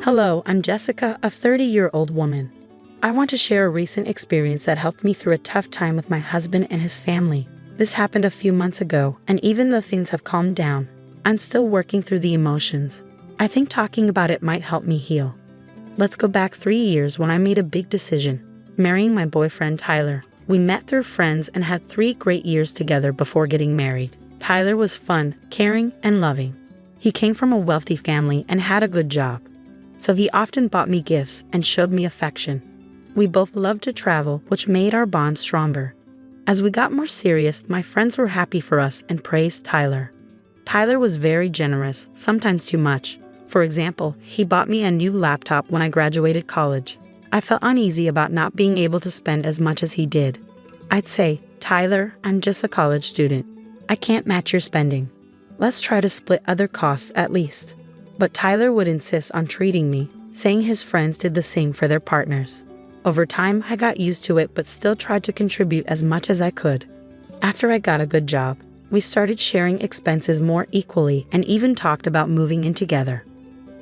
Hello, I'm Jessica, a 30-year-old woman. I want to share a recent experience that helped me through a tough time with my husband and his family. This happened a few months ago, and even though things have calmed down, I'm still working through the emotions. I think talking about it might help me heal. Let's go back 3 years when I made a big decision, marrying my boyfriend Tyler. We met through friends and had 3 great years together before getting married. Tyler was fun, caring, and loving. He came from a wealthy family and had a good job, so he often bought me gifts and showed me affection. We both loved to travel, which made our bond stronger. As we got more serious, my friends were happy for us and praised Tyler. Tyler was very generous, sometimes too much. For example, he bought me a new laptop when I graduated college. I felt uneasy about not being able to spend as much as he did. I'd say, "Tyler, I'm just a college student. I can't match your spending. Let's try to split other costs at least." But Tyler would insist on treating me, saying his friends did the same for their partners. Over time, I got used to it but still tried to contribute as much as I could. After I got a good job, we started sharing expenses more equally and even talked about moving in together.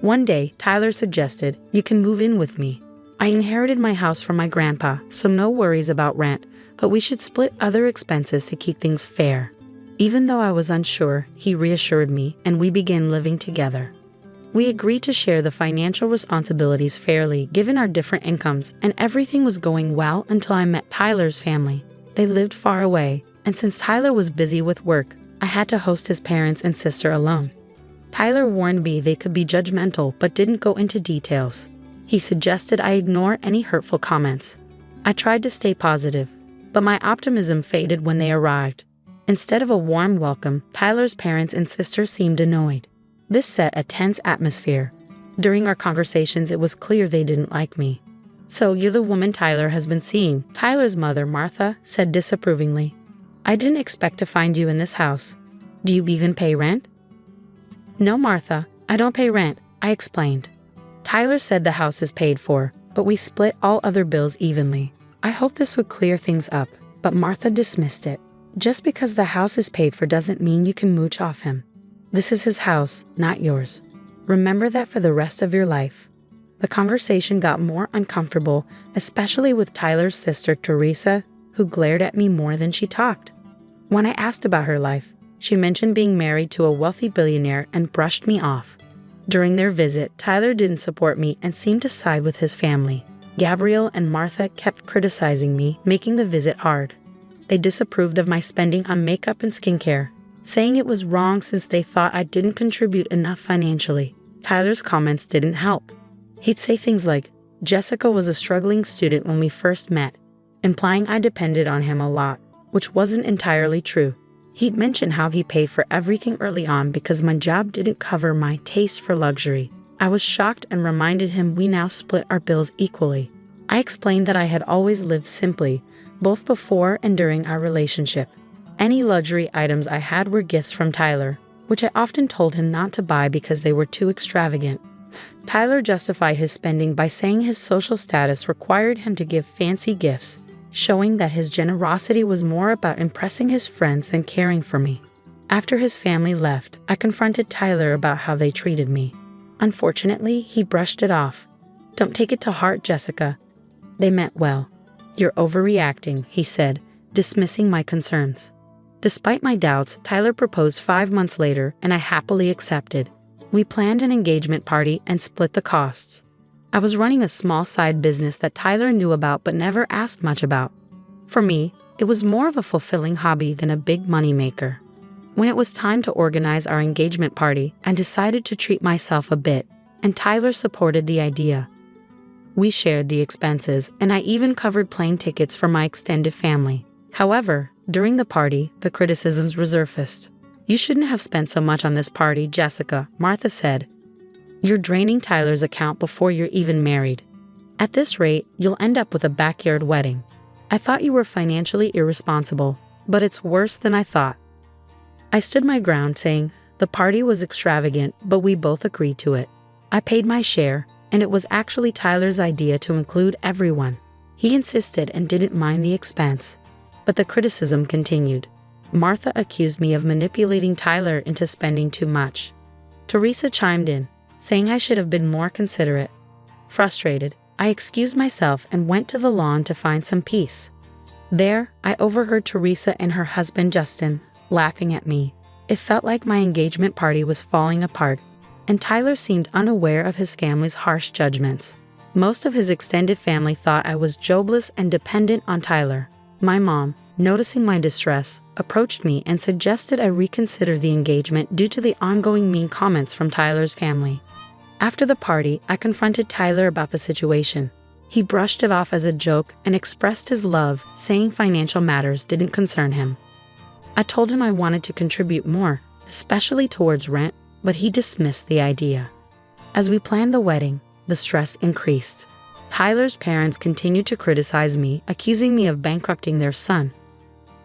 One day, Tyler suggested, "You can move in with me. I inherited my house from my grandpa, so no worries about rent, but we should split other expenses to keep things fair." Even though I was unsure, he reassured me, and we began living together. We agreed to share the financial responsibilities fairly given our different incomes, and everything was going well until I met Tyler's family. They lived far away, and since Tyler was busy with work, I had to host his parents and sister alone. Tyler warned me they could be judgmental but didn't go into details. He suggested I ignore any hurtful comments. I tried to stay positive, but my optimism faded when they arrived. Instead of a warm welcome, Tyler's parents and sister seemed annoyed. This set a tense atmosphere. During our conversations, it was clear they didn't like me. "So you're the woman Tyler has been seeing," Tyler's mother, Martha, said disapprovingly. "I didn't expect to find you in this house. Do you even pay rent?" "No, Martha, I don't pay rent," I explained. Tyler said the house is paid for, but we split all other bills evenly. I hoped this would clear things up, but Martha dismissed it. "Just because the house is paid for doesn't mean you can mooch off him. This is his house, not yours. Remember that for the rest of your life." The conversation got more uncomfortable, especially with Tyler's sister, Teresa, who glared at me more than she talked. When I asked about her life, she mentioned being married to a wealthy billionaire and brushed me off. During their visit, Tyler didn't support me and seemed to side with his family. Gabrielle and Martha kept criticizing me, making the visit hard. They disapproved of my spending on makeup and skincare, saying it was wrong since they thought I didn't contribute enough financially. Tyler's comments didn't help. He'd say things like, "Jessica was a struggling student when we first met," implying I depended on him a lot, which wasn't entirely true. He'd mention how he paid for everything early on because my job didn't cover my taste for luxury. I was shocked and reminded him we now split our bills equally. I explained that I had always lived simply, both before and during our relationship. Any luxury items I had were gifts from Tyler, which I often told him not to buy because they were too extravagant. Tyler justified his spending by saying his social status required him to give fancy gifts, showing that his generosity was more about impressing his friends than caring for me. After his family left, I confronted Tyler about how they treated me. Unfortunately, he brushed it off. "Don't take it to heart, Jessica. They meant well. You're overreacting," he said, dismissing my concerns. Despite my doubts, Tyler proposed 5 months later, and I happily accepted. We planned an engagement party and split the costs. I was running a small side business that Tyler knew about but never asked much about. For me, it was more of a fulfilling hobby than a big moneymaker. When it was time to organize our engagement party, I decided to treat myself a bit, and Tyler supported the idea. We shared the expenses, and I even covered plane tickets for my extended family. However, during the party, the criticisms resurfaced. "You shouldn't have spent so much on this party, Jessica," Martha said. "You're draining Tyler's account before you're even married. At this rate, you'll end up with a backyard wedding. I thought you were financially irresponsible, but it's worse than I thought." I stood my ground, saying, "The party was extravagant, but we both agreed to it. I paid my share, and it was actually Tyler's idea to include everyone. He insisted and didn't mind the expense." But the criticism continued. Martha accused me of manipulating Tyler into spending too much. Teresa chimed in. saying I should have been more considerate. Frustrated, I excused myself and went to the lawn to find some peace. There, I overheard Teresa and her husband Justin laughing at me. It felt like my engagement party was falling apart, and Tyler seemed unaware of his family's harsh judgments. Most of his extended family thought I was jobless and dependent on Tyler. My mom, noticing my distress, approached me and suggested I reconsider the engagement due to the ongoing mean comments from Tyler's family. After the party, I confronted Tyler about the situation. He brushed it off as a joke and expressed his love, saying financial matters didn't concern him. I told him I wanted to contribute more, especially towards rent, but he dismissed the idea. As we planned the wedding, the stress increased. Tyler's parents continued to criticize me, accusing me of bankrupting their son.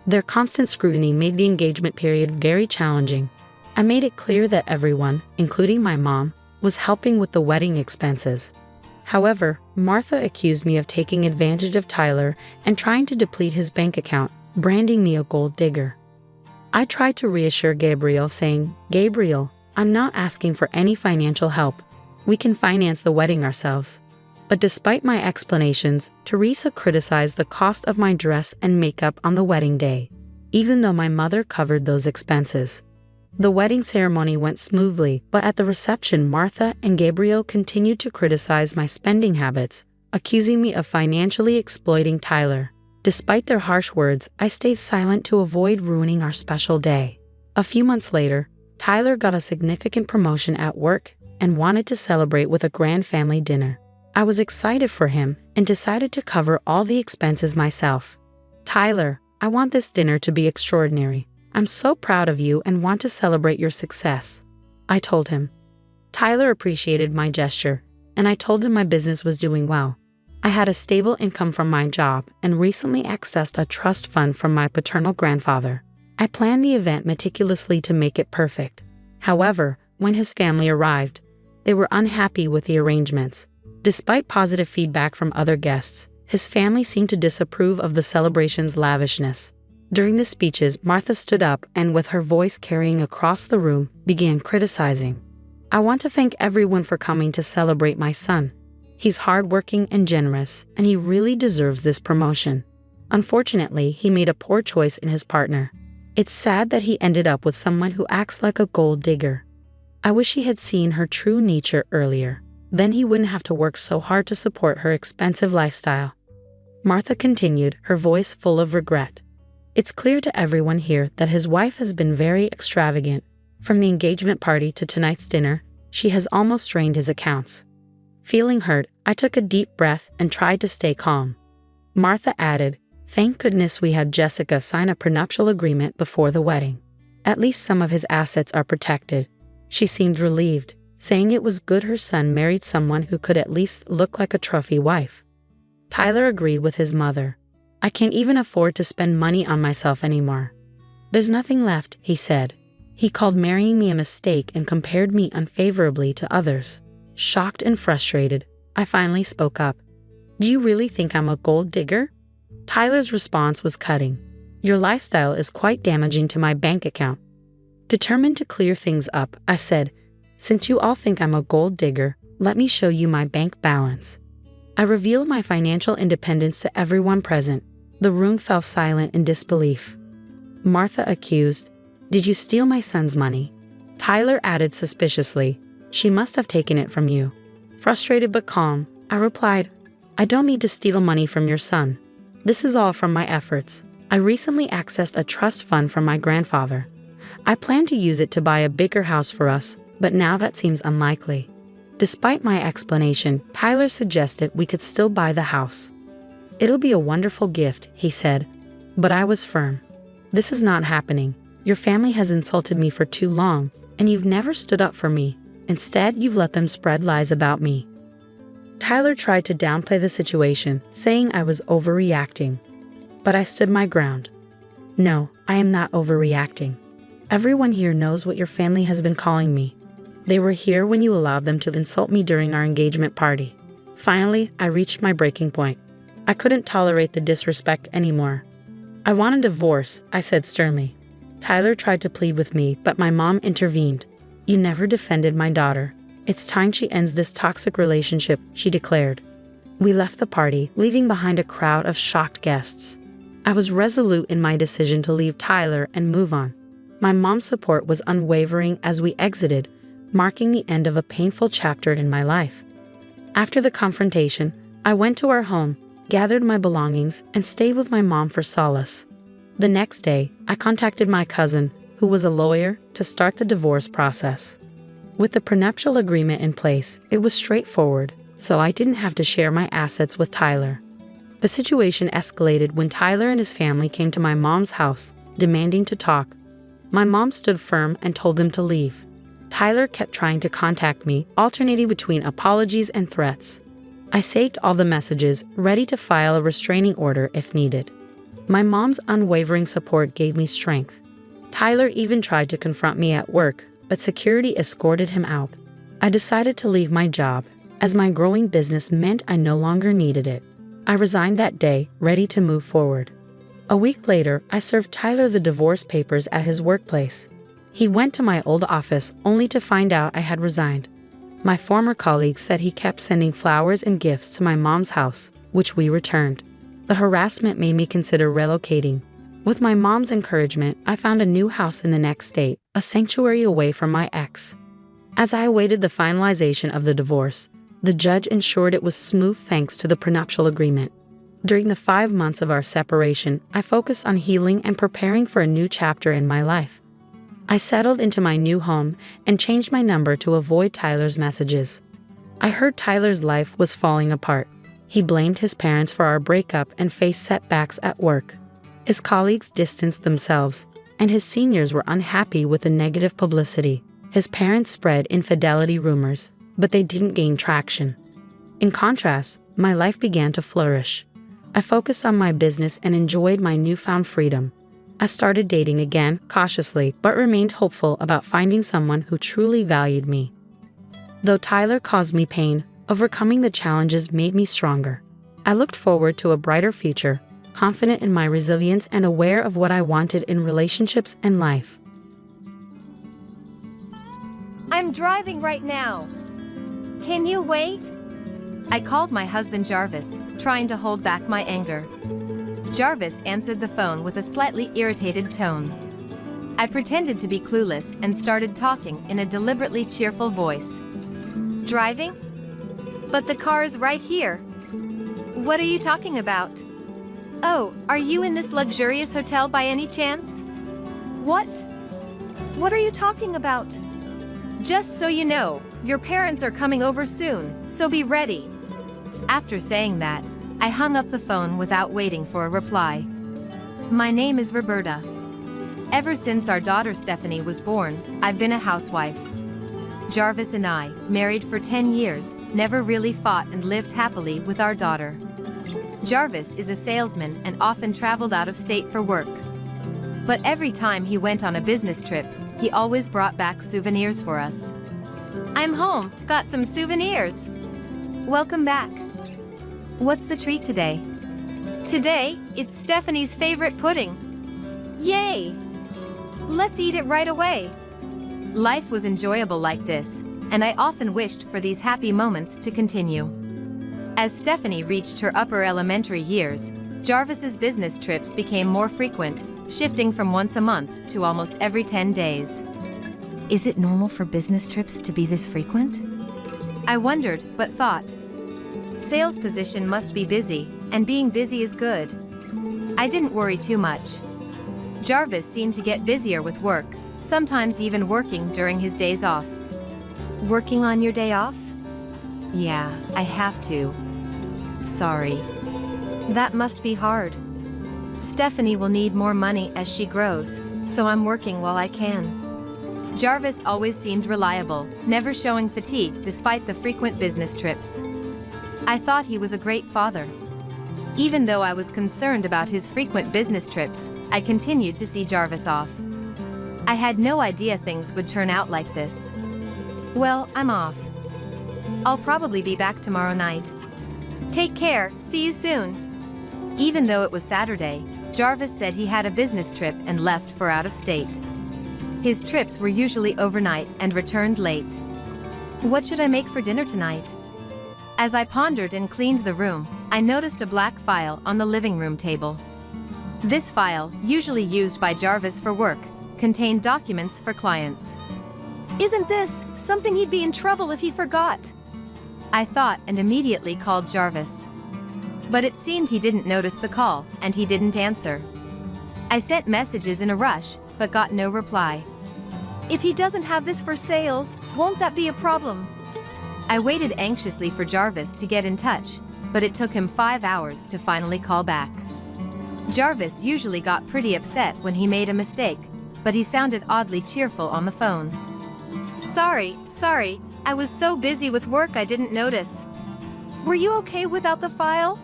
Their constant scrutiny made the engagement period very challenging. I made it clear that everyone, including my mom, was helping with the wedding expenses. However, Martha accused me of taking advantage of Tyler and trying to deplete his bank account, branding me a gold digger. I tried to reassure Gabriel, saying, "Gabriel, I'm not asking for any financial help. We can finance the wedding ourselves." But despite my explanations, Teresa criticized the cost of my dress and makeup on the wedding day, even though my mother covered those expenses. The wedding ceremony went smoothly, but at the reception, Martha and Gabriel continued to criticize my spending habits, accusing me of financially exploiting Tyler. Despite their harsh words, I stayed silent to avoid ruining our special day. A few months later, Tyler got a significant promotion at work and wanted to celebrate with a grand family dinner. I was excited for him and decided to cover all the expenses myself. "Tyler, I want this dinner to be extraordinary. I'm so proud of you and want to celebrate your success," I told him. Tyler appreciated my gesture, and I told him my business was doing well. I had a stable income from my job and recently accessed a trust fund from my paternal grandfather. I planned the event meticulously to make it perfect. However, when his family arrived, they were unhappy with the arrangements. Despite positive feedback from other guests, his family seemed to disapprove of the celebration's lavishness. During the speeches, Martha stood up and, with her voice carrying across the room, began criticizing. "I want to thank everyone for coming to celebrate my son. He's hardworking and generous, and he really deserves this promotion. Unfortunately, he made a poor choice in his partner. It's sad that he ended up with someone who acts like a gold digger. I wish he had seen her true nature earlier. Then he wouldn't have to work so hard to support her expensive lifestyle." Martha continued, her voice full of regret. "It's clear to everyone here that his wife has been very extravagant. From the engagement party to tonight's dinner, she has almost drained his accounts." Feeling hurt, I took a deep breath and tried to stay calm. Martha added, "Thank goodness we had Jessica sign a prenuptial agreement before the wedding. At least some of his assets are protected." She seemed relieved, saying it was good her son married someone who could at least look like a trophy wife. Tyler agreed with his mother. "I can't even afford to spend money on myself anymore. There's nothing left," he said. He called marrying me a mistake and compared me unfavorably to others. Shocked and frustrated, I finally spoke up. "Do you really think I'm a gold digger?" Tyler's response was cutting. "Your lifestyle is quite damaging to my bank account." Determined to clear things up, I said, "Since you all think I'm a gold digger, let me show you my bank balance." I revealed my financial independence to everyone present. The room fell silent in disbelief. Martha accused, "Did you steal my son's money?" Tyler added suspiciously, "She must have taken it from you." Frustrated but calm, I replied, "I don't need to steal money from your son. This is all from my efforts. I recently accessed a trust fund from my grandfather. I plan to use it to buy a bigger house for us, but now that seems unlikely." Despite my explanation, Tyler suggested we could still buy the house. "It'll be a wonderful gift," he said, but I was firm. "This is not happening. Your family has insulted me for too long, and you've never stood up for me. Instead, you've let them spread lies about me." Tyler tried to downplay the situation, saying I was overreacting. But I stood my ground. "No, I am not overreacting. Everyone here knows what your family has been calling me. They were here when you allowed them to insult me during our engagement party." Finally, I reached my breaking point. I couldn't tolerate the disrespect anymore. "I want a divorce," I said sternly. Tyler tried to plead with me, but my mom intervened. "You never defended my daughter. It's time she ends this toxic relationship, she declared. We left the party, leaving behind a crowd of shocked guests. I was resolute in my decision to leave Tyler and move on. My mom's support was unwavering as we exited, marking the end of a painful chapter in my life. After the confrontation, I went to our home, gathered my belongings, and stayed with my mom for solace. The next day, I contacted my cousin, who was a lawyer, to start the divorce process. With the prenuptial agreement in place, it was straightforward, so I didn't have to share my assets with Tyler. The situation escalated when Tyler and his family came to my mom's house, demanding to talk. My mom stood firm and told them to leave. Tyler kept trying to contact me, alternating between apologies and threats. I saved all the messages, ready to file a restraining order if needed. My mom's unwavering support gave me strength. Tyler even tried to confront me at work, but security escorted him out. I decided to leave my job, as my growing business meant I no longer needed it. I resigned that day, ready to move forward. A week later, I served Tyler the divorce papers at his workplace. He went to my old office only to find out I had resigned. My former colleague said he kept sending flowers and gifts to my mom's house, which we returned. The harassment made me consider relocating. With my mom's encouragement, I found a new house in the next state, a sanctuary away from my ex. As I awaited the finalization of the divorce, the judge ensured it was smooth thanks to the prenuptial agreement. During the 5 months of our separation, I focused on healing and preparing for a new chapter in my life. I settled into my new home and changed my number to avoid Tyler's messages. I heard Tyler's life was falling apart. He blamed his parents for our breakup and faced setbacks at work. His colleagues distanced themselves, and his seniors were unhappy with the negative publicity. His parents spread infidelity rumors, but they didn't gain traction. In contrast, my life began to flourish. I focused on my business and enjoyed my newfound freedom. I started dating again, cautiously, but remained hopeful about finding someone who truly valued me. Though Tyler caused me pain, overcoming the challenges made me stronger. I looked forward to a brighter future, confident in my resilience and aware of what I wanted in relationships and life. I'm driving right now. Can you wait? I called my husband Jarvis, trying to hold back my anger. Jarvis answered the phone with a slightly irritated tone. I pretended to be clueless and started talking in a deliberately cheerful voice. Driving? But the car is right here. What are you talking about? Oh, are you in this luxurious hotel by any chance? What? What are you talking about? Just so you know, your parents are coming over soon, so be ready. After saying that, I hung up the phone without waiting for a reply. My name is Roberta. Ever since our daughter Stephanie was born, I've been a housewife. Jarvis and I, married for 10 years, never really fought and lived happily with our daughter. Jarvis is a salesman and often traveled out of state for work. But every time he went on a business trip, he always brought back souvenirs for us. I'm home, got some souvenirs. Welcome back. What's the treat today? Today, it's Stephanie's favorite pudding. Yay! Let's eat it right away. Life was enjoyable like this, and I often wished for these happy moments to continue. As Stephanie reached her upper elementary years, Jarvis's business trips became more frequent, shifting from once a month to almost every 10 days. Is it normal for business trips to be this frequent? I wondered, but thought. Sales position must be busy, and being busy is good. I didn't worry too much. Jarvis seemed to get busier with work, sometimes even working during his days off. Working on your day off? Yeah, I have to. Sorry. That must be hard. Stephanie will need more money as she grows, so I'm working while I can. Jarvis always seemed reliable, never showing fatigue despite the frequent business trips. I thought he was a great father. Even though I was concerned about his frequent business trips, I continued to see Jarvis off. I had no idea things would turn out like this. Well, I'm off. I'll probably be back tomorrow night. Take care, see you soon. Even though it was Saturday, Jarvis said he had a business trip and left for out of state. His trips were usually overnight and returned late. What should I make for dinner tonight? As I pondered and cleaned the room, I noticed a black file on the living room table. This file, usually used by Jarvis for work, contained documents for clients. Isn't this something he'd be in trouble if he forgot? I thought and immediately called Jarvis. But it seemed he didn't notice the call, and he didn't answer. I sent messages in a rush, but got no reply. If he doesn't have this for sales, won't that be a problem? I waited anxiously for Jarvis to get in touch, but it took him 5 hours to finally call back. Jarvis usually got pretty upset when he made a mistake, but he sounded oddly cheerful on the phone. Sorry, I was so busy with work I didn't notice. Were you okay without the file?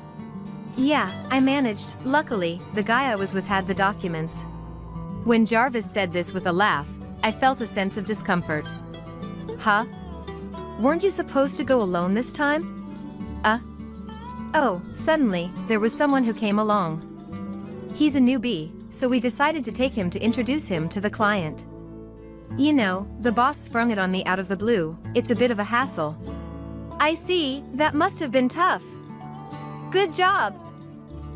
Yeah, I managed. Luckily, the guy I was with had the documents. When Jarvis said this with a laugh, I felt a sense of discomfort. Huh? Weren't you supposed to go alone this time? Oh, suddenly, there was someone who came along. He's a newbie, so we decided to take him to introduce him to the client. You know, the boss sprung it on me out of the blue. It's a bit of a hassle. I see, that must have been tough. Good job.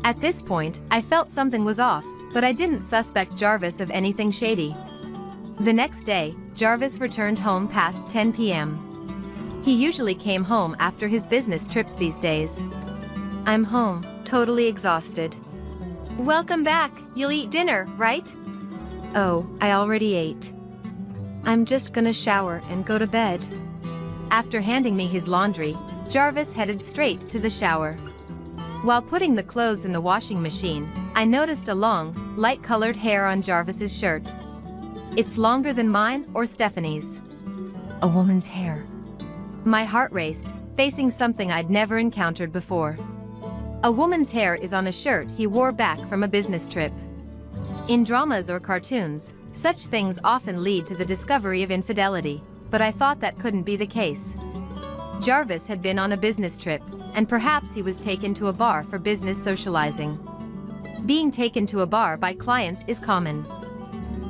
At this point, I felt something was off, but I didn't suspect Jarvis of anything shady. The next day, Jarvis returned home past 10 p.m. He usually came home after his business trips these days. I'm home, totally exhausted. Welcome back. You'll eat dinner, right? Oh, I already ate. I'm just gonna shower and go to bed. After handing me his laundry, Jarvis headed straight to the shower. While putting the clothes in the washing machine, I noticed a long, light-colored hair on Jarvis's shirt. It's longer than mine or Stephanie's. A woman's hair. My heart raced, facing something I'd never encountered before. A woman's hair is on a shirt he wore back from a business trip. In dramas or cartoons, such things often lead to the discovery of infidelity, but I thought that couldn't be the case. Jarvis had been on a business trip, and perhaps he was taken to a bar for business socializing. Being taken to a bar by clients is common.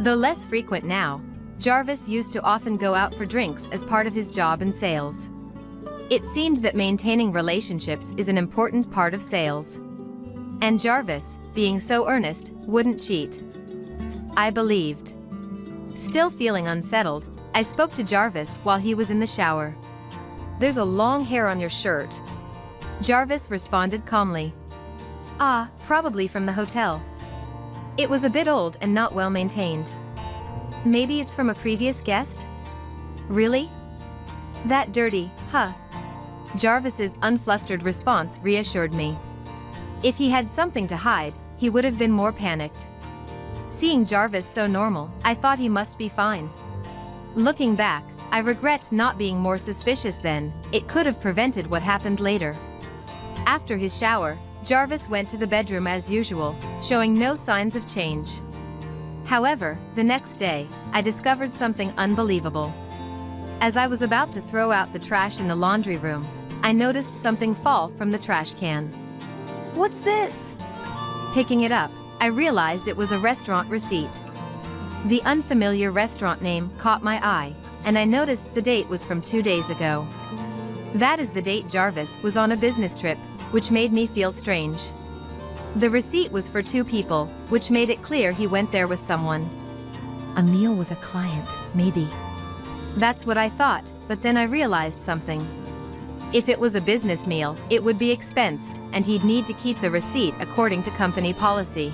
Though less frequent now, Jarvis used to often go out for drinks as part of his job in sales. It seemed that maintaining relationships is an important part of sales. And Jarvis, being so earnest, wouldn't cheat. I believed. Still feeling unsettled, I spoke to Jarvis while he was in the shower. There's a long hair on your shirt. Jarvis responded calmly. Probably from the hotel. It was a bit old and not well maintained. Maybe it's from a previous guest? Really? That dirty, huh? Jarvis's unflustered response reassured me. If he had something to hide, he would have been more panicked. Seeing Jarvis so normal, I thought he must be fine. Looking back, I regret not being more suspicious then. It could have prevented what happened later. After his shower, Jarvis went to the bedroom as usual, showing no signs of change. However, the next day, I discovered something unbelievable. As I was about to throw out the trash in the laundry room, I noticed something fall from the trash can. What's this? Picking it up, I realized it was a restaurant receipt. The unfamiliar restaurant name caught my eye, and I noticed the date was from 2 days ago. That is the date Jarvis was on a business trip, which made me feel strange. The receipt was for 2 people, which made it clear he went there with someone. A meal with a client, maybe. That's what I thought, but then I realized something. If it was a business meal, it would be expensed, and he'd need to keep the receipt according to company policy.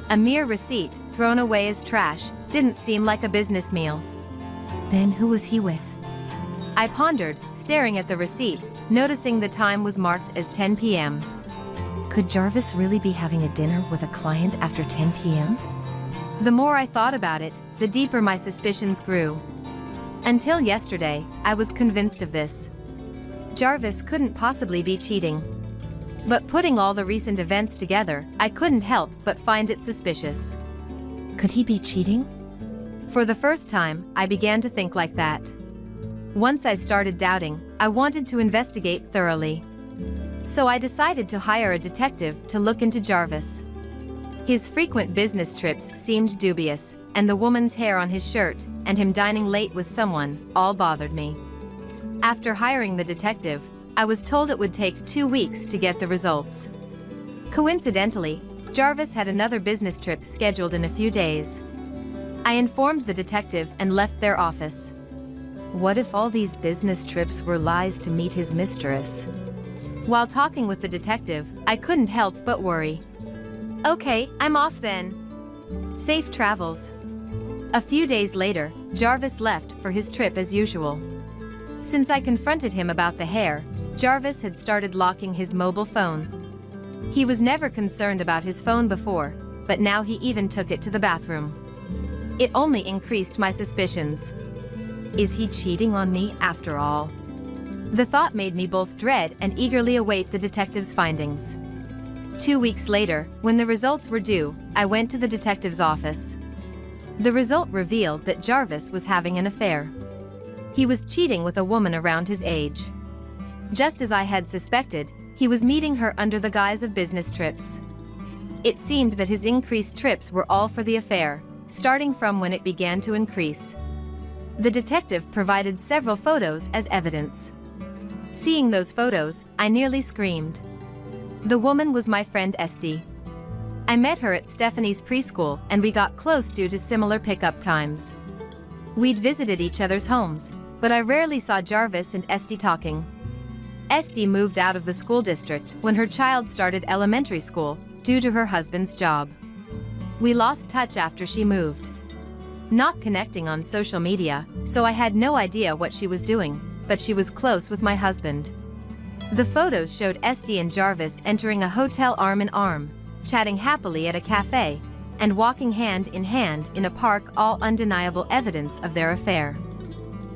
A mere receipt, thrown away as trash, didn't seem like a business meal. Then who was he with? I pondered, staring at the receipt, noticing the time was marked as 10 p.m. Could Jarvis really be having a dinner with a client after 10 p.m.? The more I thought about it, the deeper my suspicions grew. Until yesterday, I was convinced of this. Jarvis couldn't possibly be cheating. But putting all the recent events together, I couldn't help but find it suspicious. Could he be cheating? For the first time, I began to think like that. Once I started doubting, I wanted to investigate thoroughly. So I decided to hire a detective to look into Jarvis. His frequent business trips seemed dubious, and the woman's hair on his shirt, and him dining late with someone, all bothered me. After hiring the detective, I was told it would take 2 weeks to get the results. Coincidentally, Jarvis had another business trip scheduled in a few days. I informed the detective and left their office. What if all these business trips were lies to meet his mistress? While talking with the detective, I couldn't help but worry. Okay, I'm off then. Safe travels. A few days later, Jarvis left for his trip as usual. Since I confronted him about the hair, Jarvis had started locking his mobile phone. He was never concerned about his phone before, but now he even took it to the bathroom. It only increased my suspicions. Is he cheating on me after all? The thought made me both dread and eagerly await the detective's findings. 2 weeks later, when the results were due, I went to the detective's office. The result revealed that Jarvis was having an affair. He was cheating with a woman around his age. Just as I had suspected, he was meeting her under the guise of business trips. It seemed that his increased trips were all for the affair, starting from when it began to increase. The detective provided several photos as evidence. Seeing those photos, I nearly screamed. The woman was my friend Esty. I met her at Stephanie's preschool and we got close due to similar pickup times. We'd visited each other's homes, but I rarely saw Jarvis and Esty talking. Esty moved out of the school district when her child started elementary school due to her husband's job. We lost touch after she moved. Not connecting on social media, so I had no idea what she was doing, but she was close with my husband. The photos showed Esty and Jarvis entering a hotel arm in arm, chatting happily at a cafe, and walking hand in a park, all undeniable evidence of their affair.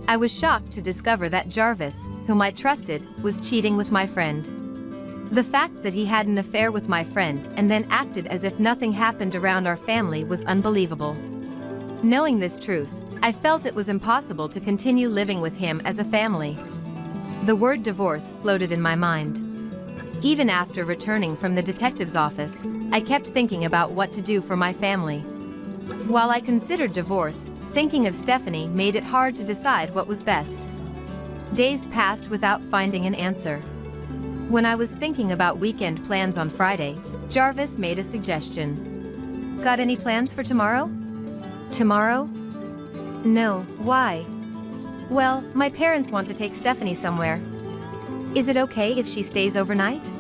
I was shocked to discover that Jarvis, whom I trusted, was cheating with my friend. The fact that he had an affair with my friend and then acted as if nothing happened around our family was unbelievable. Knowing this truth, I felt it was impossible to continue living with him as a family. The word divorce floated in my mind. Even after returning from the detective's office, I kept thinking about what to do for my family. While I considered divorce, thinking of Stephanie made it hard to decide what was best. Days passed without finding an answer. When I was thinking about weekend plans on Friday, Jarvis made a suggestion. Got any plans for tomorrow? Tomorrow? No, why? Well, my parents want to take Stephanie somewhere. Is it okay if she stays overnight?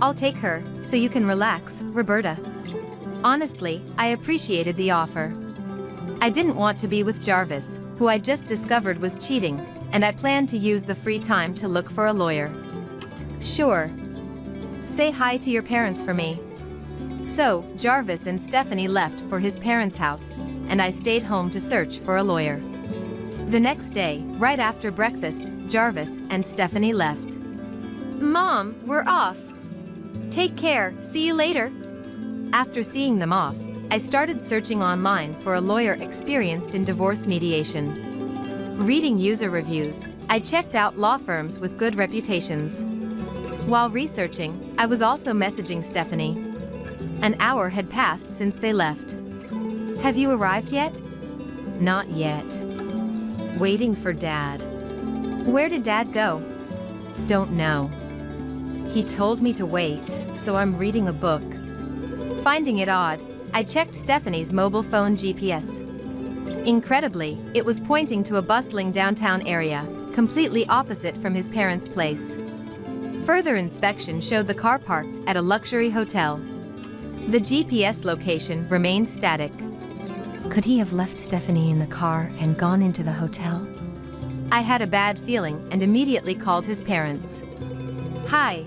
I'll take her, so you can relax, Roberta. Honestly, I appreciated the offer. I didn't want to be with Jarvis, who I just discovered was cheating, and I planned to use the free time to look for a lawyer. Sure. Say hi to your parents for me. So, Jarvis and Stephanie left for his parents' house, and I stayed home to search for a lawyer. The next day, right after breakfast, Jarvis and Stephanie left. Mom, we're off. Take care, see you later. After seeing them off, I started searching online for a lawyer experienced in divorce mediation. Reading user reviews, I checked out law firms with good reputations. While researching, I was also messaging Stephanie. An hour had passed since they left. Have you arrived yet? Not yet. Waiting for Dad. Where did Dad go? Don't know. He told me to wait, so I'm reading a book. Finding it odd, I checked Stephanie's mobile phone GPS. Incredibly, it was pointing to a bustling downtown area, completely opposite from his parents' place. Further inspection showed the car parked at a luxury hotel. The GPS location remained static. Could he have left Stephanie in the car and gone into the hotel? I had a bad feeling and immediately called his parents. Hi.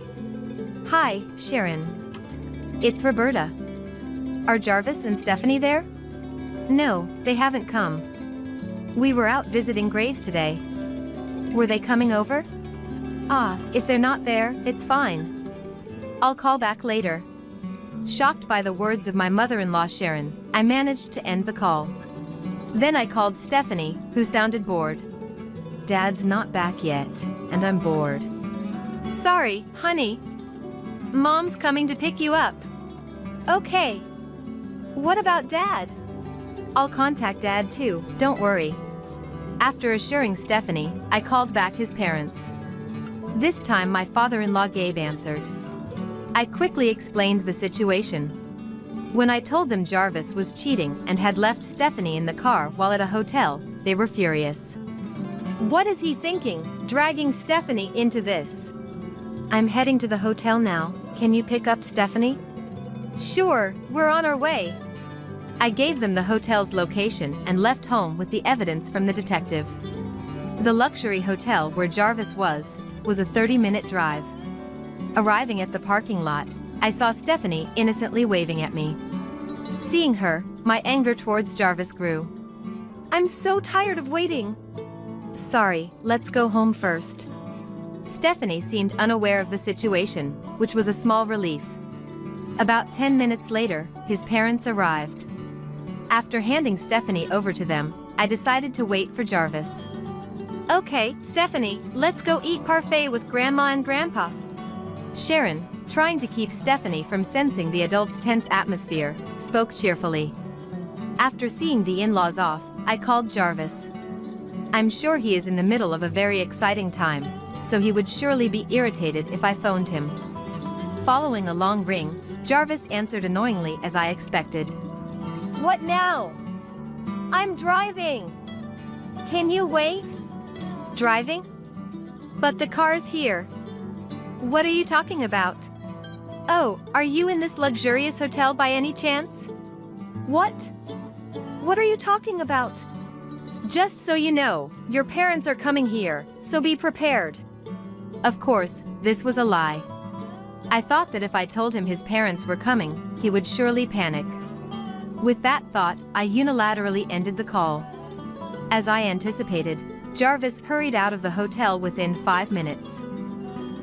Hi, Sharon. It's Roberta. Are Jarvis and Stephanie there? No, they haven't come. We were out visiting graves today. Were they coming over? Ah, if they're not there, it's fine. I'll call back later. Shocked by the words of my mother-in-law Sharon, I managed to end the call. Then I called Stephanie, who sounded bored. Dad's not back yet, and I'm bored. Sorry, honey. Mom's coming to pick you up. Okay. What about Dad? I'll contact Dad too, don't worry. After assuring Stephanie, I called back his parents. This time my father-in-law Gabe answered. I quickly explained the situation. When I told them Jarvis was cheating and had left Stephanie in the car while at a hotel, they were furious. What is he thinking, dragging Stephanie into this? I'm heading to the hotel now, can you pick up Stephanie? Sure, we're on our way. I gave them the hotel's location and left home with the evidence from the detective. The luxury hotel where Jarvis was a 30-minute drive. Arriving at the parking lot, I saw Stephanie innocently waving at me. Seeing her, my anger towards Jarvis grew. I'm so tired of waiting. Sorry, let's go home first. Stephanie seemed unaware of the situation, which was a small relief. About 10 minutes later, his parents arrived. After handing Stephanie over to them, I decided to wait for Jarvis. Okay, Stephanie, let's go eat parfait with Grandma and Grandpa. Sharon, trying to keep Stephanie from sensing the adults' tense atmosphere, spoke cheerfully. After seeing the in-laws off, I called Jarvis. I'm sure he is in the middle of a very exciting time, so he would surely be irritated if I phoned him. Following a long ring, Jarvis answered annoyingly as I expected. What now? I'm driving. Can you wait? Driving? But the car's here. What are you talking about? Oh, are you in this luxurious hotel by any chance? What? What are you talking about? Just so you know, your parents are coming here, so be prepared. Of course, this was a lie. I thought that if I told him his parents were coming, he would surely panic. With that thought, I unilaterally ended the call. As I anticipated, Jarvis hurried out of the hotel within 5 minutes.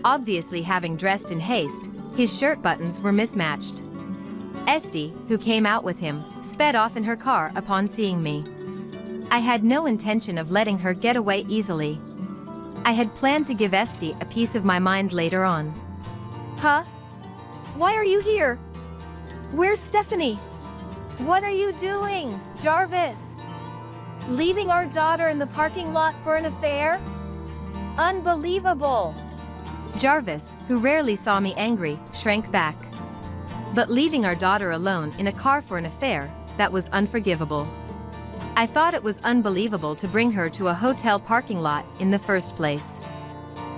Obviously having dressed in haste, his shirt buttons were mismatched. Esty, who came out with him, sped off in her car upon seeing me. I had no intention of letting her get away easily. I had planned to give Esty a piece of my mind later on. Huh? Why are you here? Where's Stephanie? What are you doing, Jarvis? Leaving our daughter in the parking lot for an affair? Unbelievable! Jarvis, who rarely saw me angry, shrank back. But leaving our daughter alone in a car for an affair, that was unforgivable. I thought it was unbelievable to bring her to a hotel parking lot in the first place.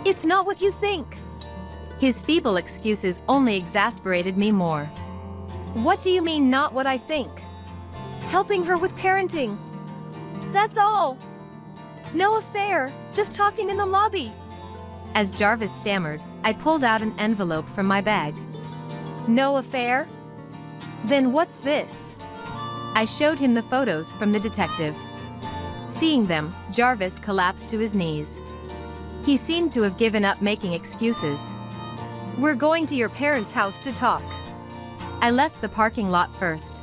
It's not what you think. His feeble excuses only exasperated me more. What do you mean not what I think? Helping her with parenting. That's all. No affair, just talking in the lobby. As Jarvis stammered, I pulled out an envelope from my bag. No affair? Then what's this? I showed him the photos from the detective. Seeing them, Jarvis collapsed to his knees. He seemed to have given up making excuses. We're going to your parents' house to talk. I left the parking lot first.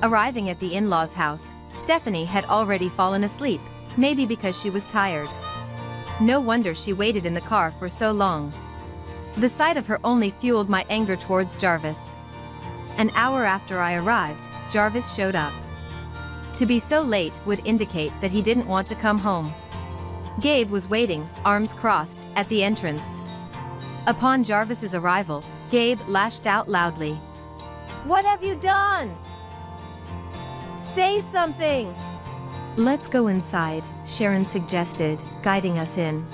Arriving at the in-laws' house, Stephanie had already fallen asleep, maybe because she was tired. No wonder she waited in the car for so long. The sight of her only fueled my anger towards Jarvis. An hour after I arrived, Jarvis showed up. To be so late would indicate that he didn't want to come home. Gabe was waiting, arms crossed, at the entrance. Upon Jarvis's arrival, Gabe lashed out loudly. What have you done? Say something! Let's go inside, Sharon suggested, guiding us in.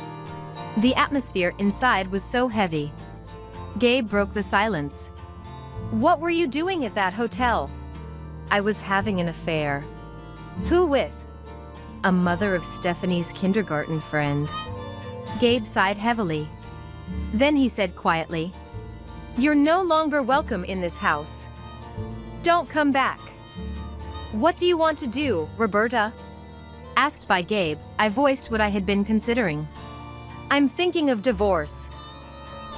The atmosphere inside was so heavy. Gabe broke the silence. What were you doing at that hotel? I was having an affair. Who with? A mother of Stephanie's kindergarten friend. Gabe sighed heavily. Then he said quietly, You're no longer welcome in this house. Don't come back. What do you want to do, Roberta? Asked by Gabe, I voiced what I had been considering. I'm thinking of divorce.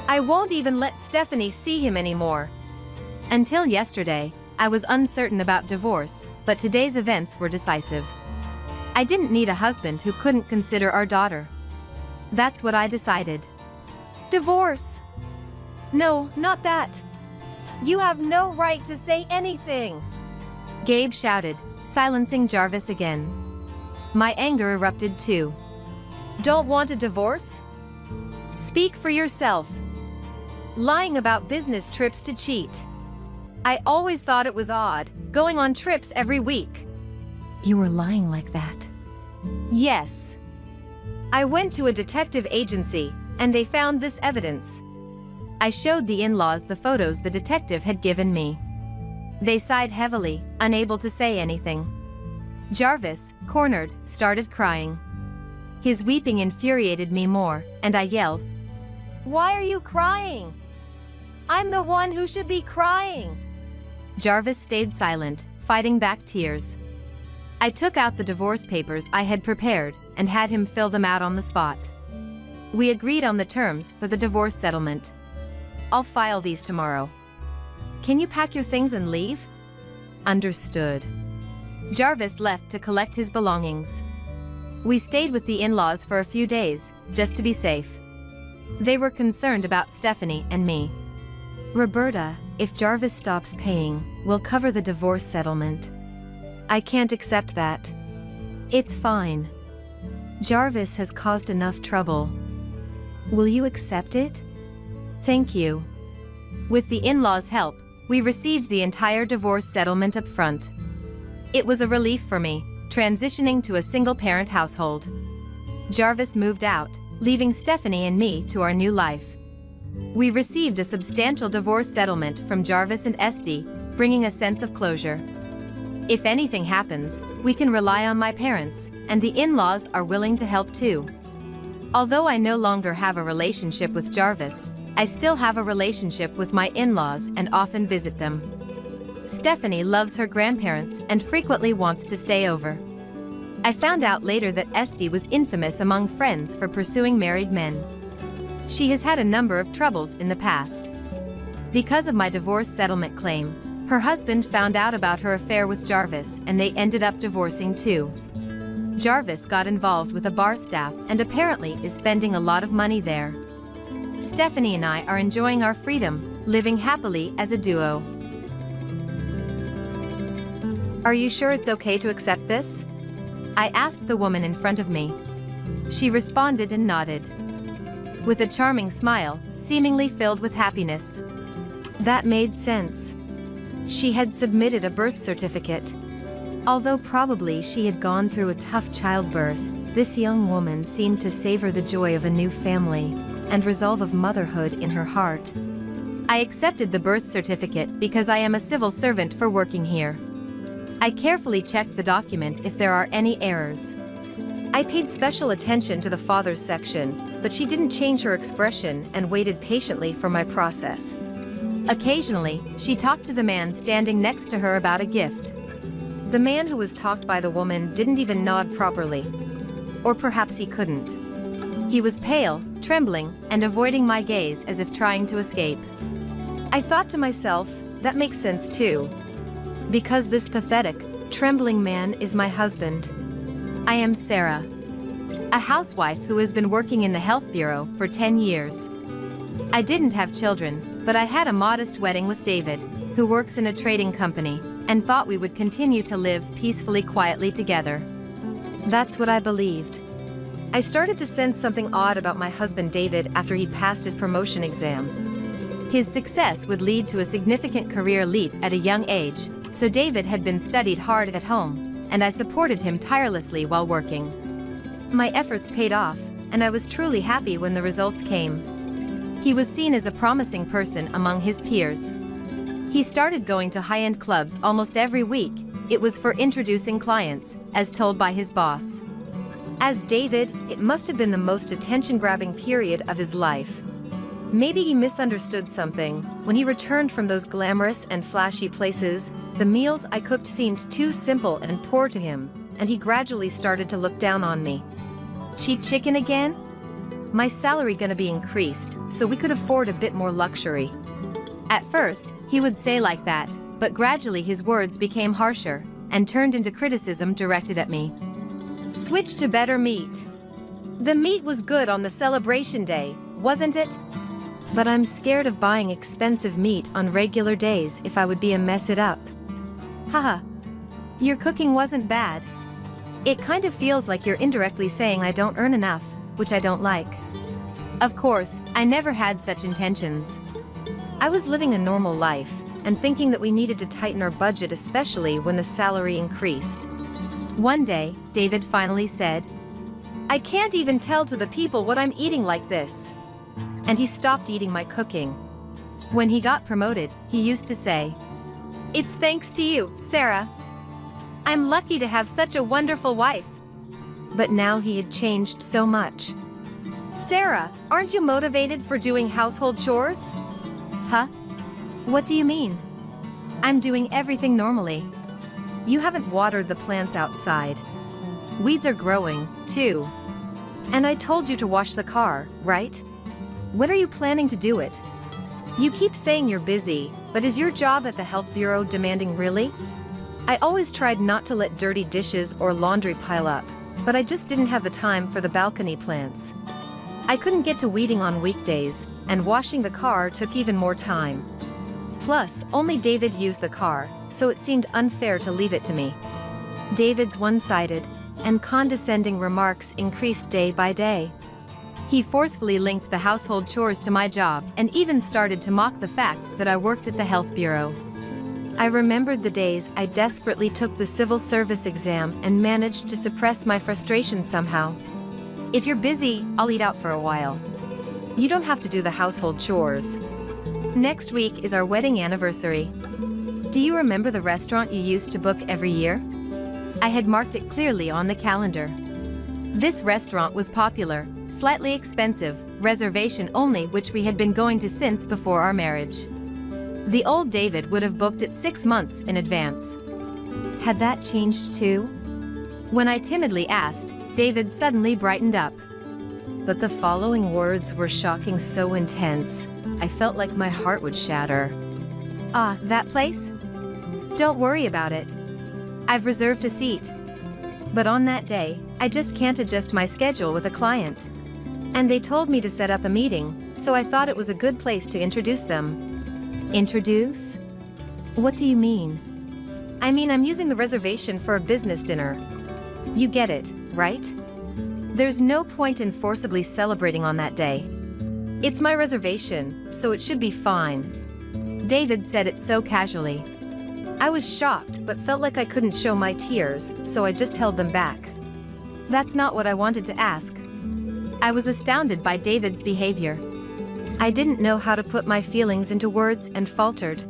I won't even let Stephanie see him anymore. Until yesterday, I was uncertain about divorce, but today's events were decisive. I didn't need a husband who couldn't consider our daughter. That's what I decided. Divorce? No, not that. You have no right to say anything. Gabe shouted, silencing Jarvis again. My anger erupted too. Don't want a divorce? Speak for yourself. Lying about business trips to cheat. I always thought it was odd, going on trips every week. You were lying like that? Yes. I went to a detective agency, and they found this evidence. I showed the in-laws the photos the detective had given me. They sighed heavily, unable to say anything. Jarvis, cornered, started crying. His weeping infuriated me more, and I yelled, "Why are you crying? I'm the one who should be crying." Jarvis stayed silent, fighting back tears. I took out the divorce papers I had prepared and had him fill them out on the spot. We agreed on the terms for the divorce settlement. I'll file these tomorrow. Can you pack your things and leave? Understood. Jarvis left to collect his belongings. We stayed with the in-laws for a few days, just to be safe. They were concerned about Stephanie and me. Roberta, if Jarvis stops paying, we'll cover the divorce settlement. I can't accept that. It's fine. Jarvis has caused enough trouble. Will you accept it? Thank you. With the in-laws' help, we received the entire divorce settlement up front. It was a relief for me, transitioning to a single-parent household. Jarvis moved out, leaving Stephanie and me to our new life. We received a substantial divorce settlement from Jarvis and Esty, bringing a sense of closure. If anything happens, we can rely on my parents, and the in-laws are willing to help too. Although I no longer have a relationship with Jarvis, I still have a relationship with my in-laws and often visit them. Stephanie loves her grandparents and frequently wants to stay over. I found out later that Esty was infamous among friends for pursuing married men. She has had a number of troubles in the past. Because of my divorce settlement claim, her husband found out about her affair with Jarvis and they ended up divorcing too. Jarvis got involved with a bar staff and apparently is spending a lot of money there. Stephanie and I are enjoying our freedom, living happily as a duo. Are you sure it's okay to accept this? I asked the woman in front of me. She responded and nodded. With a charming smile, seemingly filled with happiness. That made sense. She had submitted a birth certificate. Although probably she had gone through a tough childbirth, this young woman seemed to savor the joy of a new family and resolve of motherhood in her heart. I accepted the birth certificate because I am a civil servant for working here. I carefully checked the document if there are any errors. I paid special attention to the father's section, but she didn't change her expression and waited patiently for my process. Occasionally, she talked to the man standing next to her about a gift. The man who was talked by the woman didn't even nod properly. Or perhaps he couldn't. He was pale, trembling, and avoiding my gaze as if trying to escape. I thought to myself, that makes sense too. Because this pathetic, trembling man is my husband. I am Sarah, a housewife who has been working in the health bureau for 10 years. I didn't have children, but I had a modest wedding with David, who works in a trading company, and thought we would continue to live peacefully, quietly together. That's what I believed. I started to sense something odd about my husband David after he passed his promotion exam. His success would lead to a significant career leap at a young age, so David had been studied hard at home, and I supported him tirelessly while working. My efforts paid off, and I was truly happy when the results came. He was seen as a promising person among his peers. He started going to high-end clubs almost every week. It was for introducing clients, as told by his boss. As David, it must have been the most attention-grabbing period of his life. Maybe he misunderstood something. When he returned from those glamorous and flashy places, the meals I cooked seemed too simple and poor to him, and he gradually started to look down on me. Cheap chicken again? My salary gonna be increased, so we could afford a bit more luxury. At first, he would say like that, but gradually his words became harsher, and turned into criticism directed at me. Switch to better meat. The meat was good on the celebration day, wasn't it? But I'm scared of buying expensive meat on regular days if I would be a mess it up. Haha. Your cooking wasn't bad. It kind of feels like you're indirectly saying I don't earn enough, which I don't like. Of course, I never had such intentions. I was living a normal life, and thinking that we needed to tighten our budget, especially when the salary increased. One day, David finally said, "I can't even tell to the people what I'm eating like this." And he stopped eating my cooking. When he got promoted, he used to say, "It's thanks to you, Sarah. I'm lucky to have such a wonderful wife." But now he had changed so much. "Sarah, aren't you motivated for doing household chores?" "Huh? What do you mean?" "I'm doing everything normally. You haven't watered the plants outside. Weeds are growing, too. And I told you to wash the car, right? When are you planning to do it? You keep saying you're busy, but is your job at the health bureau demanding really? I always tried not to let dirty dishes or laundry pile up, but I just didn't have the time for the balcony plants. I couldn't get to weeding on weekdays, and washing the car took even more time. Plus, only David used the car, so it seemed unfair to leave it to me." David's one-sided and condescending remarks increased day by day. He forcefully linked the household chores to my job and even started to mock the fact that I worked at the health bureau. I remembered the days I desperately took the civil service exam and managed to suppress my frustration somehow. "If you're busy, I'll eat out for a while. You don't have to do the household chores. Next week is our wedding anniversary. Do you remember the restaurant you used to book every year?" I had marked it clearly on the calendar. This restaurant was popular, slightly expensive, reservation only, which we had been going to since before our marriage. The old David would have booked it 6 months in advance. Had that changed too? When I timidly asked, David suddenly brightened up. But the following words were shocking, so intense, I felt like my heart would shatter. "Ah, that place? Don't worry about it. I've reserved a seat. But on that day, I just can't adjust my schedule with a client. And they told me to set up a meeting, so I thought it was a good place to introduce them." "Introduce? What do you mean?" "I mean, I'm using the reservation for a business dinner. You get it, right? There's no point in forcibly celebrating on that day. It's my reservation, so it should be fine." David said it so casually. I was shocked but felt like I couldn't show my tears, so I just held them back. That's not what I wanted to ask. I was astounded by David's behavior. I didn't know how to put my feelings into words and faltered.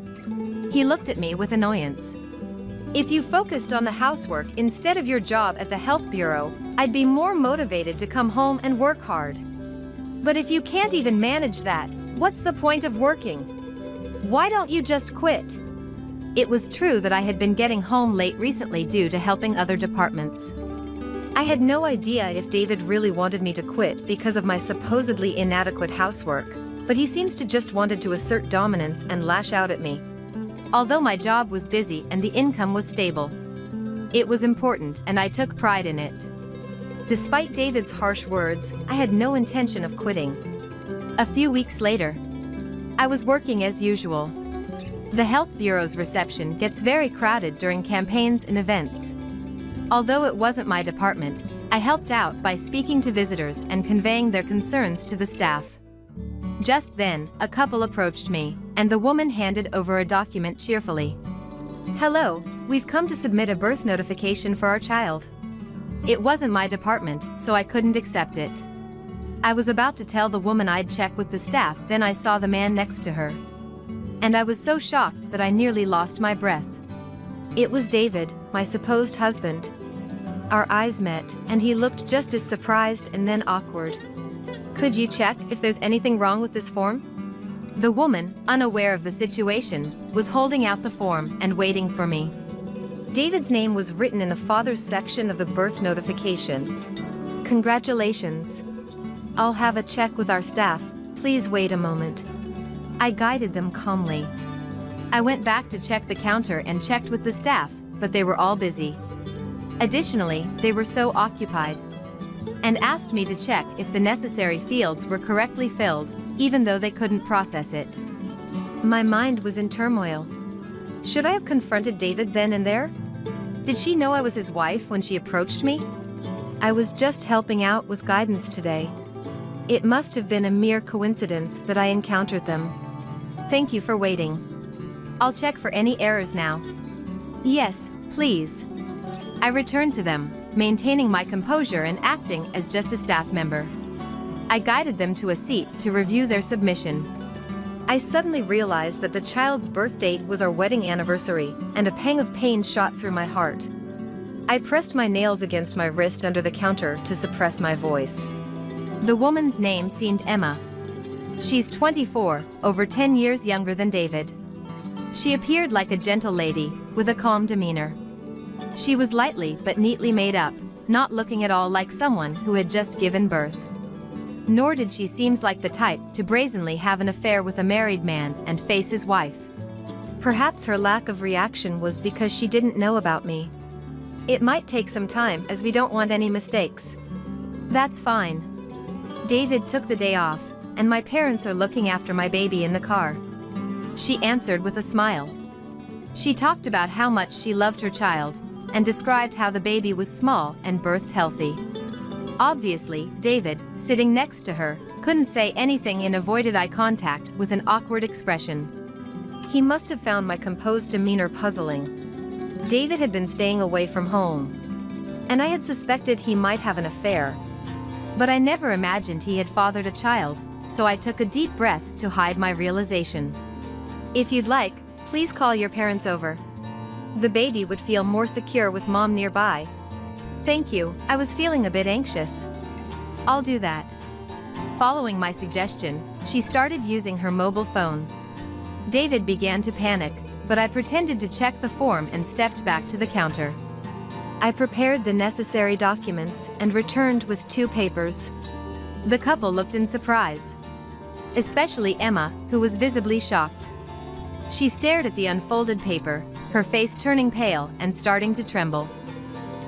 He looked at me with annoyance. "If you focused on the housework instead of your job at the health bureau, I'd be more motivated to come home and work hard. But if you can't even manage that, what's the point of working? Why don't you just quit?" It was true that I had been getting home late recently due to helping other departments. I had no idea if David really wanted me to quit because of my supposedly inadequate housework, but he seems to just wanted to assert dominance and lash out at me. Although my job was busy and the income was stable, it was important and I took pride in it. Despite David's harsh words, I had no intention of quitting. A few weeks later, I was working as usual. The health bureau's reception gets very crowded during campaigns and events. Although it wasn't my department, I helped out by speaking to visitors and conveying their concerns to the staff. Just then, a couple approached me, and the woman handed over a document cheerfully. "Hello, we've come to submit a birth notification for our child." It wasn't my department, so I couldn't accept it. I was about to tell the woman I'd check with the staff, then I saw the man next to her. And I was so shocked that I nearly lost my breath. It was David, my supposed husband. Our eyes met, and he looked just as surprised and then awkward. "Could you check if there's anything wrong with this form?" The woman, unaware of the situation, was holding out the form and waiting for me. David's name was written in the father's section of the birth notification. "Congratulations. I'll have a check with our staff, please wait a moment." I guided them calmly. I went back to check the counter and checked with the staff, but they were all busy. Additionally, they were so occupied, and asked me to check if the necessary fields were correctly filled, even though they couldn't process it. My mind was in turmoil. Should I have confronted David then and there? Did she know I was his wife when she approached me? I was just helping out with guidance today. It must have been a mere coincidence that I encountered them. Thank you for waiting. I'll check for any errors now. Yes, please. I returned to them, maintaining my composure and acting as just a staff member. I guided them to a seat to review their submission. I suddenly realized that the child's birth date was our wedding anniversary, and a pang of pain shot through my heart. I pressed my nails against my wrist under the counter to suppress my voice. The woman's name seemed Emma. She's 24, over 10 years younger than David. She appeared like a gentle lady, with a calm demeanor. She was lightly but neatly made up, not looking at all like someone who had just given birth. Nor did she seem like the type to brazenly have an affair with a married man and face his wife. Perhaps her lack of reaction was because she didn't know about me. It might take some time as we don't want any mistakes. That's fine. David took the day off, and my parents are looking after my baby in the car. She answered with a smile. She talked about how much she loved her child, and described how the baby was small and birthed healthy. Obviously, David, sitting next to her, couldn't say anything and avoided eye contact with an awkward expression. He must have found my composed demeanor puzzling. David had been staying away from home, and I had suspected he might have an affair. But I never imagined he had fathered a child, so I took a deep breath to hide my realization. If you'd like, please call your parents over. The baby would feel more secure with mom nearby. Thank you, I was feeling a bit anxious. I'll do that. Following my suggestion, she started using her mobile phone. David began to panic, but I pretended to check the form and stepped back to the counter. I prepared the necessary documents and returned with 2 papers. The couple looked in surprise. Especially Emma, who was visibly shocked. She stared at the unfolded paper, her face turning pale and starting to tremble.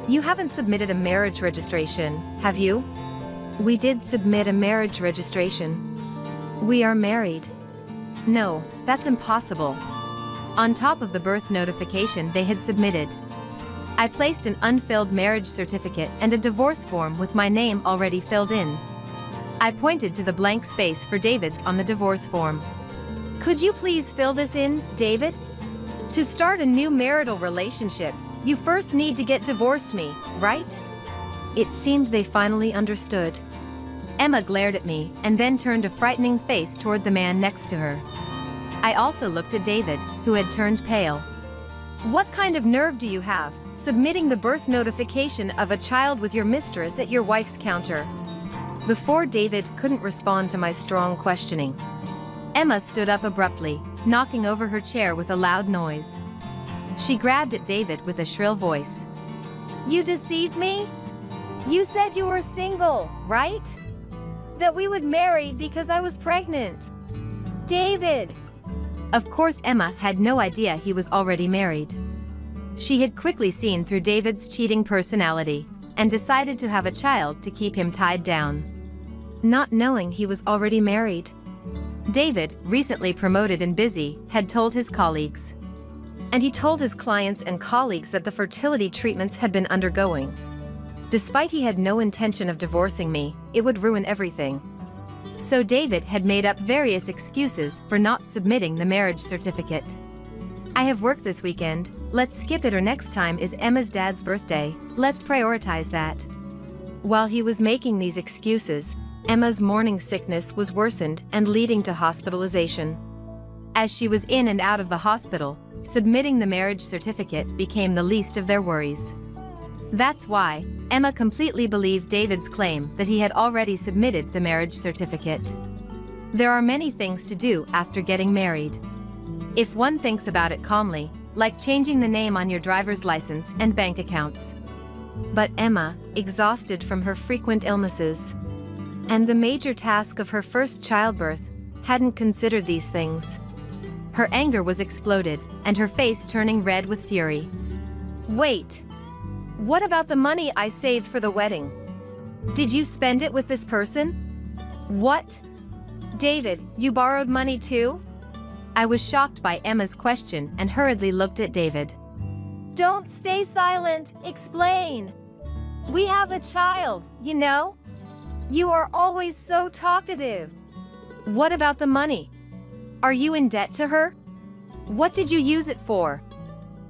You haven't submitted a marriage registration, have you? We did submit a marriage registration. We are married. No, that's impossible. On top of the birth notification they had submitted, I placed an unfilled marriage certificate and a divorce form with my name already filled in. I pointed to the blank space for David's on the divorce form. Could you please fill this in, David? To start a new marital relationship, you first need to get divorced me, right? It seemed they finally understood. Emma glared at me and then turned a frightening face toward the man next to her. I also looked at David, who had turned pale. What kind of nerve do you have, submitting the birth notification of a child with your mistress at your wife's counter? Before David couldn't respond to my strong questioning, Emma stood up abruptly, knocking over her chair with a loud noise. She grabbed at David with a shrill voice. You deceived me? You said you were single, right? That we would marry because I was pregnant. David! Of course Emma had no idea he was already married. She had quickly seen through David's cheating personality, and decided to have a child to keep him tied down. Not knowing he was already married. David, recently promoted and busy, had told his colleagues. And he told his clients and colleagues that the fertility treatments had been undergoing. Despite he had no intention of divorcing me, it would ruin everything. So David had made up various excuses for not submitting the marriage certificate. I have work this weekend, let's skip it, or next time is Emma's dad's birthday, let's prioritize that. While he was making these excuses, Emma's morning sickness was worsened and leading to hospitalization. As she was in and out of the hospital, submitting the marriage certificate became the least of their worries. That's why Emma completely believed David's claim that he had already submitted the marriage certificate. There are many things to do after getting married. If one thinks about it calmly, like changing the name on your driver's license and bank accounts. But Emma, exhausted from her frequent illnesses and the major task of her first childbirth, hadn't considered these things. Her anger was exploded, and her face turning red with fury. Wait! What about the money I saved for the wedding? Did you spend it with this person? What? David, you borrowed money too? I was shocked by Emma's question and hurriedly looked at David. Don't stay silent, explain. We have a child, you know? You are always so talkative. What about the money? Are you in debt to her? What did you use it for?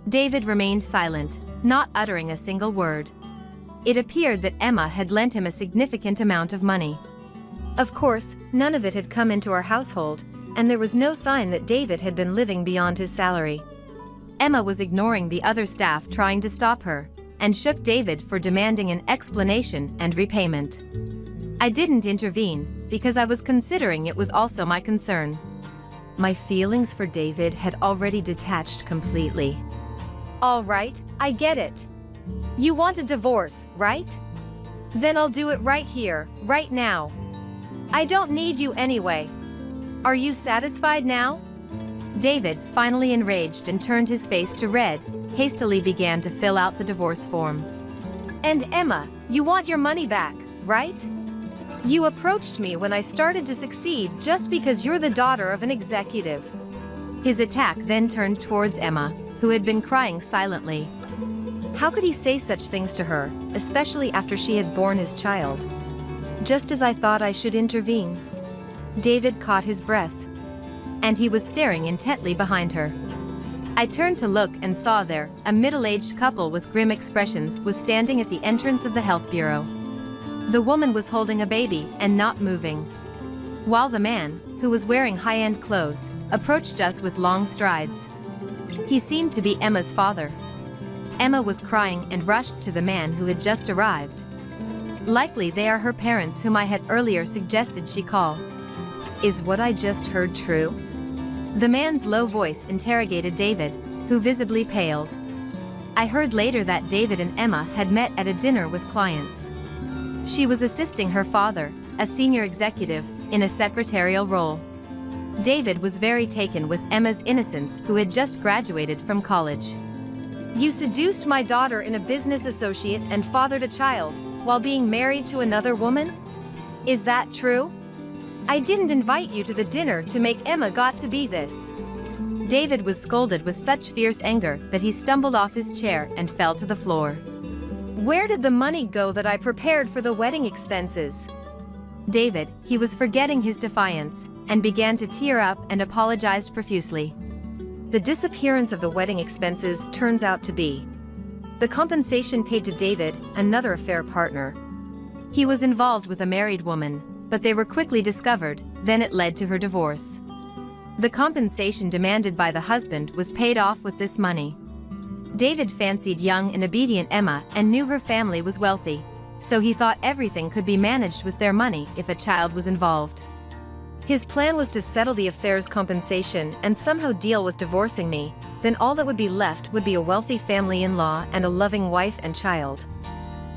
David remained silent, not uttering a single word. It appeared that Emma had lent him a significant amount of money. Of course, none of it had come into our household, and there was no sign that David had been living beyond his salary. Emma was ignoring the other staff trying to stop her, and shook David for demanding an explanation and repayment. I didn't intervene, because I was considering it was also my concern. My feelings for David had already detached completely. All right, I get it. You want a divorce, right? Then I'll do it right here, right now. I don't need you anyway. Are you satisfied now? David, finally enraged and turned his face to red, hastily began to fill out the divorce form. And Emma, you want your money back, right? You approached me when I started to succeed just because you're the daughter of an executive. His attack then turned towards Emma, who had been crying silently. How could he say such things to her, especially after she had borne his child? Just as I thought I should intervene. David caught his breath. And he was staring intently behind her. I turned to look and saw there, a middle-aged couple with grim expressions was standing at the entrance of the health bureau. The woman was holding a baby and not moving. While the man, who was wearing high-end clothes, approached us with long strides. He seemed to be Emma's father. Emma was crying and rushed to the man who had just arrived. Likely they are her parents whom I had earlier suggested she call. Is what I just heard true? The man's low voice interrogated David, who visibly paled. I heard later that David and Emma had met at a dinner with clients. She was assisting her father, a senior executive, in a secretarial role. David was very taken with Emma's innocence, who had just graduated from college. You seduced my daughter in a business associate and fathered a child, while being married to another woman? Is that true? I didn't invite you to the dinner to make Emma got to be this. David was scolded with such fierce anger that he stumbled off his chair and fell to the floor. Where did the money go that I prepared for the wedding expenses? David, he was forgetting his defiance, and began to tear up and apologized profusely. The disappearance of the wedding expenses turns out to be the compensation paid to David, another affair partner. He was involved with a married woman, but they were quickly discovered, then it led to her divorce. The compensation demanded by the husband was paid off with this money. David fancied young and obedient Emma and knew her family was wealthy, so he thought everything could be managed with their money if a child was involved. His plan was to settle the affair's compensation and somehow deal with divorcing me, then all that would be left would be a wealthy family-in-law and a loving wife and child.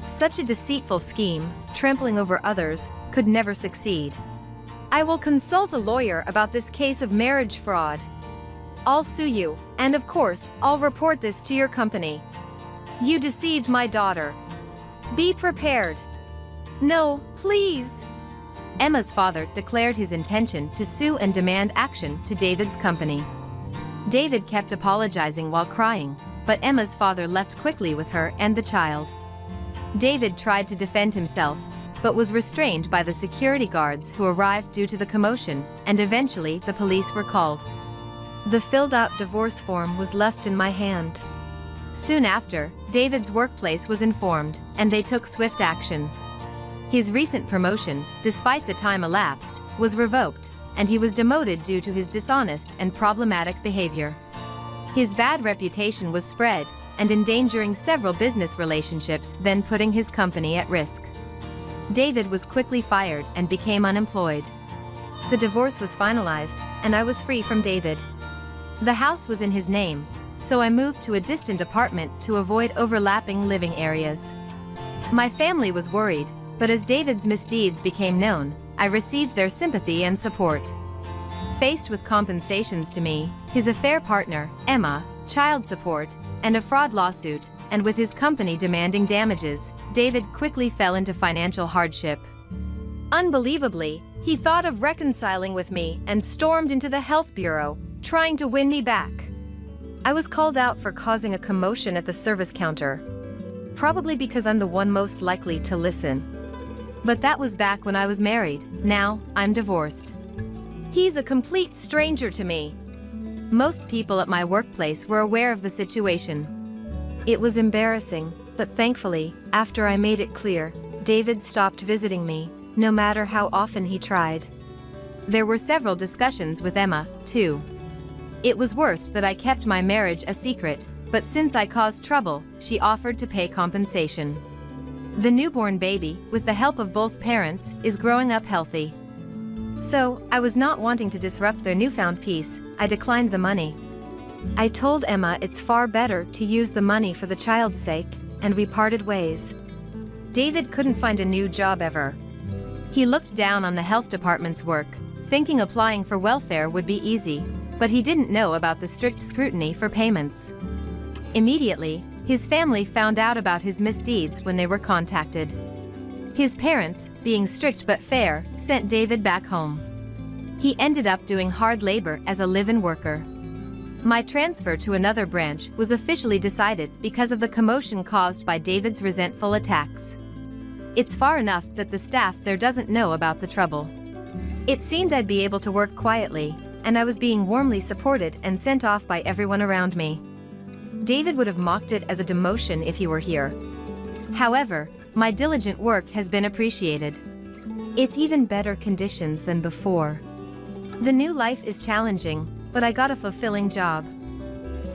Such a deceitful scheme, trampling over others, could never succeed. I will consult a lawyer about this case of marriage fraud. I'll sue you, and of course, I'll report this to your company. You deceived my daughter. Be prepared. No, please. Emma's father declared his intention to sue and demand action to David's company. David kept apologizing while crying, but Emma's father left quickly with her and the child. David tried to defend himself, but was restrained by the security guards who arrived due to the commotion, and eventually the police were called. The filled-out divorce form was left in my hand. Soon after, David's workplace was informed, and they took swift action. His recent promotion, despite the time elapsed, was revoked, and he was demoted due to his dishonest and problematic behavior. His bad reputation was spread, and endangering several business relationships, then putting his company at risk. David was quickly fired and became unemployed. The divorce was finalized, and I was free from David. The house was in his name, so I moved to a distant apartment to avoid overlapping living areas. My family was worried, but as David's misdeeds became known, I received their sympathy and support. Faced with compensations to me, his affair partner, Emma, child support, and a fraud lawsuit, and with his company demanding damages, David quickly fell into financial hardship. Unbelievably, he thought of reconciling with me and stormed into the health bureau, trying to win me back. I was called out for causing a commotion at the service counter. Probably because I'm the one most likely to listen. But that was back when I was married. Now, I'm divorced. He's a complete stranger to me. Most people at my workplace were aware of the situation. It was embarrassing, but thankfully, after I made it clear, David stopped visiting me, no matter how often he tried. There were several discussions with Emma, too. It was worst that I kept my marriage a secret, but since I caused trouble, she offered to pay compensation. The newborn baby, with the help of both parents, is growing up healthy. So, I was not wanting to disrupt their newfound peace. I declined the money. I told Emma it's far better to use the money for the child's sake, and we parted ways. David couldn't find a new job ever. He looked down on the health department's work, thinking applying for welfare would be easy, but he didn't know about the strict scrutiny for payments. Immediately, his family found out about his misdeeds when they were contacted. His parents, being strict but fair, sent David back home. He ended up doing hard labor as a live-in worker. My transfer to another branch was officially decided because of the commotion caused by David's resentful attacks. It's far enough that the staff there doesn't know about the trouble. It seemed I'd be able to work quietly, and I was being warmly supported and sent off by everyone around me. David would have mocked it as a demotion if he were here. However, my diligent work has been appreciated. It's even better conditions than before. The new life is challenging, but I got a fulfilling job.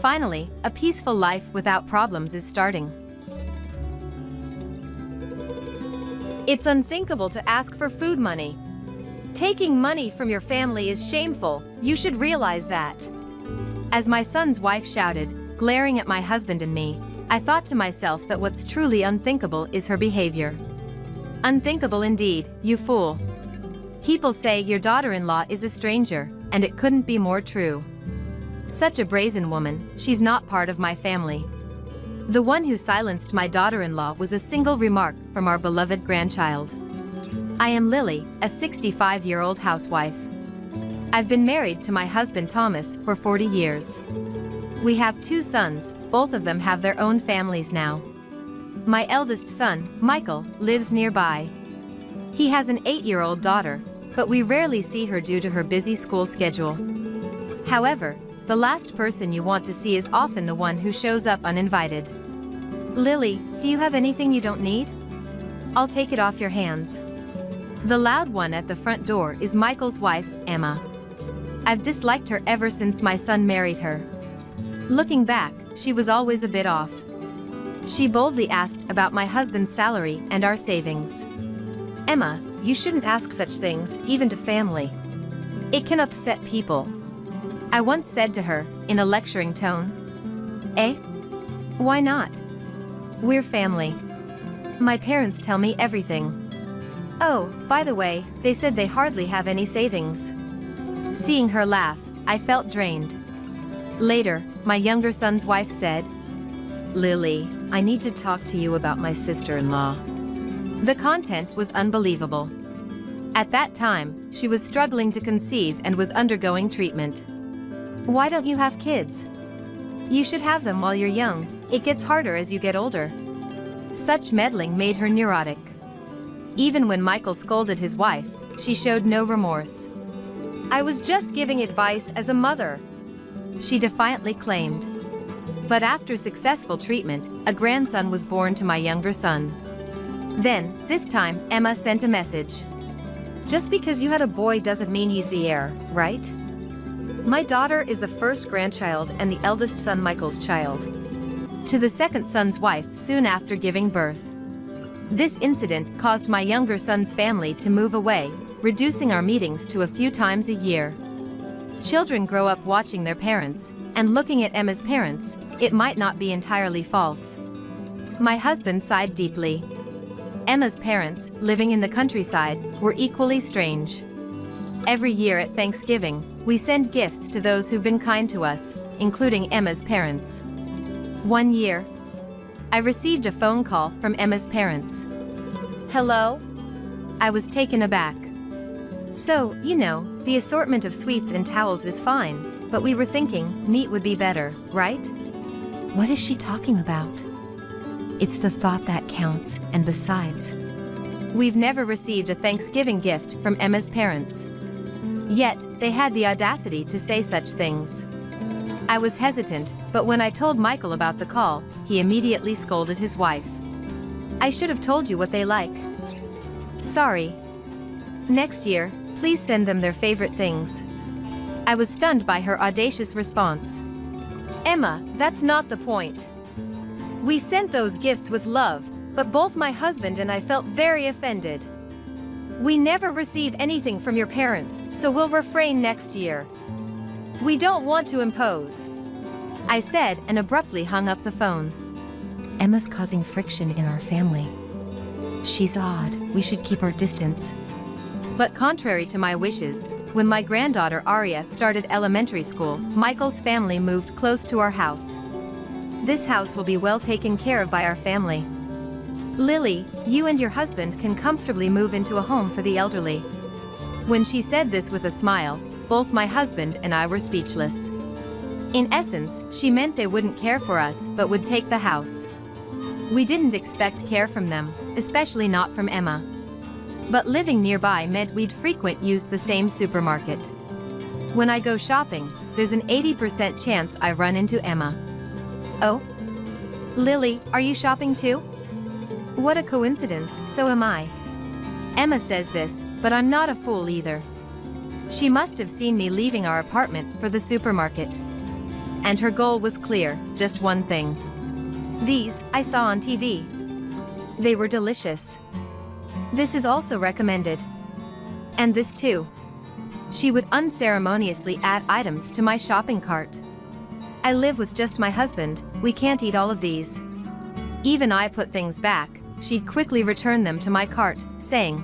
Finally, a peaceful life without problems is starting. It's unthinkable to ask for food money. Taking money from your family is shameful, you should realize that. As my son's wife shouted, glaring at my husband and me, I thought to myself that what's truly unthinkable is her behavior. Unthinkable indeed, you fool. People say your daughter-in-law is a stranger, and it couldn't be more true. Such a brazen woman, she's not part of my family. The one who silenced my daughter-in-law was a single remark from our beloved grandchild. I am Lily, a 65-year-old housewife. I've been married to my husband Thomas for 40 years. We have 2 sons, both of them have their own families now. My eldest son, Michael, lives nearby. He has an 8-year-old daughter, but we rarely see her due to her busy school schedule. However, the last person you want to see is often the one who shows up uninvited. Lily, do you have anything you don't need? I'll take it off your hands. The loud one at the front door is Michael's wife, Emma. I've disliked her ever since my son married her. Looking back, she was always a bit off. She boldly asked about my husband's salary and our savings. Emma, you shouldn't ask such things, even to family. It can upset people. I once said to her, in a lecturing tone. Eh? Why not? We're family. My parents tell me everything. Oh, by the way, they said they hardly have any savings. Seeing her laugh, I felt drained. Later, my younger son's wife said, Lily, I need to talk to you about my sister-in-law. The content was unbelievable. At that time, she was struggling to conceive and was undergoing treatment. Why don't you have kids? You should have them while you're young, it gets harder as you get older. Such meddling made her neurotic. Even when Michael scolded his wife, she showed no remorse. I was just giving advice as a mother, she defiantly claimed. But after successful treatment, a grandson was born to my younger son. Then, this time, Emma sent a message. Just because you had a boy doesn't mean he's the heir, right? My daughter is the first grandchild and the eldest son Michael's child. To the second son's wife soon after giving birth. This incident caused my younger son's family to move away, reducing our meetings to a few times a year. Children grow up watching their parents, and looking at Emma's parents, it might not be entirely false. My husband sighed deeply. Emma's parents, living in the countryside, were equally strange. Every year at Thanksgiving, we send gifts to those who've been kind to us, including Emma's parents. One year, I received a phone call from Emma's parents. Hello? I was taken aback. So, you know, the assortment of sweets and towels is fine. but we were thinking meat would be better, right? What is she talking about? It's the thought that counts, and besides, we've never received a Thanksgiving gift from Emma's parents. Yet, they had the audacity to say such things. I was hesitant, but when I told Michael about the call, he immediately scolded his wife. I should have told you what they like. Sorry. Next year, please send them their favorite things. I was stunned by her audacious response. Emma, that's not the point. We sent those gifts with love, but both my husband and I felt very offended. We never receive anything from your parents, so we'll refrain next year. We don't want to impose, I said and abruptly hung up the phone. Emma's causing friction in our family. She's odd, we should keep our distance. But contrary to my wishes, when my granddaughter Aria started elementary school, Michael's family moved close to our house. This house will be well taken care of by our family. Lily, you and your husband can comfortably move into a home for the elderly. When she said this with a smile, both my husband and I were speechless. In essence, she meant they wouldn't care for us but would take the house. We didn't expect care from them, especially not from Emma. But living nearby meant we'd frequent use the same supermarket. When I go shopping, there's an 80% chance I run into Emma. Oh? Lily, are you shopping too? What a coincidence, so am I. Emma says this, but I'm not a fool either. She must have seen me leaving our apartment for the supermarket. And her goal was clear, just one thing. These, I saw on TV. They were delicious. This is also recommended. And this too. She would unceremoniously add items to my shopping cart. I live with just my husband, we can't eat all of these. Even I put things back, she'd quickly return them to my cart, saying,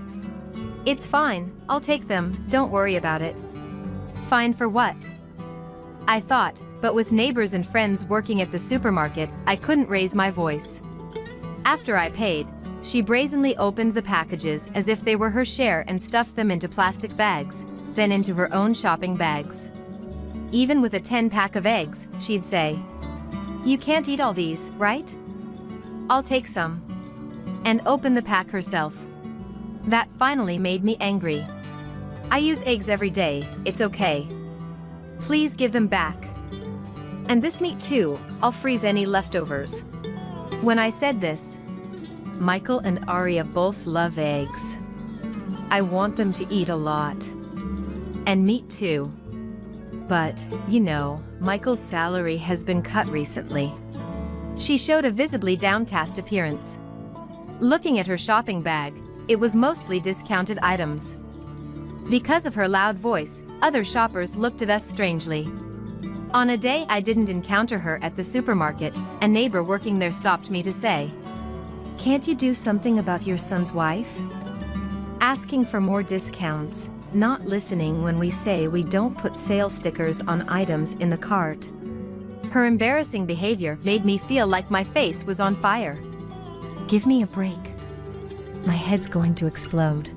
"It's fine, I'll take them, don't worry about it." Fine for what? I thought, but with neighbors and friends working at the supermarket, I couldn't raise my voice. After I paid, she brazenly opened the packages as if they were her share and stuffed them into plastic bags, then into her own shopping bags. Even with a 10-pack of eggs, she'd say, "You can't eat all these, right? I'll take some." And open the pack herself. That finally made me angry. I use eggs every day, it's okay. Please give them back. And this meat too, I'll freeze any leftovers. When I said this, Michael and Aria both love eggs. I want them to eat a lot. And meat too. But, you know, Michael's salary has been cut recently. She showed a visibly downcast appearance. Looking at her shopping bag, it was mostly discounted items. Because of her loud voice, other shoppers looked at us strangely. On a day I didn't encounter her at the supermarket, a neighbor working there stopped me to say, "Can't you do something about your son's wife? Asking for more discounts, not listening when we say we don't put sale stickers on items in the cart." Her embarrassing behavior made me feel like my face was on fire. Give me a break. My head's going to explode.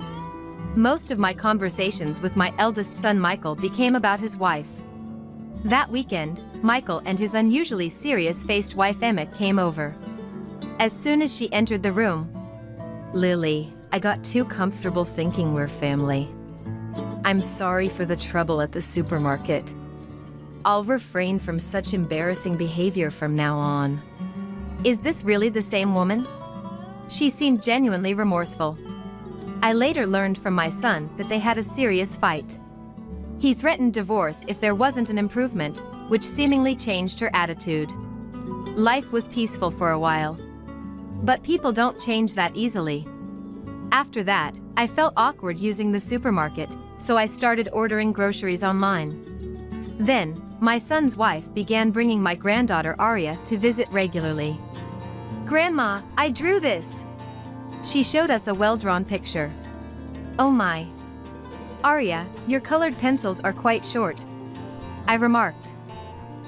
Most of my conversations with my eldest son Michael became about his wife. That weekend, Michael and his unusually serious-faced wife Emma came over. As soon as she entered the room, "Lily, I got too comfortable thinking we're family. I'm sorry for the trouble at the supermarket. I'll refrain from such embarrassing behavior from now on." Is this really the same woman? She seemed genuinely remorseful. I later learned from my son that they had a serious fight. He threatened divorce if there wasn't an improvement, which seemingly changed her attitude. Life was peaceful for a while. But people don't change that easily. After that, I felt awkward using the supermarket, so I started ordering groceries online. Then, my son's wife began bringing my granddaughter Aria to visit regularly. "Grandma, I drew this." She showed us a well-drawn picture. "Oh my. Aria, your colored pencils are quite short," I remarked.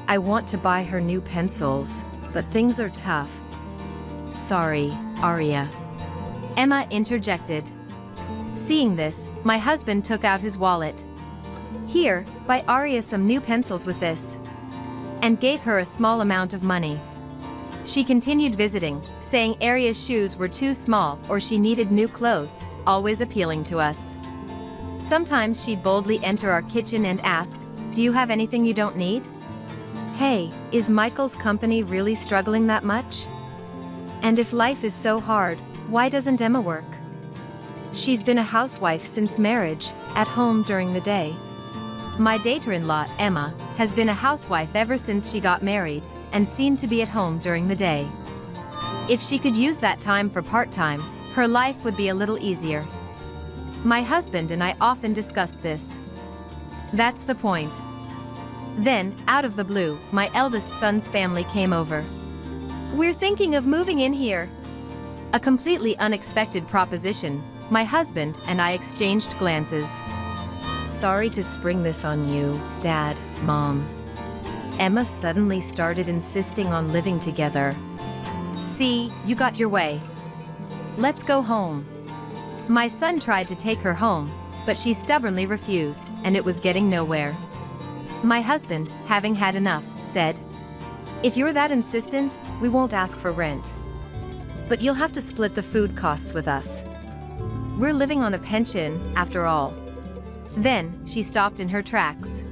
I want to buy her new pencils, but things are tough. "Sorry, Aria," Emma interjected. Seeing this, my husband took out his wallet. "Here, buy Arya some new pencils with this," and gave her a small amount of money. She continued visiting, saying Arya's shoes were too small or she needed new clothes, always appealing to us. Sometimes she'd boldly enter our kitchen and ask, "Do you have anything you don't need? Hey, is Michael's company really struggling that much? And if life is so hard, why doesn't Emma work? She's been a housewife since marriage, at home during the day." My daughter-in-law, Emma, has been a housewife ever since she got married, and seemed to be at home during the day. If she could use that time for part-time, her life would be a little easier. My husband and I often discussed this. That's the point. Then, out of the blue, my eldest son's family came over. "We're thinking of moving in here." A completely unexpected proposition. My husband and I exchanged glances. "Sorry to spring this on you, Dad, Mom." Emma suddenly started insisting on living together. "See, you got your way. Let's go home." My son tried to take her home, but she stubbornly refused, and it was getting nowhere. My husband, having had enough, said, "If you're that insistent, we won't ask for rent. But you'll have to split the food costs with us. We're living on a pension, after all." Then, she stopped in her tracks.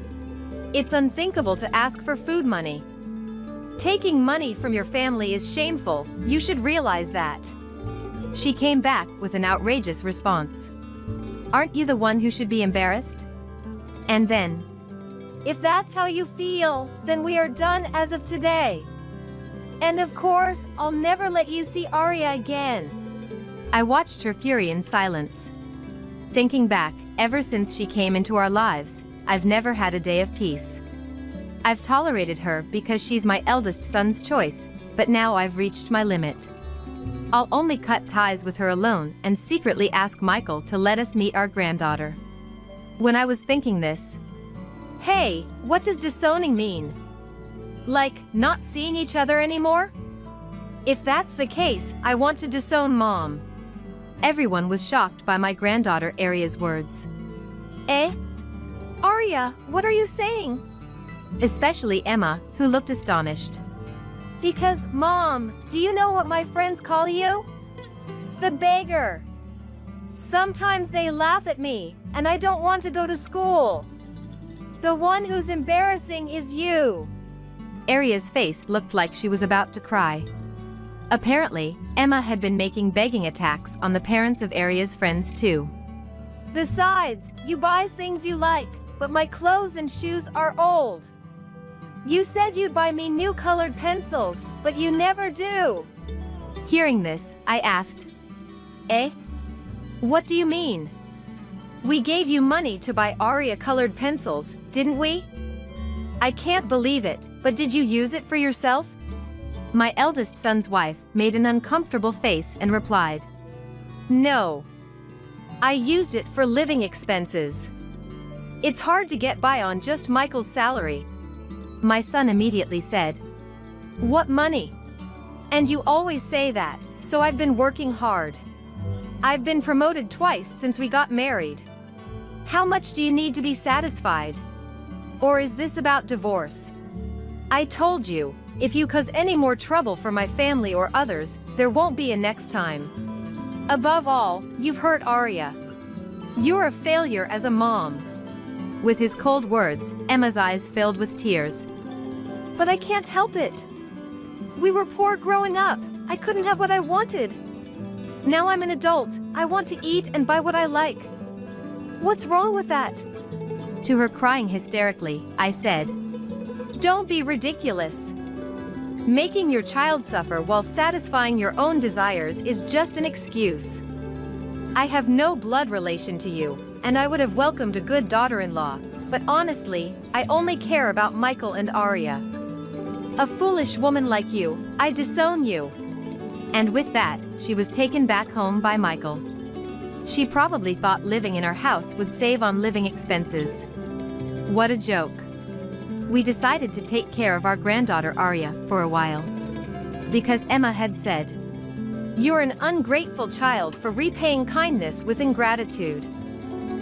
"It's unthinkable to ask for food money. Taking money from your family is shameful, you should realize that." She came back with an outrageous response. "Aren't you the one who should be embarrassed?" And then, "If that's how you feel, then we are done as of today. And of course, I'll never let you see Arya again." I watched her fury in silence. Thinking back, ever since she came into our lives, I've never had a day of peace. I've tolerated her because she's my eldest son's choice, but now I've reached my limit. I'll only cut ties with her alone and secretly ask Michael to let us meet our granddaughter. When I was thinking this, "Hey, what does disowning mean? Like, not seeing each other anymore? If that's the case, I want to disown Mom." Everyone was shocked by my granddaughter Arya's words. "Eh? Arya, what are you saying?" Especially Emma, who looked astonished. "Because, Mom, do you know what my friends call you? The beggar. Sometimes they laugh at me, and I don't want to go to school. The one who's embarrassing is you." Arya's face looked like she was about to cry. Apparently, Emma had been making begging attacks on the parents of Arya's friends too. "Besides, you buy things you like, but my clothes and shoes are old. You said you'd buy me new colored pencils, but you never do." Hearing this, I asked, "Eh? What do you mean? We gave you money to buy Arya colored pencils, didn't we? I can't believe it, but did you use it for yourself?" My eldest son's wife made an uncomfortable face and replied, "No. I used it for living expenses. It's hard to get by on just Michael's salary." My son immediately said, "What money? And you always say that, so I've been working hard. I've been promoted twice since we got married. How much do you need to be satisfied? Or is this about divorce? I told you, if you cause any more trouble for my family or others, there won't be a next time. Above all, you've hurt Arya. You're a failure as a mom." With his cold words, Emma's eyes filled with tears. "But I can't help it. We were poor growing up. I couldn't have what I wanted. Now I'm an adult. I want to eat and buy what I like. What's wrong with that?" To her crying hysterically, I said, "Don't be ridiculous. Making your child suffer while satisfying your own desires is just an excuse. I have no blood relation to you, and I would have welcomed a good daughter-in-law, but honestly, I only care about Michael and Arya. A foolish woman like you, I disown you." And with that, she was taken back home by Michael. She probably thought living in our house would save on living expenses. What a joke. We decided to take care of our granddaughter Arya for a while. Because Emma had said, "You're an ungrateful child for repaying kindness with ingratitude,"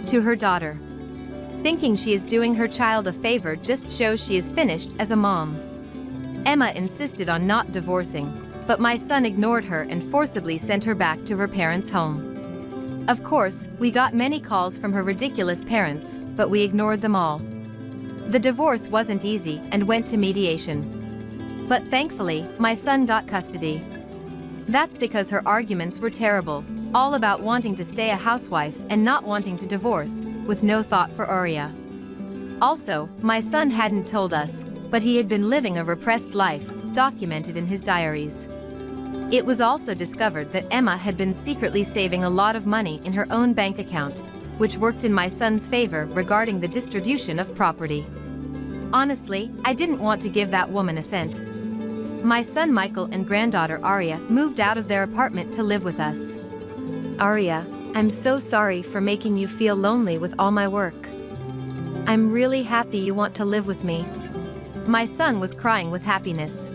to her daughter. Thinking she is doing her child a favor just shows she is finished as a mom. Emma insisted on not divorcing, but my son ignored her and forcibly sent her back to her parents' home. Of course, we got many calls from her ridiculous parents, but we ignored them all. The divorce wasn't easy and went to mediation. But thankfully, my son got custody. That's because her arguments were terrible, all about wanting to stay a housewife and not wanting to divorce, with no thought for Arya. Also, my son hadn't told us, but he had been living a repressed life, documented in his diaries. It was also discovered that Emma had been secretly saving a lot of money in her own bank account, which worked in my son's favor regarding the distribution of property. Honestly, I didn't want to give that woman a cent. My son Michael and granddaughter Arya moved out of their apartment to live with us. Arya, I'm so sorry for making you feel lonely with all my work. I'm really happy you want to live with me. My son was crying with happiness.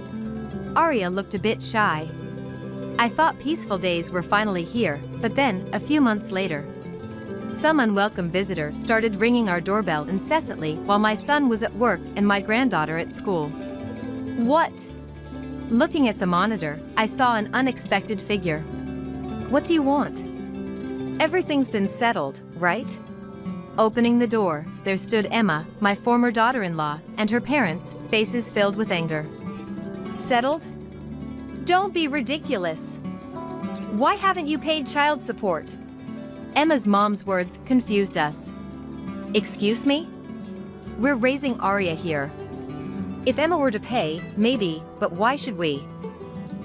Arya looked a bit shy. I thought peaceful days were finally here, but then, a few months later, some unwelcome visitor started ringing our doorbell incessantly while my son was at work and my granddaughter at school. What? Looking at the monitor, I saw an unexpected figure. What do you want? Everything's been settled, right? Opening the door, there stood Emma, my former daughter-in-law, and her parents, faces filled with anger. Settled? Don't be ridiculous. Why haven't you paid child support? Emma's mom's words confused us. Excuse me? We're raising Arya here. If Emma were to pay, maybe, but why should we?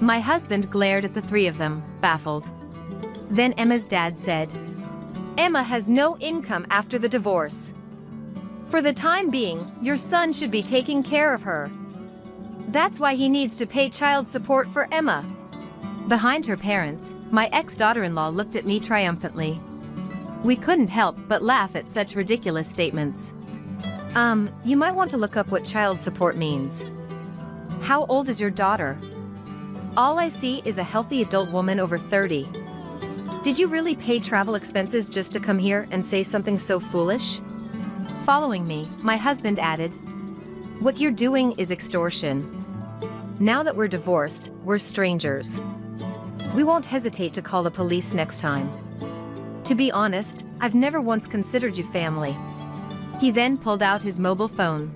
My husband glared at the three of them, baffled. Then Emma's dad said, Emma has no income after the divorce. For the time being, your son should be taking care of her. That's why he needs to pay child support for Emma. Behind her parents, my ex-daughter-in-law looked at me triumphantly. We couldn't help but laugh at such ridiculous statements. You might want to look up what child support means. How old is your daughter? All I see is a healthy adult woman over 30. Did you really pay travel expenses just to come here and say something so foolish? Following me, my husband added, What you're doing is extortion. Now that we're divorced, we're strangers. We won't hesitate to call the police next time. To be honest, I've never once considered you family. He then pulled out his mobile phone.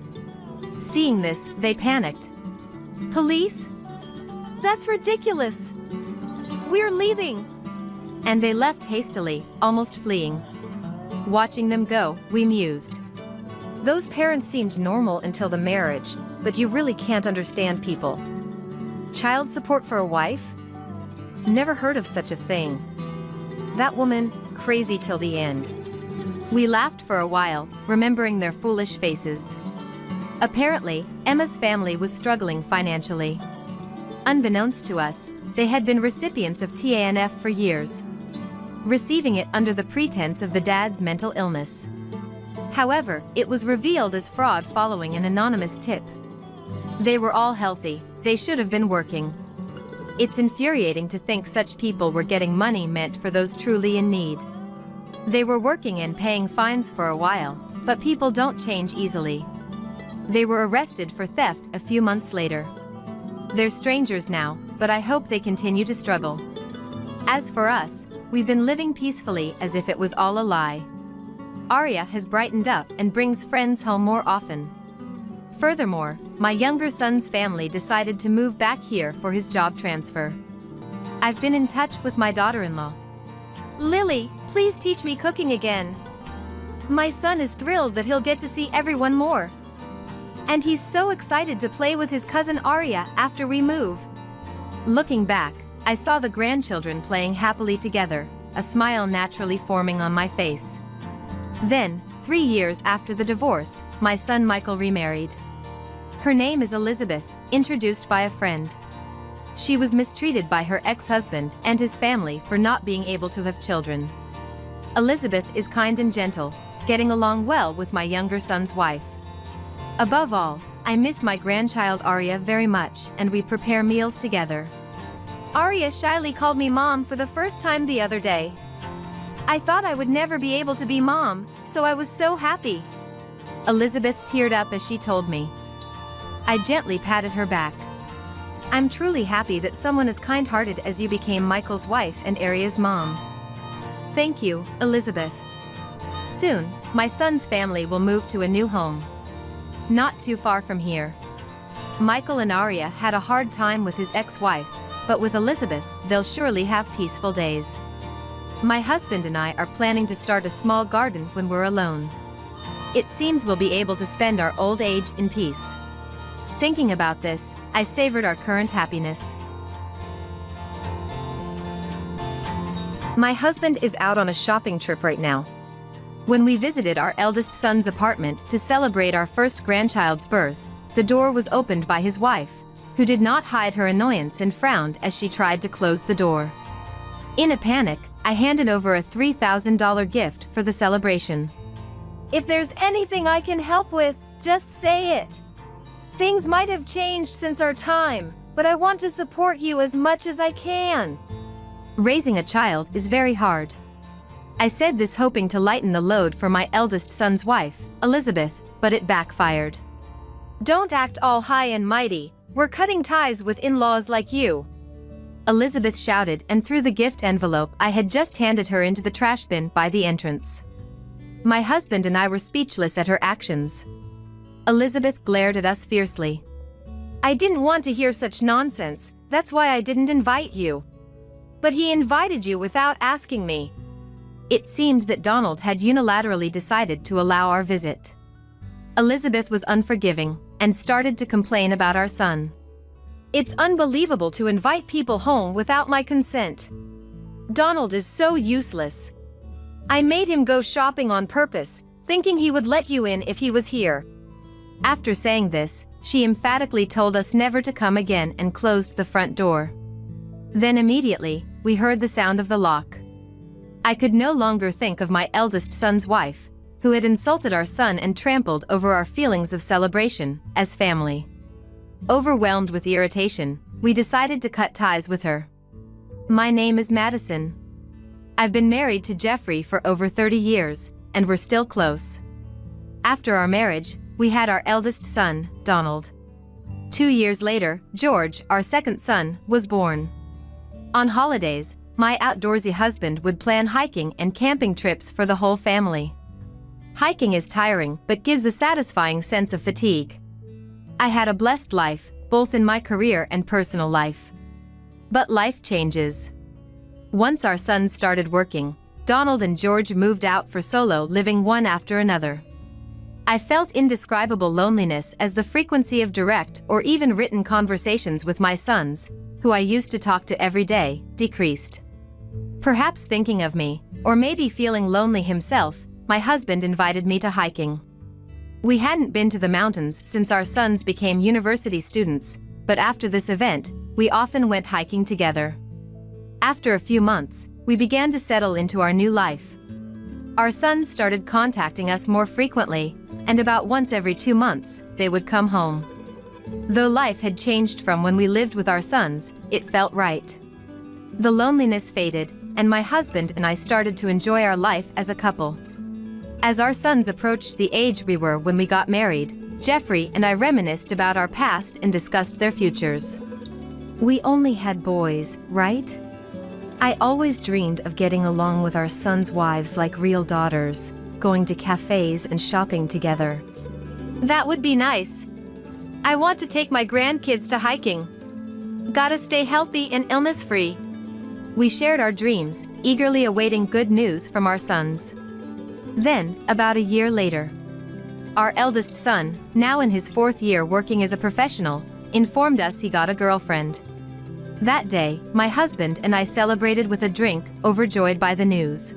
Seeing this, they panicked. Police? That's ridiculous. We're leaving. And they left hastily, almost fleeing. Watching them go, we mused. Those parents seemed normal until the marriage, but you really can't understand people. Child support for a wife? Never heard of such a thing. That woman, crazy till the end. We laughed for a while, remembering their foolish faces. Apparently, Emma's family was struggling financially. Unbeknownst to us, they had been recipients of TANF for years, receiving it under the pretense of the dad's mental illness. However, it was revealed as fraud following an anonymous tip. They were all healthy, they should have been working. It's infuriating to think such people were getting money meant for those truly in need. They were working and paying fines for a while, but people don't change easily. They were arrested for theft a few months later. They're strangers now, but I hope they continue to struggle. As for us, we've been living peacefully as if it was all a lie. Arya has brightened up and brings friends home more often. Furthermore, my younger son's family decided to move back here for his job transfer. I've been in touch with my daughter-in-law. Lily, please teach me cooking again. My son is thrilled that he'll get to see everyone more. And he's so excited to play with his cousin Arya after we move. Looking back, I saw the grandchildren playing happily together, a smile naturally forming on my face. Then, 3 years after the divorce, my son Michael remarried. Her name is Elizabeth, introduced by a friend. She was mistreated by her ex-husband and his family for not being able to have children. Elizabeth is kind and gentle, getting along well with my younger son's wife. Above all, I miss my grandchild Arya very much, and we prepare meals together. Arya shyly called me mom for the first time the other day. I thought I would never be able to be mom, so I was so happy. Elizabeth teared up as she told me. I gently patted her back. I'm truly happy that someone as kind-hearted as you became Michael's wife and Aria's mom. Thank you, Elizabeth. Soon, my son's family will move to a new home. Not too far from here. Michael and Aria had a hard time with his ex-wife, but with Elizabeth, they'll surely have peaceful days. My husband and I are planning to start a small garden when we're alone. It seems we'll be able to spend our old age in peace. Thinking about this, I savored our current happiness. My husband is out on a shopping trip right now. When we visited our eldest son's apartment to celebrate our first grandchild's birth, the door was opened by his wife, who did not hide her annoyance and frowned as she tried to close the door. In a panic, I handed over a $3,000 gift for the celebration. If there's anything I can help with, just say it. Things might have changed since our time, but I want to support you as much as I can. Raising a child is very hard. I said this hoping to lighten the load for my eldest son's wife, Elizabeth, but it backfired. Don't act all high and mighty, we're cutting ties with in-laws like you. Elizabeth shouted and threw the gift envelope I had just handed her into the trash bin by the entrance. My husband and I were speechless at her actions. Elizabeth glared at us fiercely. I didn't want to hear such nonsense, that's why I didn't invite you. But he invited you without asking me. It seemed that Donald had unilaterally decided to allow our visit. Elizabeth was unforgiving and started to complain about our son. It's unbelievable to invite people home without my consent. Donald is so useless. I made him go shopping on purpose, thinking he would let you in if he was here. After saying this, she emphatically told us never to come again and closed the front door. Then immediately, we heard the sound of the lock. I could no longer think of my eldest son's wife, who had insulted our son and trampled over our feelings of celebration as family. Overwhelmed with irritation, we decided to cut ties with her. My name is Madison. I've been married to Jeffrey for over 30 years, and we're still close. After our marriage, we had our eldest son, Donald. 2 years later, George, our second son, was born. On holidays, my outdoorsy husband would plan hiking and camping trips for the whole family. Hiking is tiring but gives a satisfying sense of fatigue. I had a blessed life, both in my career and personal life. But life changes. Once our sons started working, Donald and George moved out for solo living one after another. I felt indescribable loneliness as the frequency of direct or even written conversations with my sons, who I used to talk to every day, decreased. Perhaps thinking of me, or maybe feeling lonely himself, my husband invited me to hiking. We hadn't been to the mountains since our sons became university students, but after this event, we often went hiking together. After a few months, we began to settle into our new life. Our sons started contacting us more frequently, and about once every 2 months, they would come home. Though life had changed from when we lived with our sons, it felt right. The loneliness faded, and my husband and I started to enjoy our life as a couple. As our sons approached the age we were when we got married, Jeffrey and I reminisced about our past and discussed their futures. We only had boys, right? I always dreamed of getting along with our sons' wives like real daughters, going to cafes and shopping together. That would be nice. I want to take my grandkids to hiking. Gotta stay healthy and illness-free. We shared our dreams, eagerly awaiting good news from our sons. Then, about a year later, our eldest son, now in his 4th year working as a professional, informed us he got a girlfriend. That day, my husband and I celebrated with a drink, overjoyed by the news.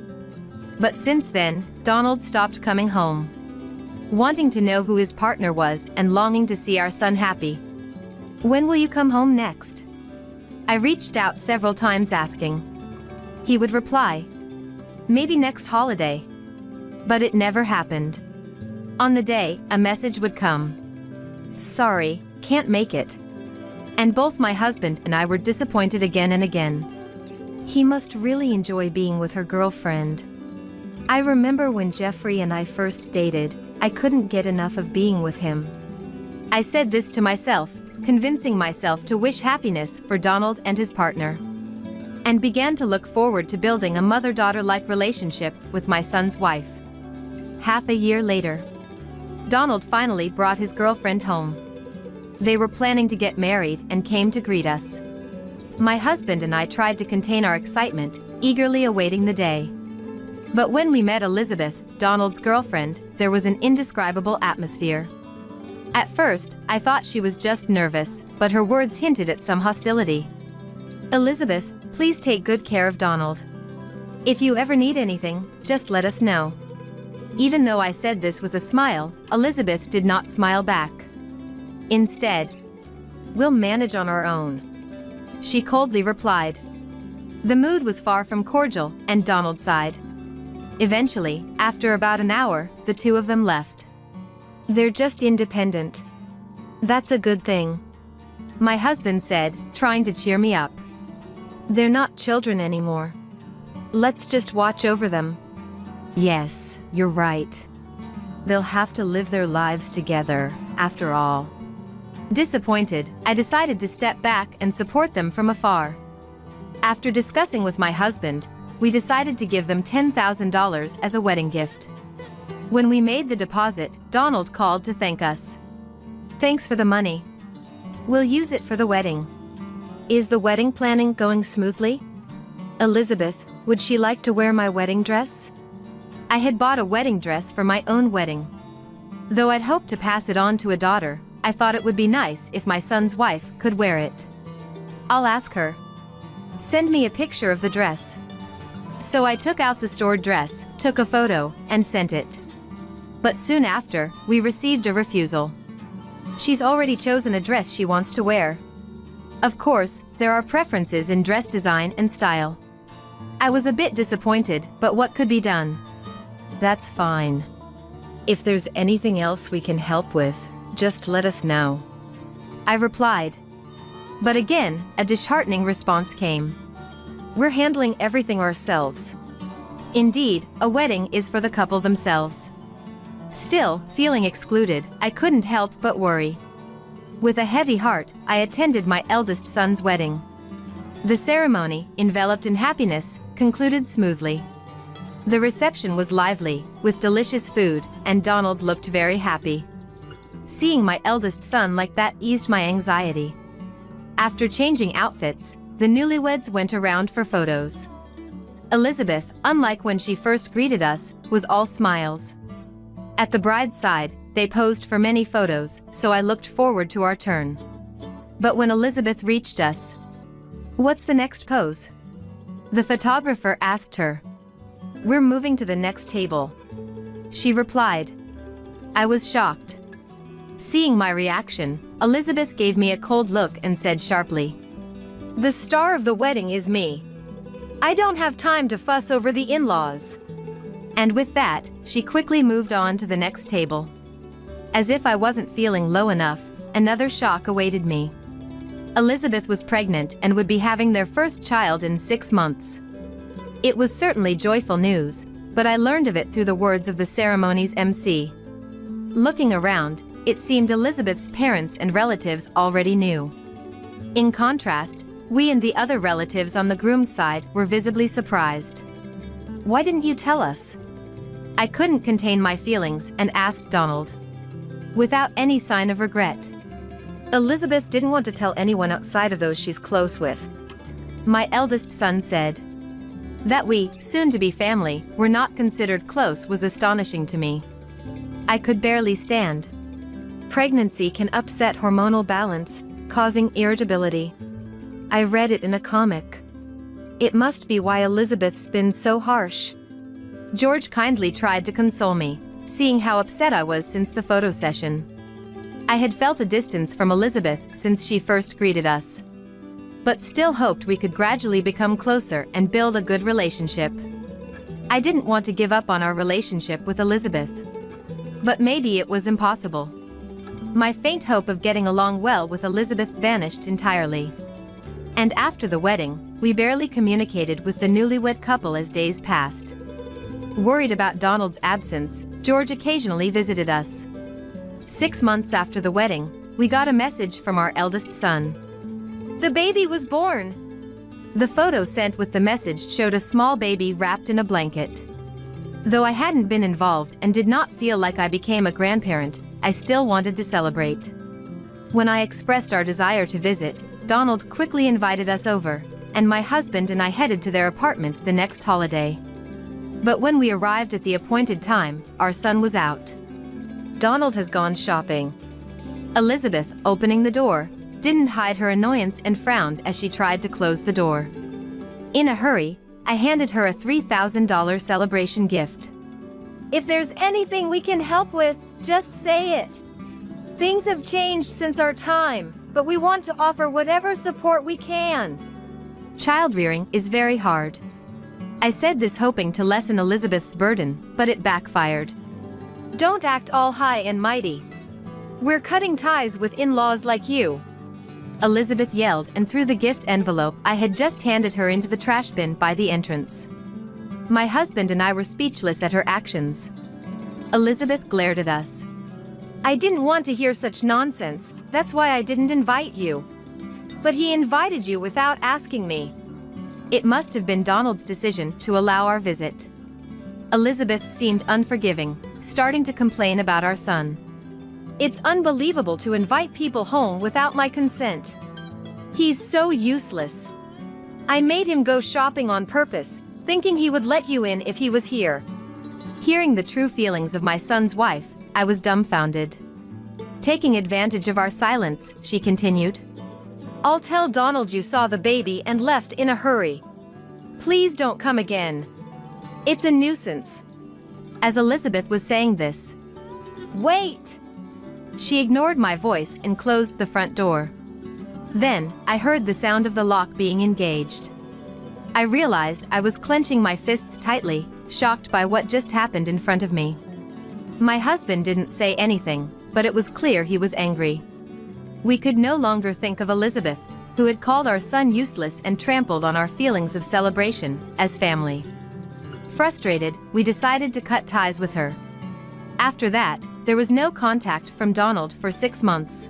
But since then, Donald stopped coming home. Wanting to know who his partner was and longing to see our son happy. When will you come home next? I reached out several times asking. He would reply, maybe next holiday. But it never happened. On the day, a message would come. Sorry, can't make it. And both my husband and I were disappointed again and again. He must really enjoy being with her girlfriend. I remember when Jeffrey and I first dated, I couldn't get enough of being with him. I said this to myself, convincing myself to wish happiness for Donald and his partner, and began to look forward to building a mother-daughter-like relationship with my son's wife. Half a year later, Donald finally brought his girlfriend home. They were planning to get married and came to greet us. My husband and I tried to contain our excitement, eagerly awaiting the day. But when we met Elizabeth, Donald's girlfriend, there was an indescribable atmosphere. At first, I thought she was just nervous, but her words hinted at some hostility. "Elizabeth, please take good care of Donald. If you ever need anything, just let us know." Even though I said this with a smile, Elizabeth did not smile back. Instead, "We'll manage on our own," she coldly replied. The mood was far from cordial, and Donald sighed. Eventually, after about an hour, the two of them left. "They're just independent. That's a good thing," my husband said, trying to cheer me up. "They're not children anymore. Let's just watch over them." "Yes, you're right. They'll have to live their lives together, after all." Disappointed, I decided to step back and support them from afar. After discussing with my husband, we decided to give them $10,000 as a wedding gift. When we made the deposit, Donald called to thank us. "Thanks for the money. We'll use it for the wedding." "Is the wedding planning going smoothly? Elizabeth, would she like to wear my wedding dress?" I had bought a wedding dress for my own wedding. Though I'd hoped to pass it on to a daughter, I thought it would be nice if my son's wife could wear it. "I'll ask her. Send me a picture of the dress." So I took out the stored dress, took a photo, and sent it. But soon after, we received a refusal. "She's already chosen a dress she wants to wear." Of course, there are preferences in dress design and style. I was a bit disappointed, but what could be done? "That's fine. If there's anything else we can help with, just let us know," I replied. But again, a disheartening response came. "We're handling everything ourselves." Indeed, a wedding is for the couple themselves. Still, feeling excluded, I couldn't help but worry. With a heavy heart, I attended my eldest son's wedding. The ceremony, enveloped in happiness, concluded smoothly. The reception was lively, with delicious food, and Donald looked very happy. Seeing my eldest son like that eased my anxiety. After changing outfits, the newlyweds went around for photos. Elizabeth, unlike when she first greeted us, was all smiles. At the bride's side, they posed for many photos, so I looked forward to our turn. But when Elizabeth reached us, "What's the next pose?" the photographer asked her. "We're moving to the next table," she replied. I was shocked. Seeing my reaction, Elizabeth gave me a cold look and said sharply, "The star of the wedding is me. I don't have time to fuss over the in-laws." And with that, she quickly moved on to the next table. As if I wasn't feeling low enough, another shock awaited me. Elizabeth was pregnant and would be having their first child in 6 months. It was certainly joyful news, but I learned of it through the words of the ceremony's MC. Looking around, it seemed Elizabeth's parents and relatives already knew. In contrast, we and the other relatives on the groom's side were visibly surprised. "Why didn't you tell us?" I couldn't contain my feelings and asked Donald, without any sign of regret. "Elizabeth didn't want to tell anyone outside of those she's close with," my eldest son said. That we, soon-to-be family, were not considered close was astonishing to me. I could barely stand. Pregnancy can upset hormonal balance, causing irritability. I read it in a comic. It must be why Elizabeth's been so harsh. George kindly tried to console me, seeing how upset I was since the photo session. I had felt a distance from Elizabeth since she first greeted us, but still hoped we could gradually become closer and build a good relationship. I didn't want to give up on our relationship with Elizabeth, but maybe it was impossible. My faint hope of getting along well with Elizabeth vanished entirely. And after the wedding, we barely communicated with the newlywed couple as days passed. Worried about Donald's absence, George occasionally visited us. 6 months after the wedding, we got a message from our eldest son. The baby was born. The photo sent with the message showed a small baby wrapped in a blanket. Though I hadn't been involved and did not feel like I became a grandparent, I still wanted to celebrate. When I expressed our desire to visit, Donald quickly invited us over, and my husband and I headed to their apartment the next holiday. But when we arrived at the appointed time, our son was out. Donald has gone shopping. Elizabeth, opening the door, didn't hide her annoyance and frowned as she tried to close the door. In a hurry, I handed her a $3,000 celebration gift. If there's anything we can help with, just say it. Things have changed since our time, but we want to offer whatever support we can. Child-rearing is very hard. I said this hoping to lessen Elizabeth's burden, but it backfired. Don't act all high and mighty. We're cutting ties with in-laws like you. Elizabeth yelled and threw the gift envelope I had just handed her into the trash bin by the entrance. My husband and I were speechless at her actions. Elizabeth glared at us. I didn't want to hear such nonsense, that's why I didn't invite you. But he invited you without asking me. It must have been Donald's decision to allow our visit. Elizabeth seemed unforgiving, starting to complain about our son. It's unbelievable to invite people home without my consent. He's so useless. I made him go shopping on purpose, thinking he would let you in if he was here. Hearing the true feelings of my son's wife, I was dumbfounded. Taking advantage of our silence, she continued. I'll tell Donald you saw the baby and left in a hurry. Please don't come again. It's a nuisance. As Elizabeth was saying this, wait! She ignored my voice and closed the front door. Then, I heard the sound of the lock being engaged. I realized I was clenching my fists tightly, shocked by what just happened in front of me. My husband didn't say anything, but it was clear he was angry. We could no longer think of Elizabeth, who had called our son useless and trampled on our feelings of celebration, as family. Frustrated, we decided to cut ties with her. After that, there was no contact from Donald for 6 months.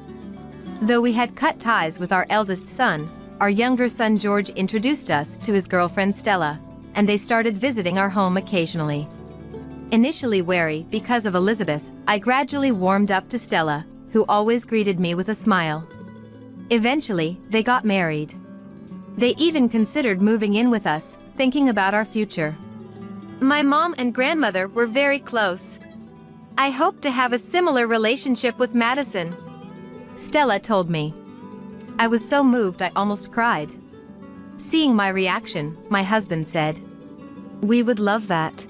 Though we had cut ties with our eldest son, our younger son George introduced us to his girlfriend Stella, and they started visiting our home occasionally. Initially wary because of Elizabeth, I gradually warmed up to Stella, who always greeted me with a smile. Eventually, they got married. They even considered moving in with us, thinking about our future. My mom and grandmother were very close. I hope to have a similar relationship with Madison, Stella told me. I was so moved I almost cried. Seeing my reaction, my husband said, "We would love that."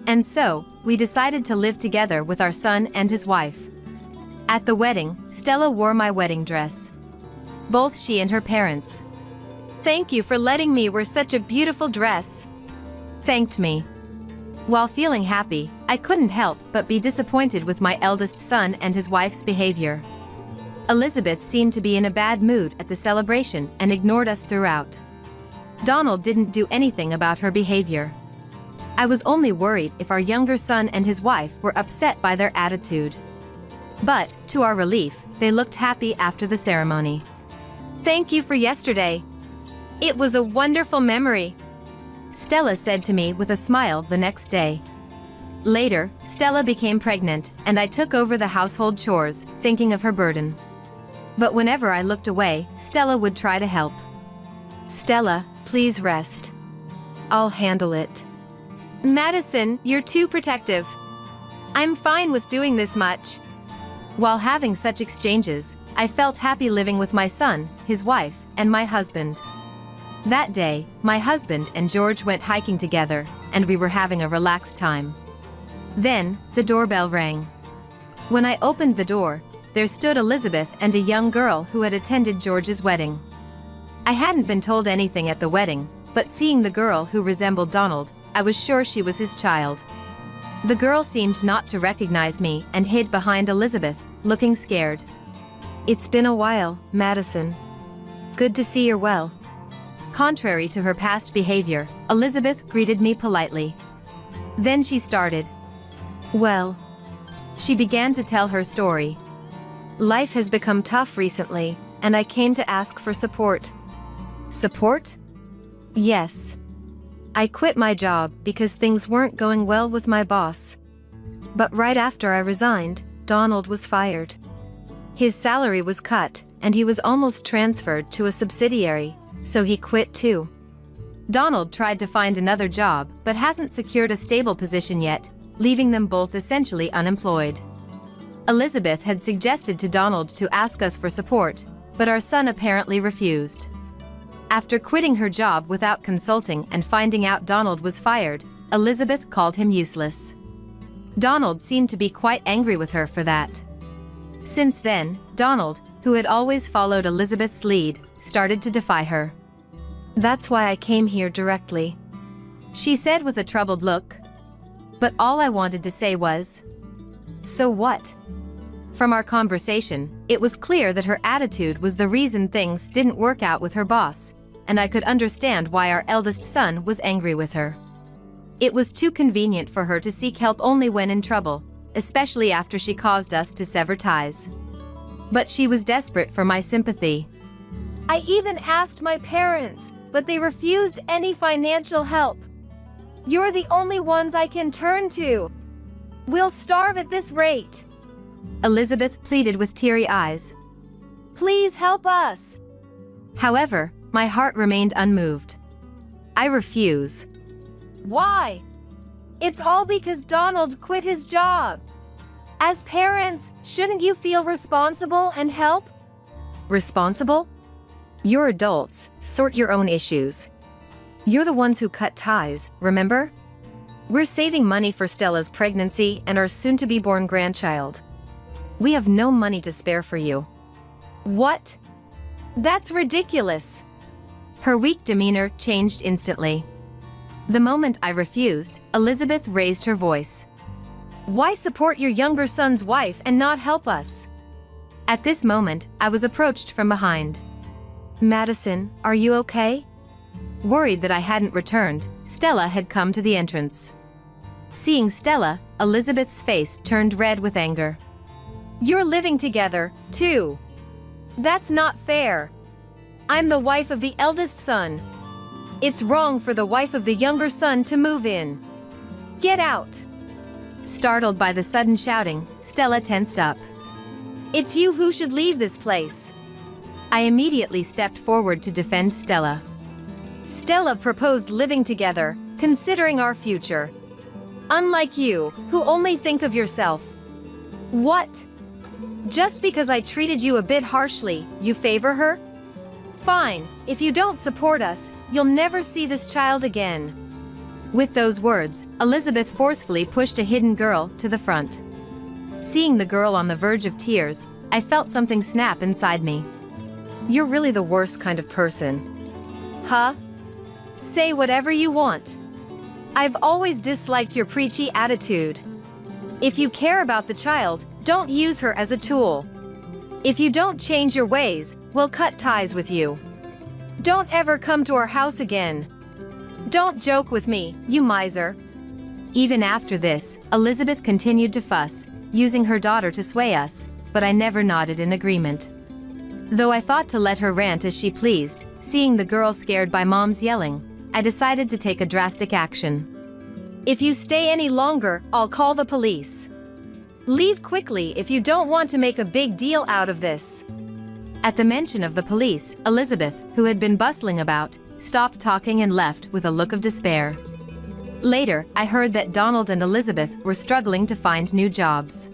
And so, we decided to live together with our son and his wife. At the wedding, Stella wore my wedding dress. Both she and her parents "Thank you for letting me wear such a beautiful dress," thanked me. While feeling happy, I couldn't help but be disappointed with my eldest son and his wife's behavior. Elizabeth seemed to be in a bad mood at the celebration and ignored us throughout. Donald didn't do anything about her behavior. I was only worried if our younger son and his wife were upset by their attitude. But, to our relief, they looked happy after the ceremony. "Thank you for yesterday. It was a wonderful memory," Stella said to me with a smile the next day. Later, Stella became pregnant, and I took over the household chores, thinking of her burden. But whenever I looked away, Stella would try to help. "Stella, please rest. I'll handle it." "Madison, you're too protective. I'm fine with doing this much." While having such exchanges, I felt happy living with my son, his wife, and my husband. That day, my husband and George went hiking together, and we were having a relaxed time. Then, the doorbell rang. When I opened the door, there stood Elizabeth and a young girl who had attended George's wedding. I hadn't been told anything at the wedding, but seeing the girl who resembled Donald, I was sure she was his child. The girl seemed not to recognize me and hid behind Elizabeth, looking scared. "It's been a while, Madison. Good to see you're well." Contrary to her past behavior, Elizabeth greeted me politely. Then she started. Well, she began to tell her story. Life has become tough recently, and I came to ask for support. Support? Yes. I quit my job because things weren't going well with my boss. But right after I resigned, Donald was fired. His salary was cut, and he was almost transferred to a subsidiary, so he quit too. Donald tried to find another job but hasn't secured a stable position yet, leaving them both essentially unemployed. Elizabeth had suggested to Donald to ask us for support, but our son apparently refused. After quitting her job without consulting and finding out Donald was fired, Elizabeth called him useless. Donald seemed to be quite angry with her for that. Since then, Donald, who had always followed Elizabeth's lead, started to defy her. "That's why I came here directly," she said with a troubled look. But all I wanted to say was, "So what?" From our conversation, it was clear that her attitude was the reason things didn't work out with her boss, and I could understand why our eldest son was angry with her. It was too convenient for her to seek help only when in trouble, especially after she caused us to sever ties. But she was desperate for my sympathy. "I even asked my parents, but they refused any financial help. You're the only ones I can turn to. We'll starve at this rate," Elizabeth pleaded with teary eyes. "Please help us." However, my heart remained unmoved. "I refuse." "Why?" "It's all because Donald quit his job. As parents, shouldn't you feel responsible and help?" "Responsible? You're adults, sort your own issues. You're the ones who cut ties, remember? We're saving money for Stella's pregnancy and our soon-to-be-born grandchild. We have no money to spare for you." "What? That's ridiculous." Her weak demeanor changed instantly. The moment I refused, Elizabeth raised her voice. "Why support your younger son's wife and not help us?" At this moment, I was approached from behind. "Madison, are you okay?" Worried that I hadn't returned, Stella had come to the entrance. Seeing Stella, Elizabeth's face turned red with anger. "You're living together, too. That's not fair. I'm the wife of the eldest son. It's wrong for the wife of the younger son to move in. Get out." Startled by the sudden shouting, Stella tensed up. "It's you who should leave this place." I immediately stepped forward to defend Stella. "Stella proposed living together, considering our future. Unlike you, who only think of yourself. What? Just because I treated you a bit harshly, you favor her? Fine, if you don't support us, you'll never see this child again." With those words, Elizabeth forcefully pushed a hidden girl to the front. Seeing the girl on the verge of tears, I felt something snap inside me. "You're really the worst kind of person." "Huh? Say whatever you want. I've always disliked your preachy attitude. If you care about the child, don't use her as a tool. If you don't change your ways, we'll cut ties with you. Don't ever come to our house again. Don't joke with me, you miser." Even after this, Elizabeth continued to fuss, using her daughter to sway us, but I never nodded in agreement. Though I thought to let her rant as she pleased, seeing the girl scared by Mom's yelling, I decided to take a drastic action. "If you stay any longer, I'll call the police. Leave quickly if you don't want to make a big deal out of this." At the mention of the police, Elizabeth, who had been bustling about, stopped talking and left with a look of despair. Later, I heard that Donald and Elizabeth were struggling to find new jobs.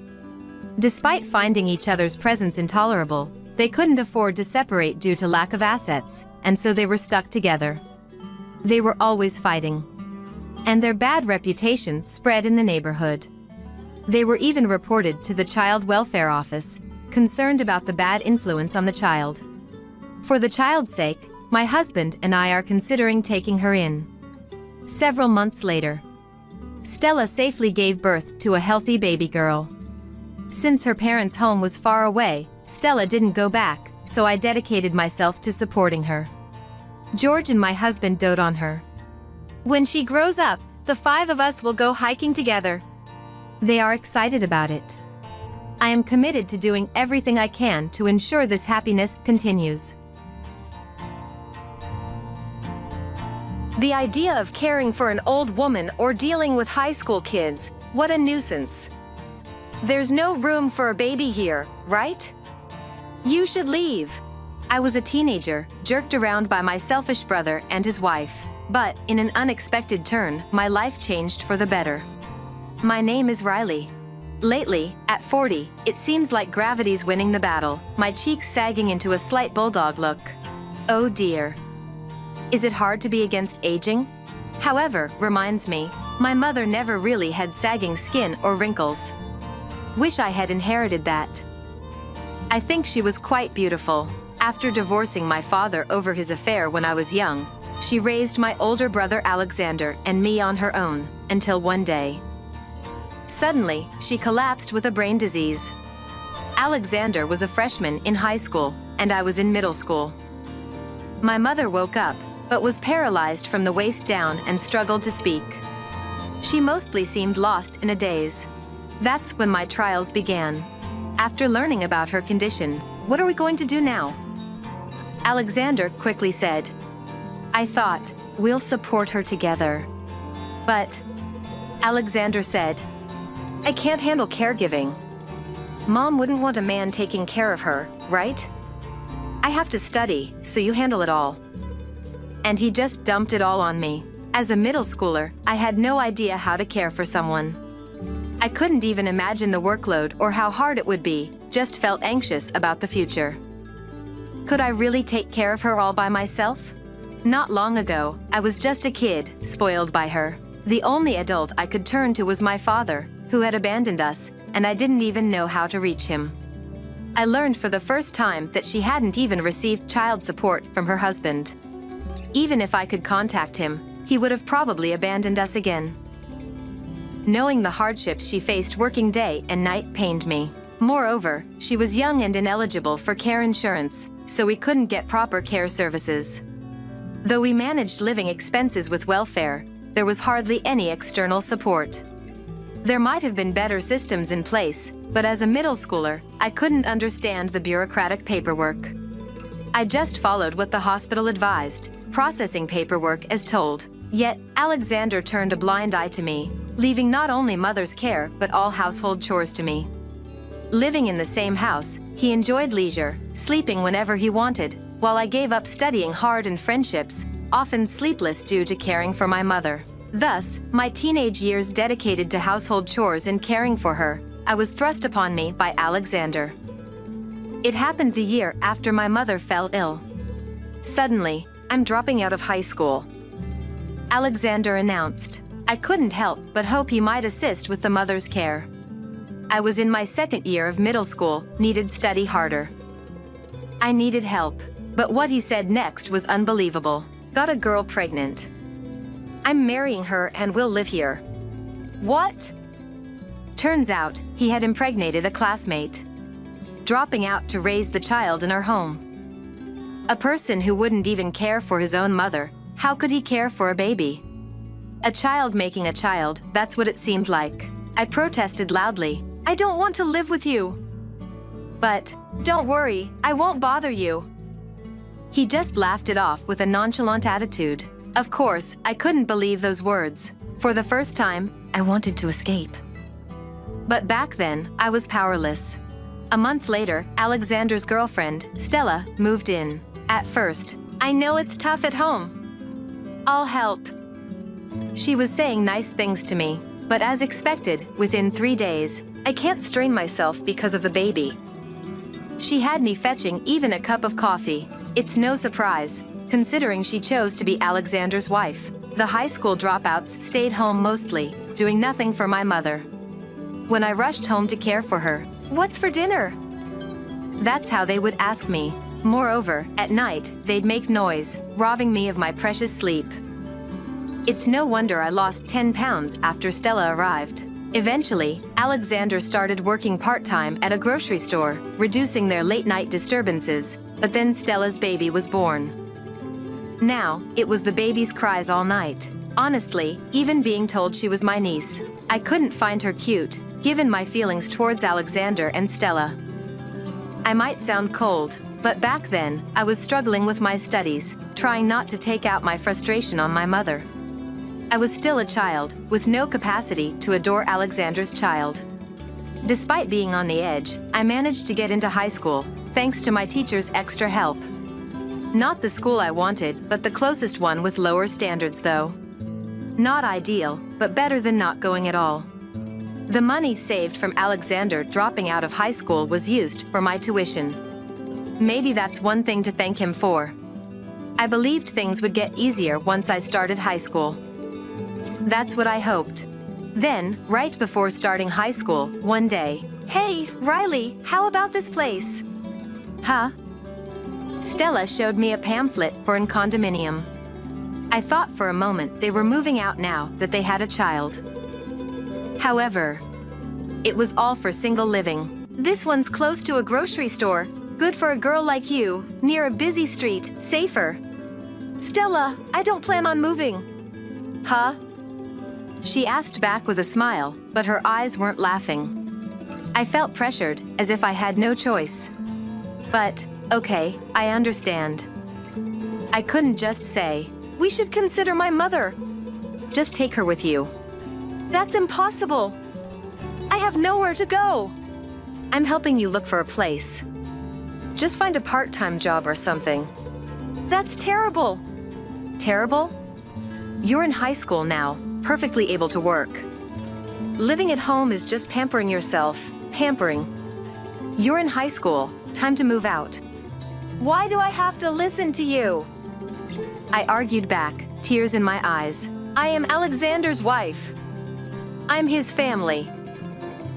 Despite finding each other's presence intolerable, they couldn't afford to separate due to lack of assets, and so they were stuck together. They were always fighting. And their bad reputation spread in the neighborhood. They were even reported to the child welfare office, concerned about the bad influence on the child. For the child's sake, my husband and I are considering taking her in. Several months later, Stella safely gave birth to a healthy baby girl. Since her parents' home was far away, Stella didn't go back, so I dedicated myself to supporting her. George and my husband dote on her. "When she grows up, the 5 of us will go hiking together." They are excited about it. I am committed to doing everything I can to ensure this happiness continues. The idea of caring for an old woman or dealing with high school kids, what a nuisance. There's no room for a baby here, right? You should leave. I was a teenager, jerked around by my selfish brother and his wife. But, in an unexpected turn, my life changed for the better. My name is Riley. Lately, at 40, it seems like gravity's winning the battle, my cheeks sagging into a slight bulldog look. Oh dear. Is it hard to be against aging? However, reminds me, my mother never really had sagging skin or wrinkles. Wish I had inherited that. I think she was quite beautiful. After divorcing my father over his affair when I was young, she raised my older brother Alexander and me on her own, until one day. Suddenly, she collapsed with a brain disease. Alexander was a freshman in high school, and I was in middle school. My mother woke up, but was paralyzed from the waist down and struggled to speak. She mostly seemed lost in a daze. That's when my trials began. After learning about her condition, what are we going to do now? Alexander quickly said, I thought, we'll support her together. But, Alexander said, I can't handle caregiving. Mom wouldn't want a man taking care of her, right? I have to study, so you handle it all. And he just dumped it all on me. As a middle schooler, I had no idea how to care for someone. I couldn't even imagine the workload or how hard it would be, just felt anxious about the future. Could I really take care of her all by myself? Not long ago, I was just a kid, spoiled by her. The only adult I could turn to was my father, who had abandoned us, and I didn't even know how to reach him. I learned for the first time that she hadn't even received child support from her husband. Even if I could contact him, he would have probably abandoned us again. Knowing the hardships she faced working day and night pained me. Moreover, she was young and ineligible for care insurance, so we couldn't get proper care services. Though we managed living expenses with welfare, there was hardly any external support. There might have been better systems in place, but as a middle schooler, I couldn't understand the bureaucratic paperwork. I just followed what the hospital advised, processing paperwork as told. Yet, Alexander turned a blind eye to me, leaving not only mother's care but all household chores to me. Living in the same house, he enjoyed leisure, sleeping whenever he wanted, while I gave up studying hard and friendships, often sleepless due to caring for my mother. Thus, my teenage years dedicated to household chores and caring for her, I was thrust upon me by Alexander. It happened the year after my mother fell ill. Suddenly, I'm dropping out of high school. Alexander announced. I couldn't help but hope he might assist with the mother's care. I was in my second year of middle school, needed study harder. I needed help, but what he said next was unbelievable. Got a girl pregnant. I'm marrying her and we'll live here. What? Turns out, he had impregnated a classmate. Dropping out to raise the child in our home. A person who wouldn't even care for his own mother, how could he care for a baby? A child making a child, that's what it seemed like. I protested loudly. I don't want to live with you. But, don't worry, I won't bother you. He just laughed it off with a nonchalant attitude. Of course, I couldn't believe those words. For the first time, I wanted to escape. But back then, I was powerless. A month later, Alexander's girlfriend, Stella, moved in. At first, I know it's tough at home. I'll help. She was saying nice things to me, but as expected, within 3 days, I can't strain myself because of the baby. She had me fetching even a cup of coffee. It's no surprise, considering she chose to be Alexander's wife. The high school dropouts stayed home mostly, doing nothing for my mother. When I rushed home to care for her, "What's for dinner?" That's how they would ask me. Moreover, at night, they'd make noise, robbing me of my precious sleep. It's no wonder I lost 10 pounds after Stella arrived. Eventually, Alexander started working part-time at a grocery store, reducing their late-night disturbances, but then Stella's baby was born. Now, it was the baby's cries all night. Honestly, even being told she was my niece, I couldn't find her cute, given my feelings towards Alexander and Stella. I might sound cold, but back then, I was struggling with my studies, trying not to take out my frustration on my mother. I was still a child, with no capacity to adore Alexander's child. Despite being on the edge, I managed to get into high school, thanks to my teacher's extra help. Not the school I wanted, but the closest one with lower standards though. Not ideal, but better than not going at all. The money saved from Alexander dropping out of high school was used for my tuition. Maybe that's one thing to thank him for. I believed things would get easier once I started high school. That's what I hoped. Then, right before starting high school, one day, "Hey, Riley, how about this place?" "Huh?" Stella showed me a pamphlet for a condominium. I thought for a moment they were moving out now that they had a child. However, it was all for single living. "This one's close to a grocery store, good for a girl like you, near a busy street, safer." "Stella, I don't plan on moving." "Huh?" She asked back with a smile, but her eyes weren't laughing. I felt pressured, as if I had no choice. But, okay, I understand. I couldn't just say, "We should consider my mother." "Just take her with you." "That's impossible. I have nowhere to go." "I'm helping you look for a place. Just find a part-time job or something." "That's terrible." "Terrible? You're in high school now, perfectly able to work. Living at home is just pampering yourself, pampering. You're in high school, time to move out." "Why do I have to listen to you?" I argued back, tears in my eyes. "I am Alexander's wife. I'm his family.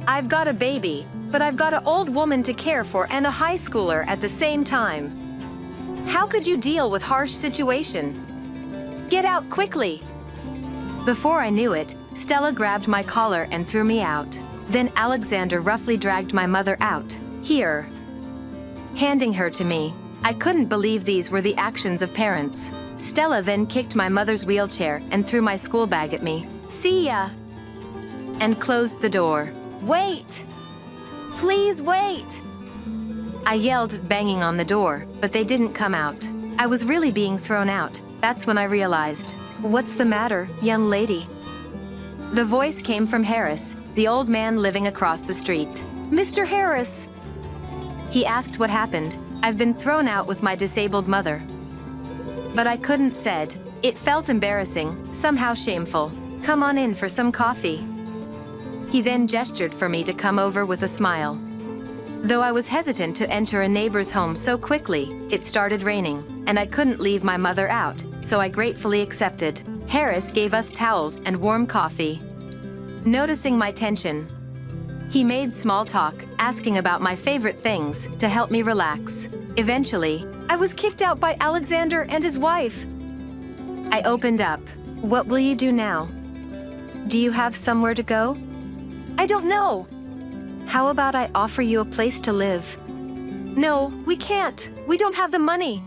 I've got a baby, but I've got an old woman to care for and a high schooler at the same time. How could you deal with harsh situation? Get out quickly." Before I knew it, Stella grabbed my collar and threw me out. Then Alexander roughly dragged my mother out, here, handing her to me. I couldn't believe these were the actions of parents. Stella then kicked my mother's wheelchair and threw my school bag at me. "See ya!" and closed the door. "Wait! Please wait!" I yelled, banging on the door, but they didn't come out. I was really being thrown out. That's when I realized. "What's the matter, young lady?" The voice came from Harris, the old man living across the street. "Mr. Harris!" He asked what happened. "I've been thrown out with my disabled mother." But I couldn't said. It felt embarrassing, somehow shameful. "Come on in for some coffee." He then gestured for me to come over with a smile. Though I was hesitant to enter a neighbor's home so quickly, it started raining, and I couldn't leave my mother out, so I gratefully accepted. Harris gave us towels and warm coffee. Noticing my tension, he made small talk, asking about my favorite things to help me relax. Eventually, I was kicked out by Alexander and his wife. I opened up. "What will you do now? Do you have somewhere to go?" "I don't know." "How about I offer you a place to live?" "No, we can't. We don't have the money."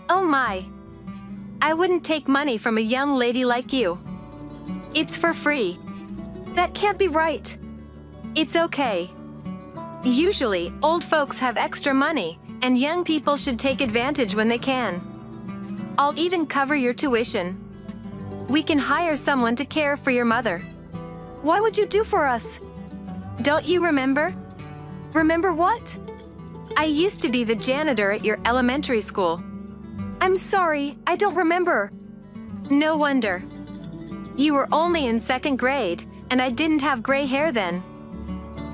"Oh my. I wouldn't take money from a young lady like you. It's for free." "That can't be right." "It's okay. Usually, old folks have extra money, and young people should take advantage when they can. I'll even cover your tuition. We can hire someone to care for your mother." "Why would you do for us?" "Don't you remember?" "Remember what?" "I used to be the janitor at your elementary school." "I'm sorry, I don't remember." "No wonder. You were only in 2nd grade, and I didn't have gray hair then.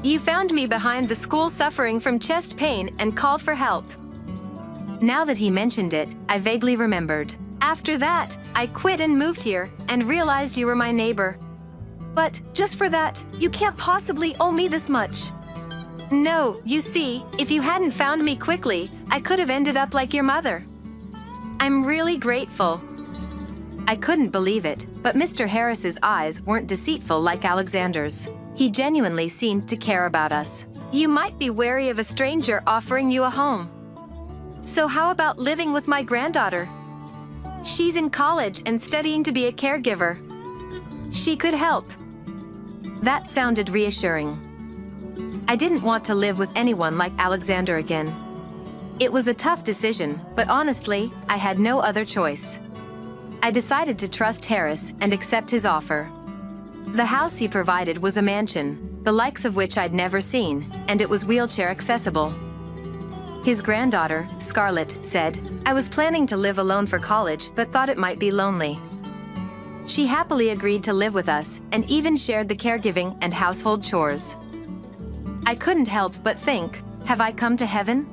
You found me behind the school suffering from chest pain and called for help." Now that he mentioned it, I vaguely remembered. "After that, I quit and moved here, and realized you were my neighbor." "But, just for that, you can't possibly owe me this much." "No, you see, if you hadn't found me quickly, I could have ended up like your mother." "I'm really grateful." I couldn't believe it, but Mr. Harris's eyes weren't deceitful like Alexander's. He genuinely seemed to care about us. "You might be wary of a stranger offering you a home. So how about living with my granddaughter? She's in college and studying to be a caregiver. She could help." That sounded reassuring. I didn't want to live with anyone like Alexander again. It was a tough decision, but honestly, I had no other choice. I decided to trust Harris and accept his offer. The house he provided was a mansion, the likes of which I'd never seen, and it was wheelchair accessible. His granddaughter, Scarlett, said, "I was planning to live alone for college but thought it might be lonely." She happily agreed to live with us and even shared the caregiving and household chores. I couldn't help but think, have I come to heaven?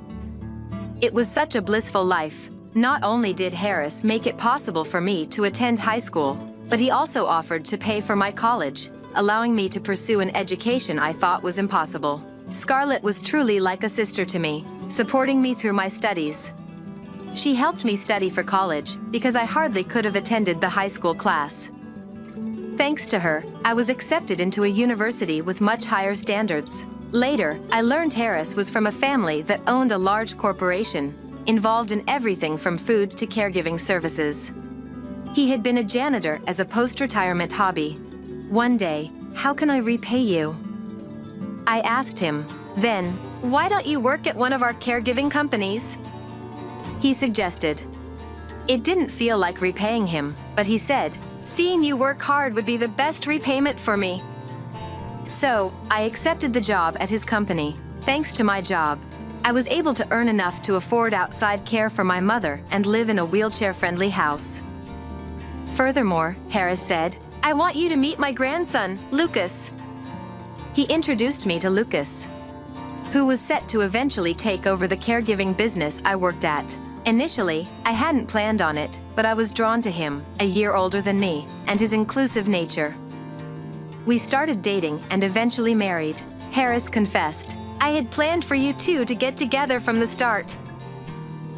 It was such a blissful life. Not only did Harris make it possible for me to attend high school, but he also offered to pay for my college, allowing me to pursue an education I thought was impossible. Scarlett was truly like a sister to me, supporting me through my studies. She helped me study for college because I hardly could have attended the high school class. Thanks to her, I was accepted into a university with much higher standards. Later, I learned Harris was from a family that owned a large corporation, involved in everything from food to caregiving services. He had been a janitor as a post-retirement hobby. One day, "How can I repay you?" I asked him. Then, "Why don't you work at one of our caregiving companies?" He suggested. It didn't feel like repaying him, but he said, "Seeing you work hard would be the best repayment for me." So, I accepted the job at his company. Thanks to my job, I was able to earn enough to afford outside care for my mother and live in a wheelchair-friendly house. Furthermore, Harris said, "I want you to meet my grandson, Lucas." He introduced me to Lucas, who was set to eventually take over the caregiving business I worked at. Initially, I hadn't planned on it, but I was drawn to him, a year older than me, and his inclusive nature. We started dating and eventually married. Harris confessed, "I had planned for you two to get together from the start."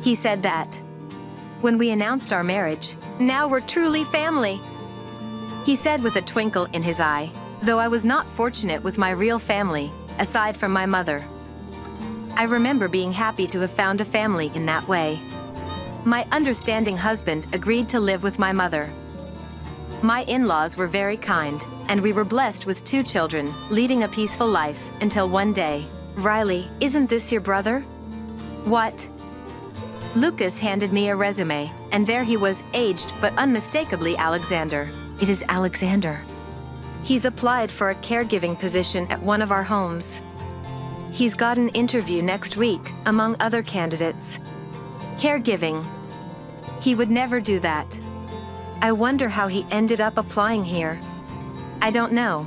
He said that when we announced our marriage, "Now we're truly family." He said with a twinkle in his eye, though I was not fortunate with my real family, aside from my mother. I remember being happy to have found a family in that way. My understanding husband agreed to live with my mother. My in-laws were very kind, and we were blessed with 2 children, leading a peaceful life, until one day, "Riley, isn't this your brother?" "What?" Lucas handed me a resume, and there he was, aged but unmistakably Alexander. "It is Alexander. He's applied for a caregiving position at one of our homes. He's got an interview next week, among other candidates. Caregiving. He would never do that. I wonder how he ended up applying here. I don't know.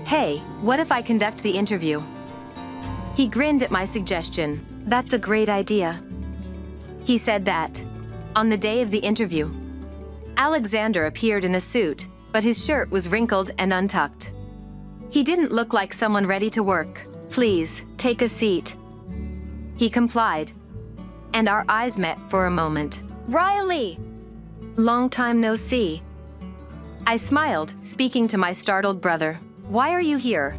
Hey, what if I conduct the interview?" He grinned at my suggestion. "That's a great idea." He said that on the day of the interview, Alexander appeared in a suit, but his shirt was wrinkled and untucked. He didn't look like someone ready to work. "Please, take a seat." He complied, and our eyes met for a moment. "Riley! Long time no see." I smiled, speaking to my startled brother. "Why are you here?"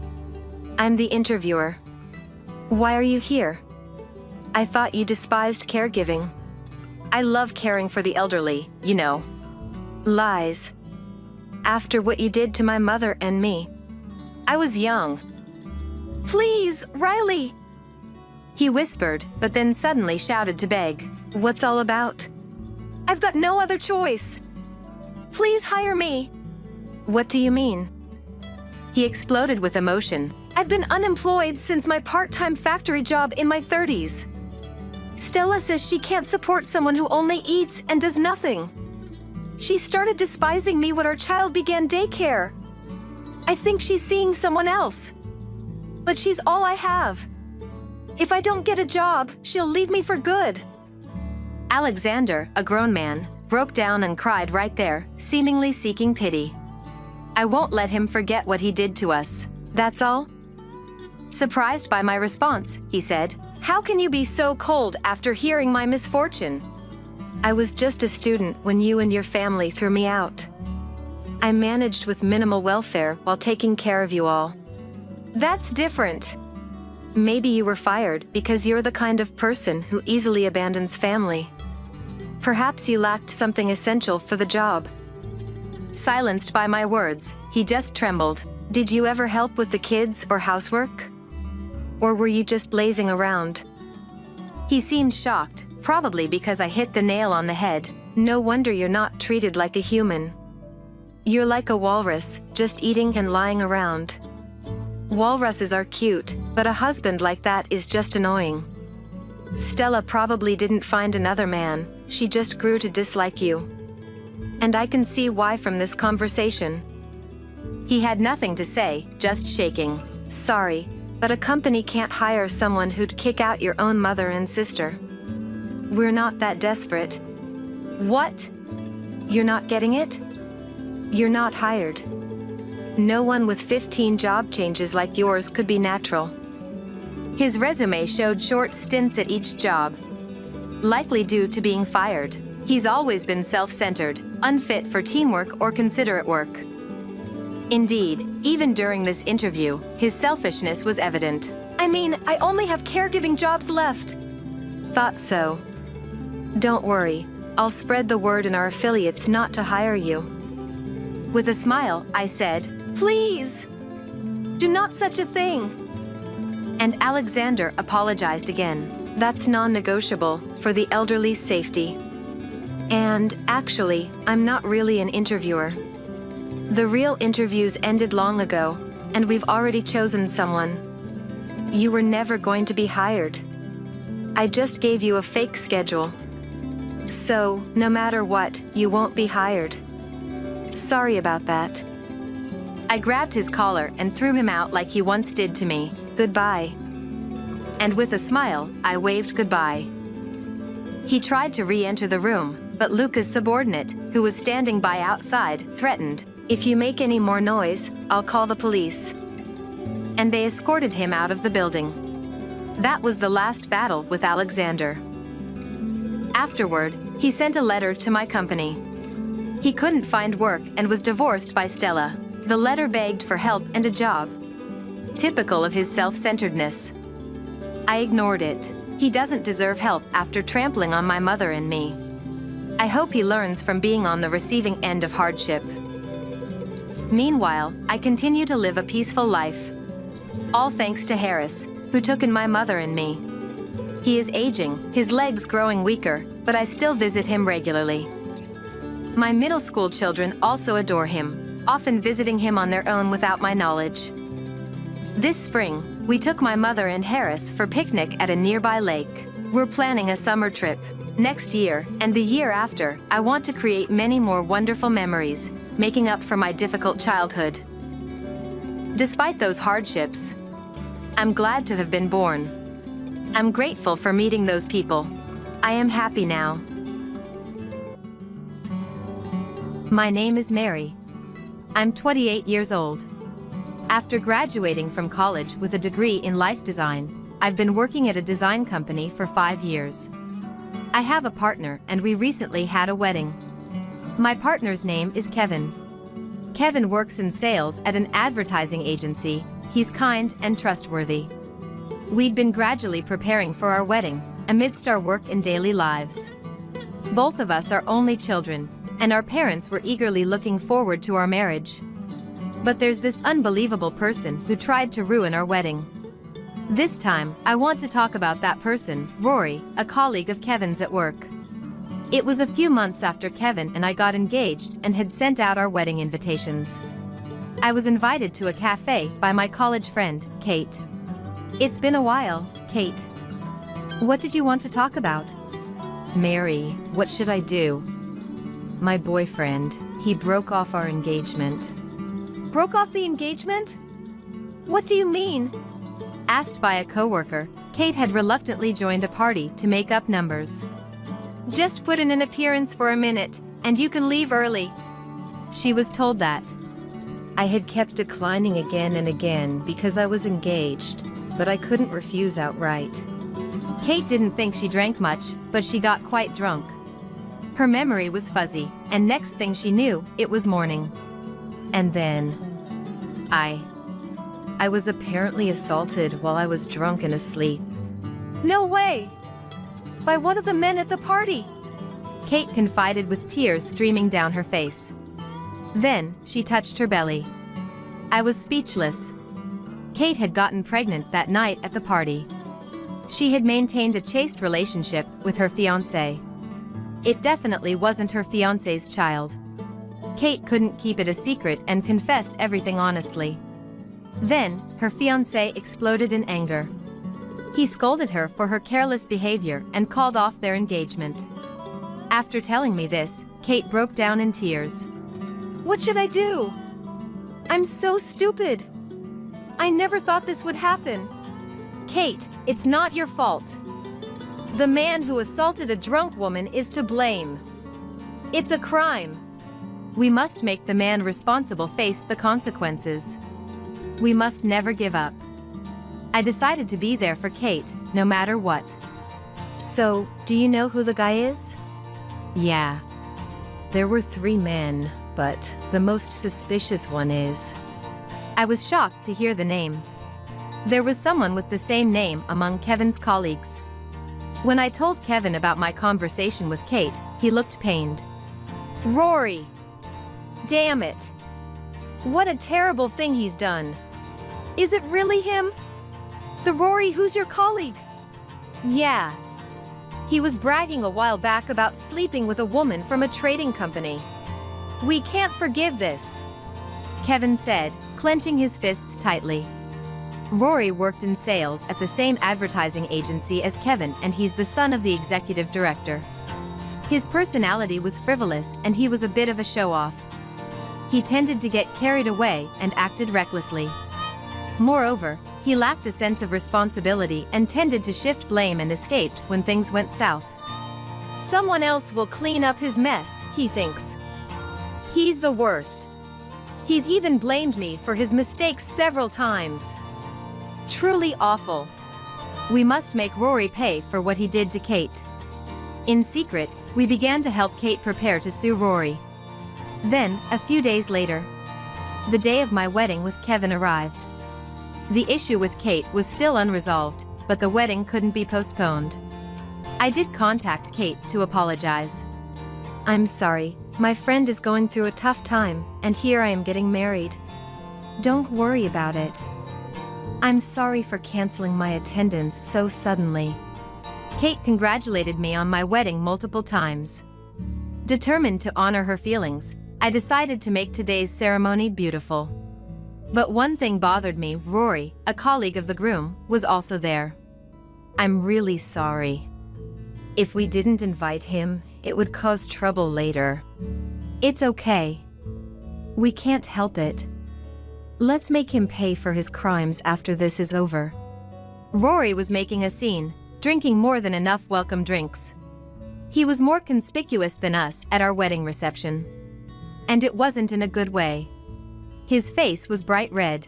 "I'm the interviewer." "Why are you here?" "I thought you despised caregiving." "I love caring for the elderly, you know." "Lies. After what you did to my mother and me. I was young." "Please, Riley!" He whispered, but then suddenly shouted to beg. "What's all about?" "I've got no other choice. Please hire me." "What do you mean?" He exploded with emotion. "I've been unemployed since my part-time factory job in my 30s. Stella says she can't support someone who only eats and does nothing. She started despising me when our child began daycare. I think she's seeing someone else. But she's all I have. If I don't get a job, she'll leave me for good." Alexander, a grown man, broke down and cried right there, seemingly seeking pity. I won't let him forget what he did to us. "That's all?" Surprised by my response, he said, "How can you be so cold after hearing my misfortune? I was just a student when you and your family threw me out. I managed with minimal welfare while taking care of you all." "That's different. Maybe you were fired because you're the kind of person who easily abandons family. Perhaps you lacked something essential for the job." Silenced by my words, he just trembled. "Did you ever help with the kids or housework?" Or were you just lazing around? He seemed shocked, probably because I hit the nail on the head. No wonder you're not treated like a human. You're like a walrus, just eating and lying around. Walruses are cute, but a husband like that is just annoying. Stella probably didn't find another man, she just grew to dislike you. And I can see why from this conversation. He had nothing to say, just shaking. Sorry, but a company can't hire someone who'd kick out your own mother and sister. We're not that desperate. What? You're not getting it? You're not hired. No one with 15 job changes like yours could be natural. His resume showed short stints at each job, likely due to being fired. He's always been self-centered, unfit for teamwork or considerate work. Indeed, even during this interview, his selfishness was evident. I mean, I only have caregiving jobs left. Thought so. Don't worry, I'll spread the word in our affiliates not to hire you. With a smile, I said, please, do not such a thing. And Alexander apologized again. That's non-negotiable for the elderly's safety. And actually, I'm not really an interviewer. The real interviews ended long ago, and we've already chosen someone. You were never going to be hired. I just gave you a fake schedule. So, no matter what, you won't be hired. Sorry about that. I grabbed his collar and threw him out like he once did to me. Goodbye. And with a smile, I waved goodbye. He tried to re-enter the room, but Luca's subordinate, who was standing by outside, threatened, if you make any more noise, I'll call the police. And they escorted him out of the building. That was the last battle with Alexander. Afterward, he sent a letter to my company. He couldn't find work and was divorced by Stella. The letter begged for help and a job. Typical of his self-centeredness. I ignored it. He doesn't deserve help after trampling on my mother and me. I hope he learns from being on the receiving end of hardship. Meanwhile, I continue to live a peaceful life. All thanks to Harris, who took in my mother and me. He is aging, his legs growing weaker, but I still visit him regularly. My middle school children also adore him, often visiting him on their own without my knowledge. This spring, we took my mother and Harris for a picnic at a nearby lake. We're planning a summer trip. Next year, and the year after, I want to create many more wonderful memories, making up for my difficult childhood. Despite those hardships, I'm glad to have been born. I'm grateful for meeting those people. I am happy now. My name is Mary. I'm 28 years old. After graduating from college with a degree in life design, I've been working at a design company for 5 years. I have a partner and we recently had a wedding. My partner's name is Kevin. Kevin works in sales at an advertising agency. He's kind and trustworthy. We'd been gradually preparing for our wedding, amidst our work and daily lives. Both of us are only children, and our parents were eagerly looking forward to our marriage. But there's this unbelievable person who tried to ruin our wedding. This time, I want to talk about that person, Rory, a colleague of Kevin's at work. It was a few months after Kevin and I got engaged and had sent out our wedding invitations. I was invited to a cafe by my college friend, Kate. It's been a while, Kate. What did you want to talk about? Mary, what should I do? My boyfriend, he broke off our engagement. Broke off the engagement? What do you mean? Asked by a coworker, Kate had reluctantly joined a party to make up numbers. Just put in an appearance for a minute, and you can leave early. She was told that. I had kept declining again and again because I was engaged, but I couldn't refuse outright. Kate didn't think she drank much, but she got quite drunk. Her memory was fuzzy, and next thing she knew, it was morning. And then, I was apparently assaulted while I was drunk and asleep. No way! By one of the men at the party! Kate confided with tears streaming down her face. Then, she touched her belly. I was speechless. Kate had gotten pregnant that night at the party. She had maintained a chaste relationship with her fiancé. It definitely wasn't her fiancé's child. Kate couldn't keep it a secret and confessed everything honestly. Then, her fiancé exploded in anger. He scolded her for her careless behavior and called off their engagement. After telling me this, Kate broke down in tears. What should I do? I'm so stupid. I never thought this would happen. Kate, it's not your fault. The man who assaulted a drunk woman is to blame. It's a crime. We must make the man responsible face the consequences. We must never give up. I decided to be there for Kate, no matter what. So, do you know who the guy is? Yeah. There were 3 men, but the most suspicious one is... I was shocked to hear the name. There was someone with the same name among Kevin's colleagues. When I told Kevin about my conversation with Kate, he looked pained. Rory! Damn it! What a terrible thing he's done. Is it really him? The Rory who's your colleague? Yeah. He was bragging a while back about sleeping with a woman from a trading company. We can't forgive this, Kevin said, clenching his fists tightly. Rory worked in sales at the same advertising agency as Kevin, and he's the son of the executive director. His personality was frivolous and he was a bit of a show-off. He tended to get carried away and acted recklessly. Moreover, he lacked a sense of responsibility and tended to shift blame and escaped when things went south. Someone else will clean up his mess, he thinks. He's the worst. He's even blamed me for his mistakes several times. Truly awful. We must make Rory pay for what he did to Kate. In secret, we began to help Kate prepare to sue Rory. Then, a few days later, the day of my wedding with Kevin arrived. The issue with Kate was still unresolved, but the wedding couldn't be postponed. I did contact Kate to apologize. I'm sorry, my friend is going through a tough time, and here I am getting married. Don't worry about it. I'm sorry for canceling my attendance so suddenly. Kate congratulated me on my wedding multiple times. Determined to honor her feelings, I decided to make today's ceremony beautiful. But one thing bothered me. Rory, a colleague of the groom, was also there. I'm really sorry. If we didn't invite him, it would cause trouble later. It's okay. We can't help it. Let's make him pay for his crimes after this is over. Rory was making a scene, drinking more than enough welcome drinks. He was more conspicuous than us at our wedding reception. And it wasn't in a good way. His face was bright red.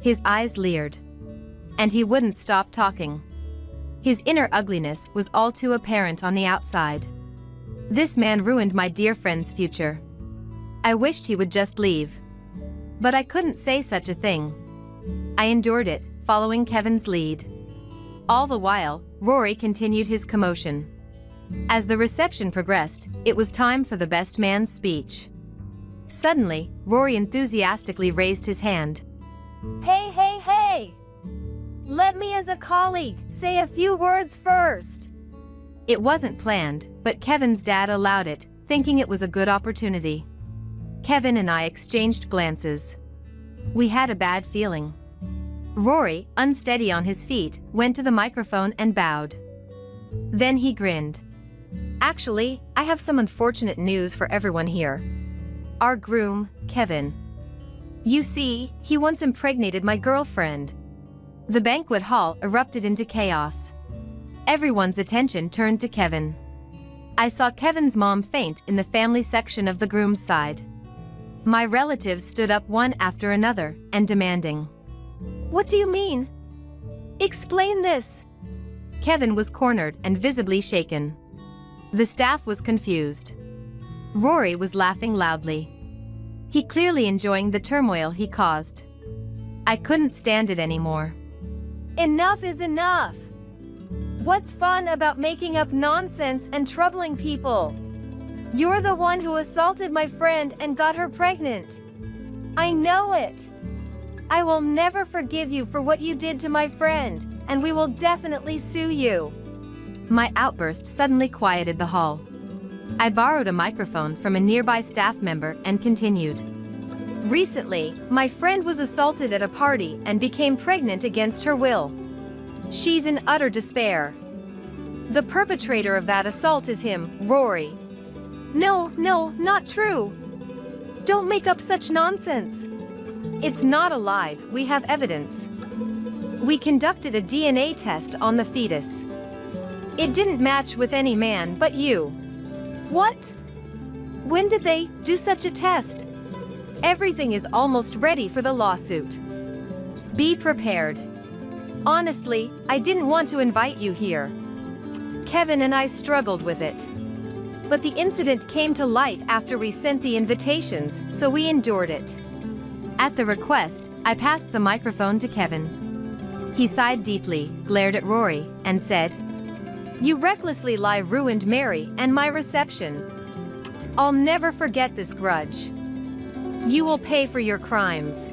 His eyes leered. And he wouldn't stop talking. His inner ugliness was all too apparent on the outside. This man ruined my dear friend's future. I wished he would just leave. But I couldn't say such a thing. I endured it, following Kevin's lead. All the while, Rory continued his commotion. As the reception progressed, it was time for the best man's speech. Suddenly, Rory enthusiastically raised his hand. Hey, hey, hey! Let me as a colleague say a few words first. It wasn't planned, but Kevin's dad allowed it, thinking it was a good opportunity. Kevin and I exchanged glances. We had a bad feeling. Rory, unsteady on his feet, went to the microphone and bowed. Then he grinned. Actually, I have some unfortunate news for everyone here. Our groom, Kevin. You see, he once impregnated my girlfriend. The banquet hall erupted into chaos. Everyone's attention turned to Kevin. I saw Kevin's mom faint in the family section of the groom's side. My relatives stood up one after another and demanding. What do you mean? Explain this. Kevin was cornered and visibly shaken. The staff was confused. Rory was laughing loudly. He clearly enjoying the turmoil he caused. I couldn't stand it anymore. Enough is enough. What's fun about making up nonsense and troubling people? You're the one who assaulted my friend and got her pregnant. I know it. I will never forgive you for what you did to my friend, and we will definitely sue you." My outburst suddenly quieted the hall. I borrowed a microphone from a nearby staff member and continued. "Recently, my friend was assaulted at a party and became pregnant against her will. She's in utter despair. The perpetrator of that assault is him, Rory." No, not true. Don't make up such nonsense. It's not a lie, we have evidence. We conducted a DNA test on the fetus. It didn't match with any man but you. What? When did they do such a test? Everything is almost ready for the lawsuit. Be prepared. Honestly, I didn't want to invite you here. Kevin and I struggled with it. But the incident came to light after we sent the invitations, so we endured it. At the request, I passed the microphone to Kevin. He sighed deeply, glared at Rory, and said, "You recklessly ruined Mary and my reception. I'll never forget this grudge. You will pay for your crimes."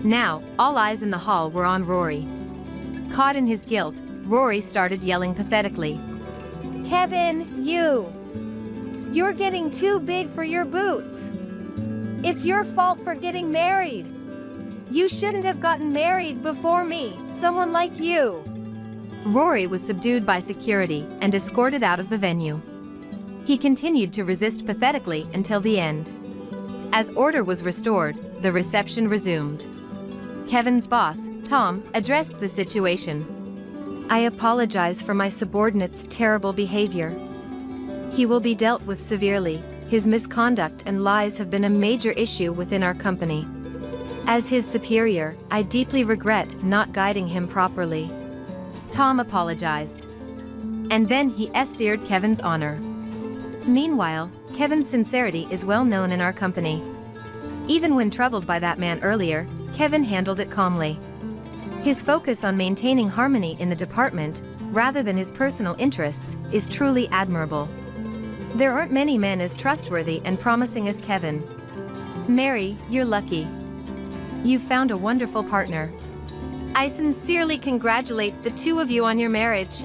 Now, all eyes in the hall were on Rory. Caught in his guilt, Rory started yelling pathetically. "Kevin, you're getting too big for your boots. It's your fault for getting married. You shouldn't have gotten married before me, someone like you." Rory was subdued by security and escorted out of the venue. He continued to resist pathetically until the end. As order was restored, the reception resumed. Kevin's boss, Tom, addressed the situation. "I apologize for my subordinate's terrible behavior. He will be dealt with severely. His misconduct and lies have been a major issue within our company. As his superior, I deeply regret not guiding him properly." Tom apologized. And then he esteered Kevin's honor. Meanwhile, Kevin's sincerity is well known in our company. Even when troubled by that man earlier, Kevin handled it calmly. His focus on maintaining harmony in the department, rather than his personal interests, is truly admirable. There aren't many men as trustworthy and promising as Kevin. Mary, you're lucky. You've found a wonderful partner. "I sincerely congratulate the two of you on your marriage,"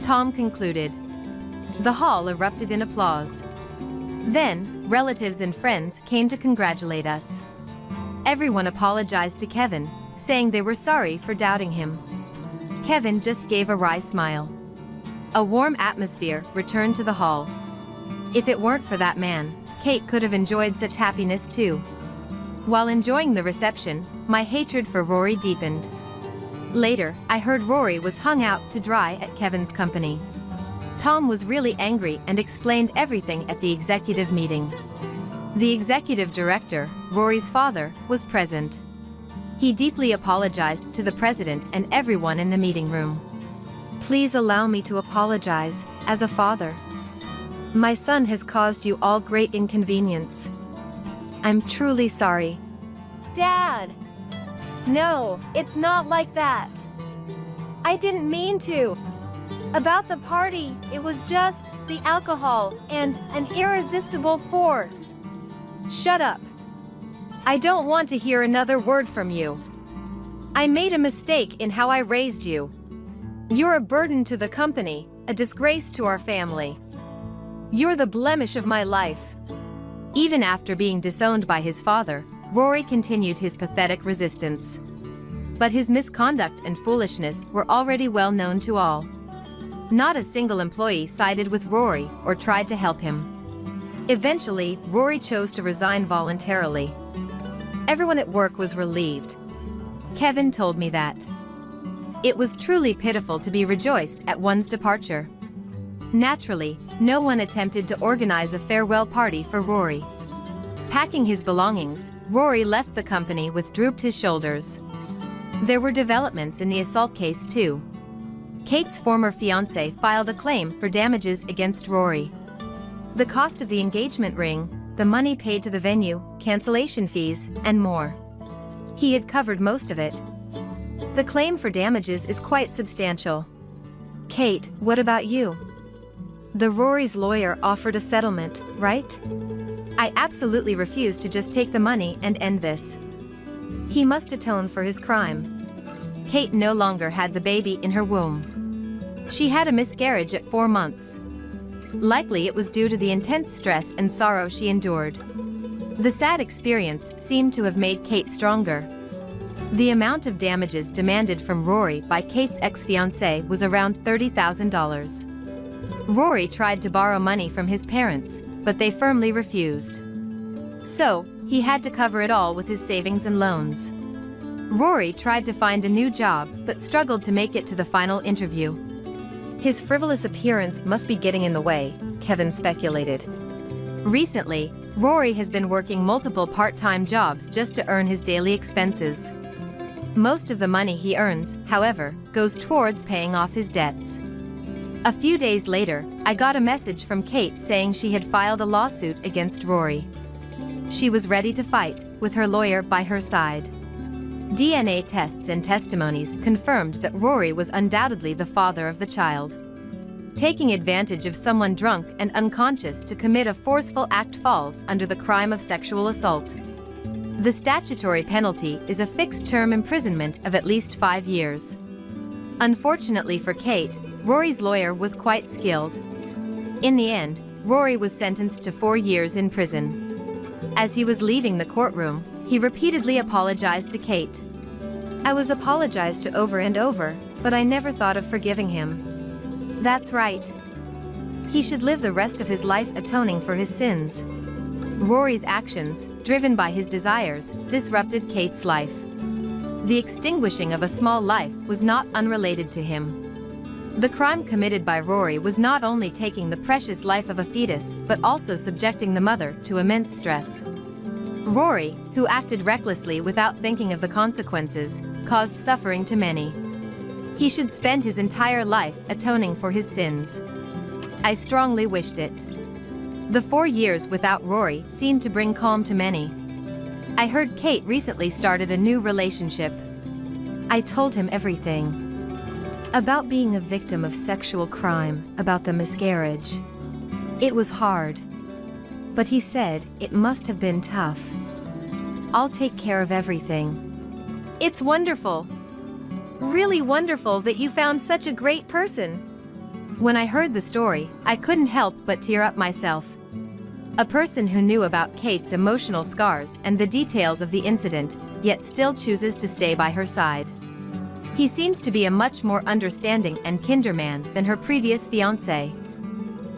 Tom concluded. The hall erupted in applause. Then, relatives and friends came to congratulate us. Everyone apologized to Kevin, saying they were sorry for doubting him. Kevin just gave a wry smile. A warm atmosphere returned to the hall. If it weren't for that man, Kate could have enjoyed such happiness too. While enjoying the reception, my hatred for Rory deepened. Later, I heard Rory was hung out to dry at Kevin's company. Tom was really angry and explained everything at the executive meeting. The executive director, Rory's father, was present. He deeply apologized to the president and everyone in the meeting room. "Please allow me to apologize, as a father. My son has caused you all great inconvenience. I'm truly sorry." "Dad! No, it's not like that. I didn't mean to. About the party, it was just the alcohol and an irresistible force." "Shut up. I don't want to hear another word from you. I made a mistake in how I raised you. You're a burden to the company, a disgrace to our family. You're the blemish of my life." Even after being disowned by his father, Rory continued his pathetic resistance. But his misconduct and foolishness were already well known to all. Not a single employee sided with Rory or tried to help him. Eventually, Rory chose to resign voluntarily. Everyone at work was relieved. Kevin told me that. It was truly pitiful to be rejoiced at one's departure. Naturally, no one attempted to organize a farewell party for Rory. Packing his belongings, Rory left the company with drooped his shoulders. There were developments in the assault case too. Kate's former fiancé filed a claim for damages against Rory. The cost of the engagement ring, the money paid to the venue, cancellation fees, and more. He had covered most of it. The claim for damages is quite substantial. "Kate, what about you? The Rory's lawyer offered a settlement, right?" I absolutely refused to just take the money and end this. He must atone for his crime. Kate no longer had the baby in her womb. She had a miscarriage at 4 months. Likely it was due to the intense stress and sorrow she endured. The sad experience seemed to have made Kate stronger. The amount of damages demanded from Rory by Kate's ex-fiancé was around $30,000. Rory tried to borrow money from his parents, but they firmly refused. So, he had to cover it all with his savings and loans. Rory tried to find a new job but struggled to make it to the final interview. His frivolous appearance must be getting in the way, Kevin speculated. Recently, Rory has been working multiple part-time jobs just to earn his daily expenses. Most of the money he earns, however, goes towards paying off his debts. A few days later, I got a message from Kate saying she had filed a lawsuit against Rory. She was ready to fight, with her lawyer by her side. DNA tests and testimonies confirmed that Rory was undoubtedly the father of the child. Taking advantage of someone drunk and unconscious to commit a forceful act falls under the crime of sexual assault. The statutory penalty is a fixed-term imprisonment of at least 5 years. Unfortunately for Kate, Rory's lawyer was quite skilled. In the end, Rory was sentenced to 4 years in prison. As he was leaving the courtroom, he repeatedly apologized to Kate. "I was apologized to over and over, but I never thought of forgiving him." That's right. He should live the rest of his life atoning for his sins. Rory's actions, driven by his desires, disrupted Kate's life. The extinguishing of a small life was not unrelated to him. The crime committed by Rory was not only taking the precious life of a fetus, but also subjecting the mother to immense stress. Rory, who acted recklessly without thinking of the consequences, caused suffering to many. He should spend his entire life atoning for his sins. I strongly wished it. The 4 years without Rory seemed to bring calm to many. I heard Kate recently started a new relationship. I told him everything. About being a victim of sexual crime, about the miscarriage. It was hard. But he said it must have been tough. I'll take care of everything. It's wonderful. Really wonderful that you found such a great person. When I heard the story, I couldn't help but tear up myself. A person who knew about Kate's emotional scars and the details of the incident, yet still chooses to stay by her side. He seems to be a much more understanding and kinder man than her previous fiancé.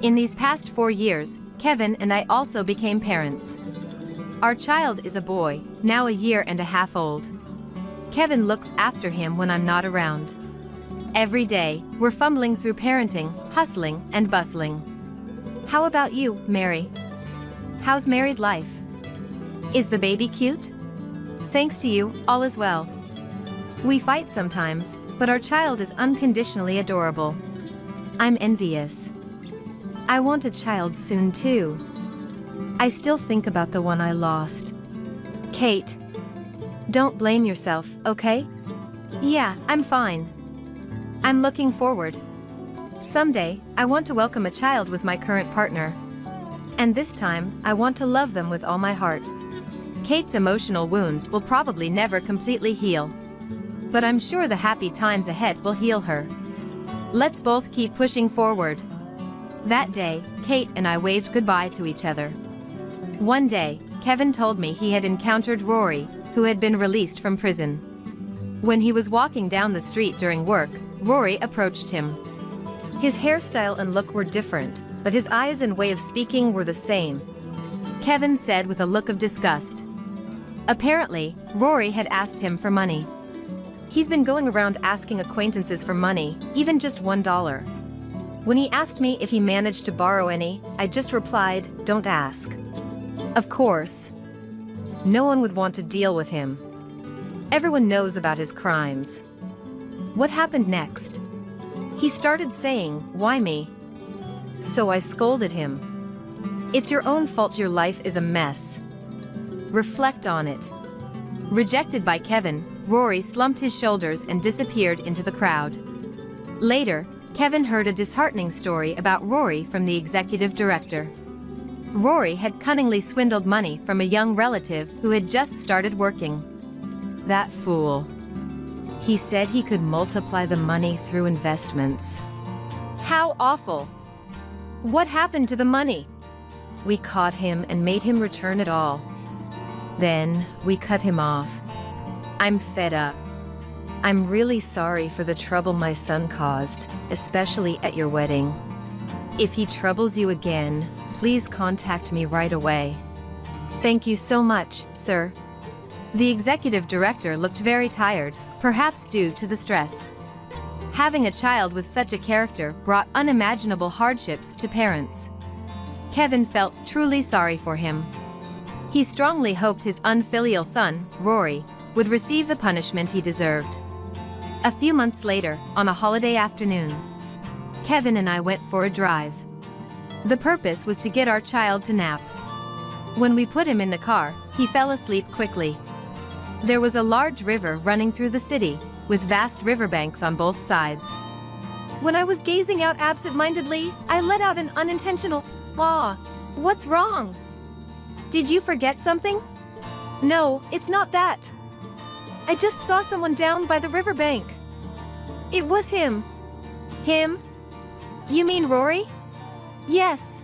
In these past 4 years, Kevin and I also became parents. Our child is a boy, now a 1.5 years old. Kevin looks after him when I'm not around. Every day, we're fumbling through parenting, hustling, and bustling. How about you, Mary? How's married life? Is the baby cute? Thanks to you, all is well. We fight sometimes, but our child is unconditionally adorable. I'm envious. I want a child soon too. I still think about the one I lost. Kate. Don't blame yourself, okay? Yeah, I'm fine. I'm looking forward. Someday, I want to welcome a child with my current partner. And this time, I want to love them with all my heart. Kate's emotional wounds will probably never completely heal. But I'm sure the happy times ahead will heal her. Let's both keep pushing forward. That day, Kate and I waved goodbye to each other. One day, Kevin told me he had encountered Rory, who had been released from prison. When he was walking down the street during work, Rory approached him. His hairstyle and look were different, but his eyes and way of speaking were the same. Kevin said with a look of disgust. Apparently, Rory had asked him for money. He's been going around asking acquaintances for money, even just $1. When he asked me if he managed to borrow any, I just replied, "Don't ask." Of course. No one would want to deal with him. Everyone knows about his crimes. What happened next? He started saying, "Why me?" So I scolded him. It's your own fault your life is a mess. Reflect on it. Rejected by Kevin, Rory slumped his shoulders and disappeared into the crowd. Later, Kevin heard a disheartening story about Rory from the executive director. Rory had cunningly swindled money from a young relative who had just started working. That fool. He said he could multiply the money through investments. How awful. What happened to the money? We caught him and made him return it all. Then, we cut him off. I'm fed up. I'm really sorry for the trouble my son caused, especially at your wedding. If he troubles you again, please contact me right away. Thank you so much, sir. The executive director looked very tired, perhaps due to the stress. Having a child with such a character brought unimaginable hardships to parents. Kevin felt truly sorry for him. He strongly hoped his unfilial son, Rory, would receive the punishment he deserved. A few months later, on a holiday afternoon, Kevin and I went for a drive. The purpose was to get our child to nap. When we put him in the car, he fell asleep quickly. There was a large river running through the city, with vast riverbanks on both sides. When I was gazing out absent-mindedly, I let out an unintentional "Aw, what's wrong? Did you forget something?" "No, it's not that. I just saw someone down by the riverbank." "It was him." "Him? You mean Rory?" "Yes.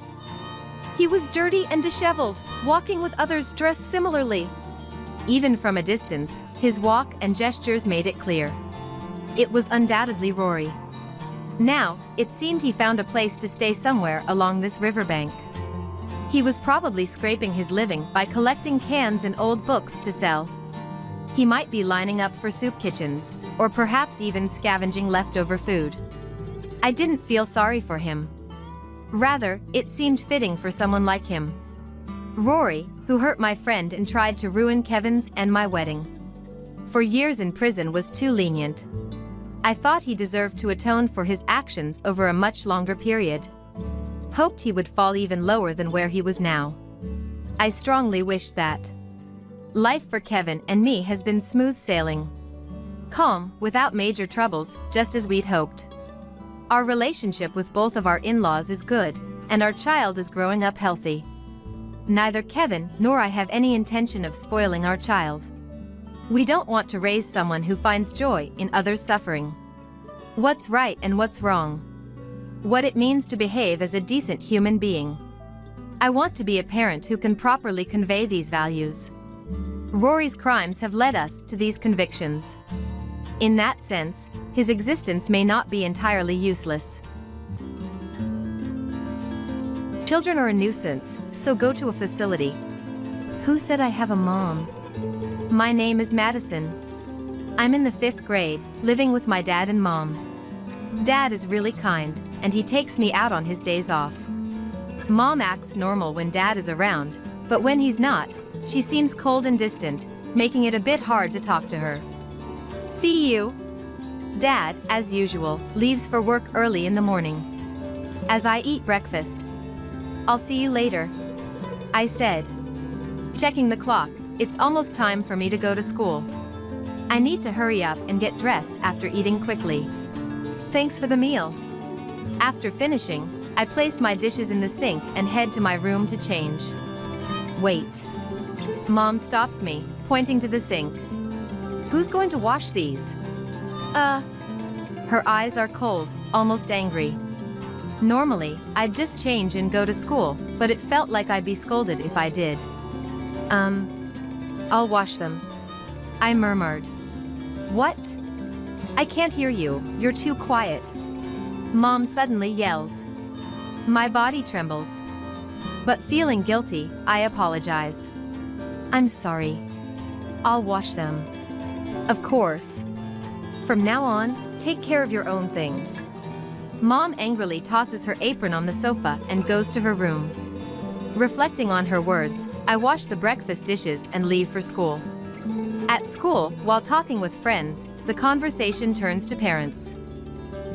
He was dirty and disheveled, walking with others dressed similarly." Even from a distance, his walk and gestures made it clear. It was undoubtedly Rory. Now, it seemed he found a place to stay somewhere along this riverbank. He was probably scraping his living by collecting cans and old books to sell. He might be lining up for soup kitchens, or perhaps even scavenging leftover food. I didn't feel sorry for him. Rather, it seemed fitting for someone like him. Rory, who hurt my friend and tried to ruin Kevin's and my wedding. For years in prison was too lenient. I thought he deserved to atone for his actions over a much longer period. Hoped he would fall even lower than where he was now. I strongly wished that. Life for Kevin and me has been smooth sailing. Calm, without major troubles, just as we'd hoped. Our relationship with both of our in-laws is good, and our child is growing up healthy. Neither Kevin nor I have any intention of spoiling our child. We don't want to raise someone who finds joy in others' suffering. What's right and what's wrong. What it means to behave as a decent human being. I want to be a parent who can properly convey these values. Rory's crimes have led us to these convictions. In that sense, his existence may not be entirely useless. Children are a nuisance, so go to a facility. Who said I have a mom? My name is Madison. I'm in the 5th grade, living with my dad and mom. Dad is really kind, and he takes me out on his days off. Mom acts normal when Dad is around, but when he's not, she seems cold and distant, making it a bit hard to talk to her. See you. Dad, as usual, leaves for work early in the morning. As I eat breakfast. I'll see you later, I said. Checking the clock, it's almost time for me to go to school. I need to hurry up and get dressed after eating quickly. Thanks for the meal. After finishing, I place my dishes in the sink and head to my room to change. Wait. Mom stops me, pointing to the sink. Who's going to wash these? Her eyes are cold, almost angry. Normally, I'd just change and go to school, but it felt like I'd be scolded if I did. I'll wash them. I murmured. What? I can't hear you, you're too quiet. Mom suddenly yells. My body trembles. But feeling guilty, I apologize. I'm sorry. I'll wash them. Of course. From now on, take care of your own things. Mom angrily tosses her apron on the sofa and goes to her room. Reflecting on her words, I wash the breakfast dishes and leave for school. At school, while talking with friends, the conversation turns to parents.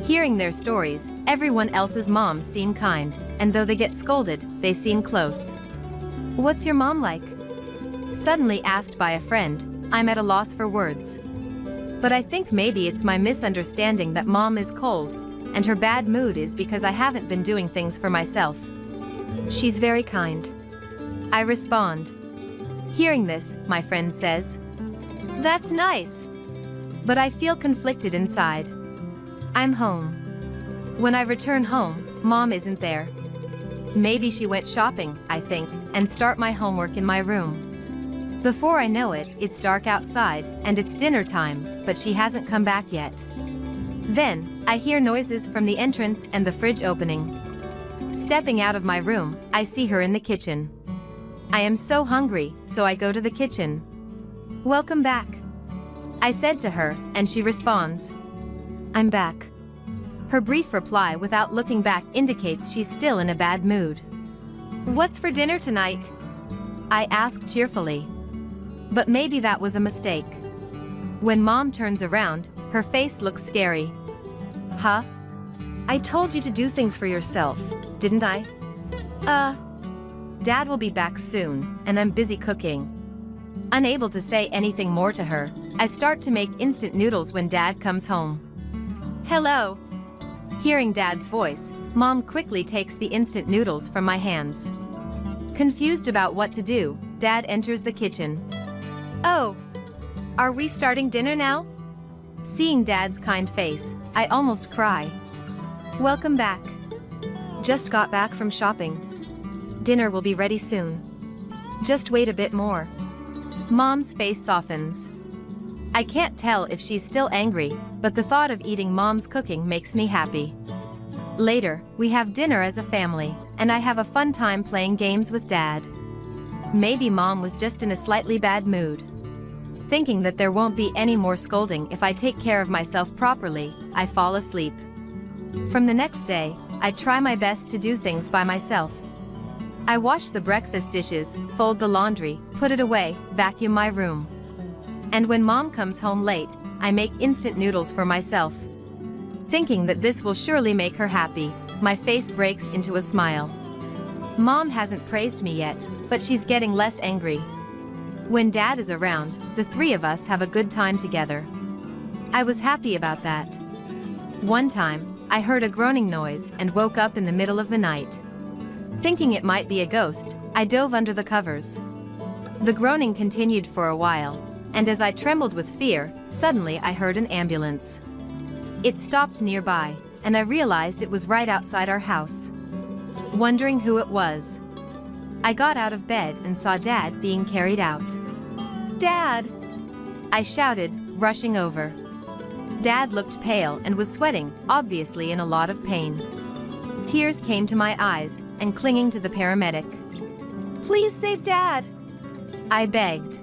Hearing their stories, everyone else's moms seem kind, and though they get scolded, they seem close. What's your mom like? Suddenly asked by a friend, I'm at a loss for words. But I think maybe it's my misunderstanding that mom is cold, and her bad mood is because I haven't been doing things for myself. She's very kind. I respond. Hearing this, my friend says, That's nice. But I feel conflicted inside. I'm home. When I return home, Mom isn't there. Maybe she went shopping, I think, and start my homework in my room. Before I know it, it's dark outside, and it's dinner time, but she hasn't come back yet. Then, I hear noises from the entrance and the fridge opening. Stepping out of my room, I see her in the kitchen. I am so hungry, so I go to the kitchen. "Welcome back," I said to her, and she responds, "I'm back." Her brief reply without looking back indicates she's still in a bad mood. "What's for dinner tonight?" I ask cheerfully. But maybe that was a mistake. When Mom turns around, her face looks scary. "Huh? I told you to do things for yourself, didn't I?" Dad will be back soon, and I'm busy cooking." Unable to say anything more to her, I start to make instant noodles when Dad comes home. "Hello." Hearing Dad's voice, Mom quickly takes the instant noodles from my hands. Confused about what to do, Dad enters the kitchen. "Oh, are we starting dinner now?" Seeing Dad's kind face, I almost cry. "Welcome back. Just got back from shopping. Dinner will be ready soon. Just wait a bit more." Mom's face softens. I can't tell if she's still angry, but the thought of eating Mom's cooking makes me happy. Later, we have dinner as a family, and I have a fun time playing games with Dad. Maybe Mom was just in a slightly bad mood. Thinking that there won't be any more scolding if I take care of myself properly, I fall asleep. From the next day, I try my best to do things by myself. I wash the breakfast dishes, fold the laundry, put it away, vacuum my room. And when Mom comes home late, I make instant noodles for myself. Thinking that this will surely make her happy, my face breaks into a smile. Mom hasn't praised me yet, but she's getting less angry. When Dad is around, the three of us have a good time together. I was happy about that. One time, I heard a groaning noise and woke up in the middle of the night. Thinking it might be a ghost, I dove under the covers. The groaning continued for a while, and as I trembled with fear, suddenly I heard an ambulance. It stopped nearby, and I realized it was right outside our house. Wondering who it was, I got out of bed and saw Dad being carried out. "Dad!" I shouted, rushing over. Dad looked pale and was sweating, obviously in a lot of pain. Tears came to my eyes, and clinging to the paramedic. "Please save Dad!" I begged.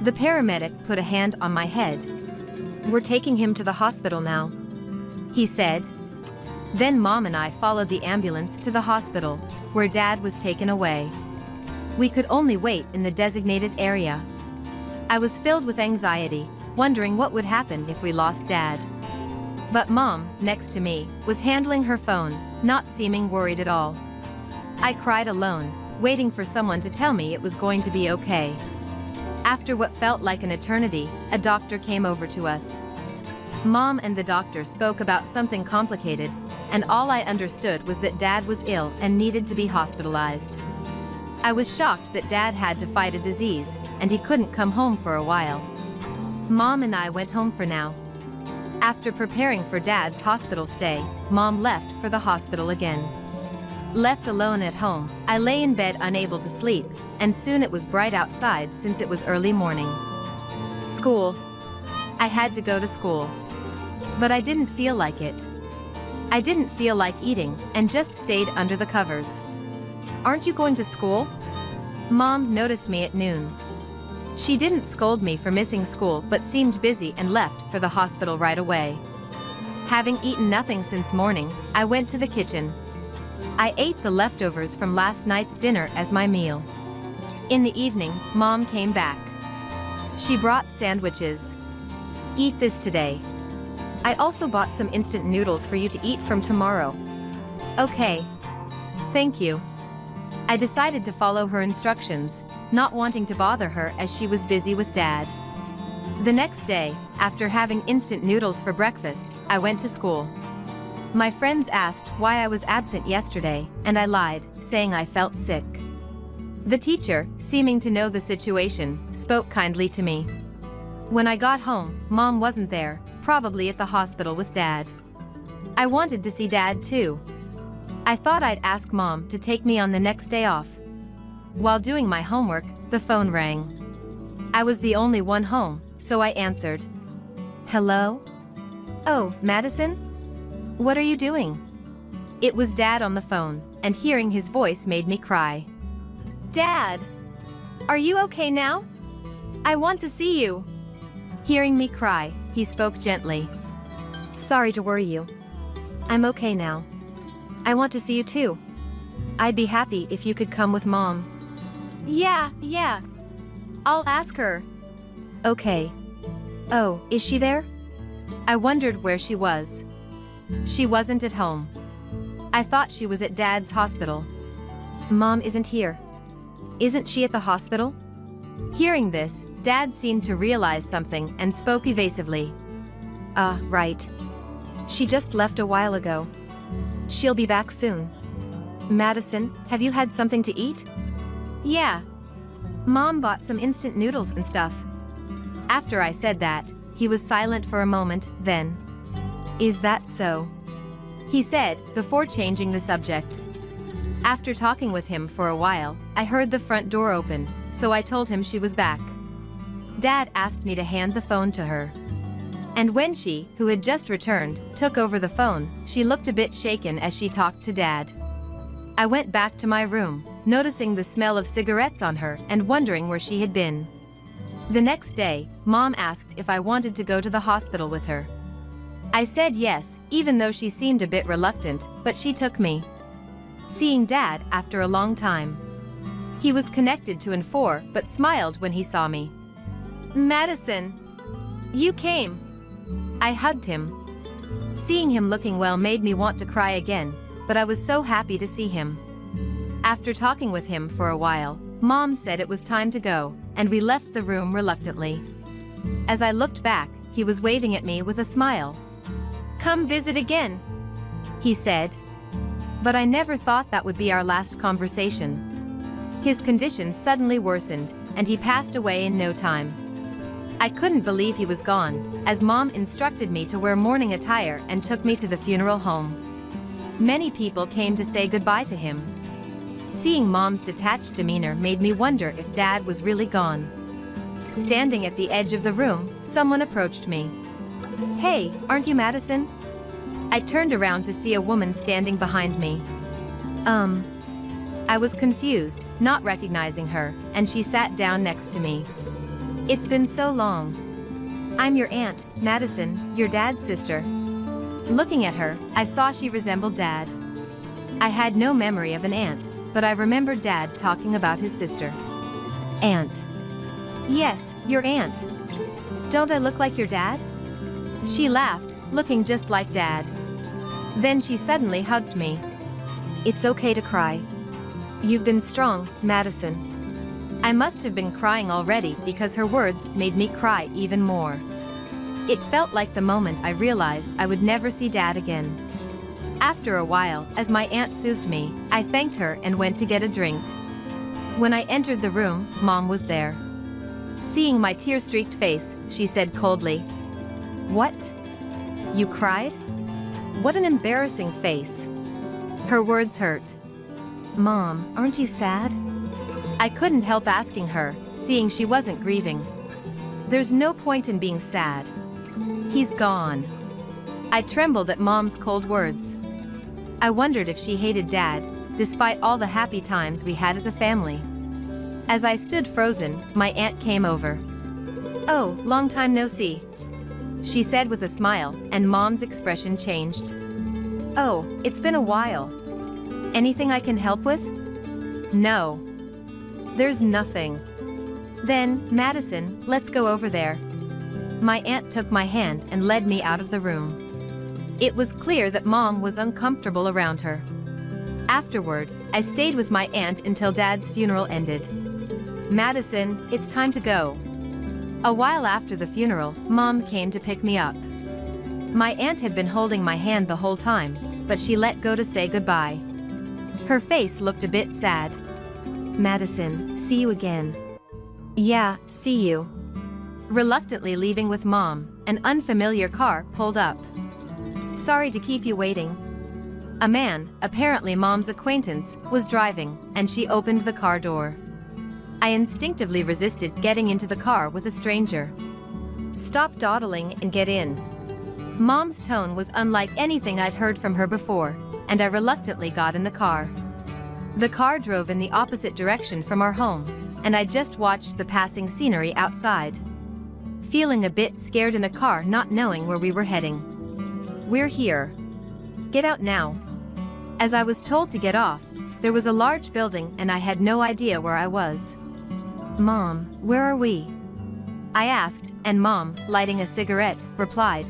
The paramedic put a hand on my head. "We're taking him to the hospital now," he said. Then Mom and I followed the ambulance to the hospital, where Dad was taken away. We could only wait in the designated area. I was filled with anxiety, wondering what would happen if we lost Dad. But Mom, next to me, was handling her phone, not seeming worried at all. I cried alone, waiting for someone to tell me it was going to be okay. After what felt like an eternity, a doctor came over to us. Mom and the doctor spoke about something complicated, and all I understood was that Dad was ill and needed to be hospitalized. I was shocked that Dad had to fight a disease, and he couldn't come home for a while. Mom and I went home for now. After preparing for Dad's hospital stay, Mom left for the hospital again. Left alone at home, I lay in bed unable to sleep, and soon it was bright outside since it was early morning. School. I had to go to school. But I didn't feel like it. I didn't feel like eating, and just stayed under the covers. "Aren't you going to school?" Mom noticed me at noon. She didn't scold me for missing school but seemed busy and left for the hospital right away. Having eaten nothing since morning, I went to the kitchen. I ate the leftovers from last night's dinner as my meal. In the evening, Mom came back. She brought sandwiches. "Eat this today. I also bought some instant noodles for you to eat from tomorrow." "Okay. Thank you." I decided to follow her instructions, not wanting to bother her as she was busy with Dad. The next day, after having instant noodles for breakfast, I went to school. My friends asked why I was absent yesterday, and I lied, saying I felt sick. The teacher, seeming to know the situation, spoke kindly to me. When I got home, Mom wasn't there, probably at the hospital with Dad. I wanted to see Dad too. I thought I'd ask Mom to take me on the next day off. While doing my homework, the phone rang. I was the only one home, so I answered. Hello? Oh, Madison? What are you doing? It was Dad on the phone, and hearing his voice made me cry. Dad! Are you okay now? I want to see you. Hearing me cry, he spoke gently. Sorry to worry you. I'm okay now. I want to see you too. I'd be happy if you could come with Mom. Yeah. I'll ask her. Okay. Oh, is she there? I wondered where she was. She wasn't at home. I thought she was at Dad's hospital. Mom isn't here. Isn't she at the hospital? Hearing this, Dad seemed to realize something and spoke evasively. Right. She just left a while ago. She'll be back soon. Madison, have you had something to eat? Yeah. Mom bought some instant noodles and stuff. After I said that, he was silent for a moment, then. Is that so? He said, before changing the subject. After talking with him for a while, I heard the front door open, so I told him she was back. Dad asked me to hand the phone to her. And when she, who had just returned, took over the phone, she looked a bit shaken as she talked to Dad. I went back to my room, noticing the smell of cigarettes on her and wondering where she had been. The next day, Mom asked if I wanted to go to the hospital with her. I said yes, even though she seemed a bit reluctant, but she took me. Seeing Dad after a long time. He was connected to Infor but smiled when he saw me. Madison! You came! I hugged him. Seeing him looking well made me want to cry again, but I was so happy to see him. After talking with him for a while, Mom said it was time to go, and we left the room reluctantly. As I looked back, he was waving at me with a smile. Come visit again, he said. But I never thought that would be our last conversation. His condition suddenly worsened, and he passed away in no time. I couldn't believe he was gone, as Mom instructed me to wear mourning attire and took me to the funeral home. Many people came to say goodbye to him. Seeing Mom's detached demeanor made me wonder if Dad was really gone. Standing at the edge of the room, someone approached me. Hey, aren't you Madison? I turned around to see a woman standing behind me. I was confused, not recognizing her, and she sat down next to me. It's been so long. I'm your aunt, Madison, your dad's sister. Looking at her, I saw she resembled Dad. I had no memory of an aunt, but I remembered Dad talking about his sister. Aunt. Yes, your aunt. Don't I look like your dad? She laughed, looking just like Dad. Then she suddenly hugged me. It's okay to cry. You've been strong, Madison. I must have been crying already because her words made me cry even more. It felt like the moment I realized I would never see Dad again. After a while, as my aunt soothed me, I thanked her and went to get a drink. When I entered the room, Mom was there. Seeing my tear-streaked face, she said coldly, "What? You cried? What an embarrassing face." Her words hurt. Mom, aren't you sad? I couldn't help asking her, seeing she wasn't grieving. There's no point in being sad. He's gone. I trembled at Mom's cold words. I wondered if she hated Dad, despite all the happy times we had as a family. As I stood frozen, my aunt came over. Oh, long time no see, she said with a smile, and Mom's expression changed. Oh, it's been a while. Anything I can help with? No. There's nothing. Then, Madison, let's go over there. My aunt took my hand and led me out of the room. It was clear that Mom was uncomfortable around her. Afterward, I stayed with my aunt until Dad's funeral ended. Madison, it's time to go. A while after the funeral, Mom came to pick me up. My aunt had been holding my hand the whole time, but she let go to say goodbye. Her face looked a bit sad. Madison, see you again. Yeah, see you. Reluctantly leaving with Mom, an unfamiliar car pulled up. "Sorry to keep you waiting." A man, apparently Mom's acquaintance, was driving, and she opened the car door. I instinctively resisted getting into the car with a stranger. "Stop dawdling and get in." Mom's tone was unlike anything I'd heard from her before, and I reluctantly got in the car. The car drove in the opposite direction from our home, and I just watched the passing scenery outside. Feeling a bit scared in a car, not knowing where we were heading. "We're here. Get out now." As I was told to get off, there was a large building and I had no idea where I was. "Mom, where are we?" I asked, and Mom, lighting a cigarette, replied,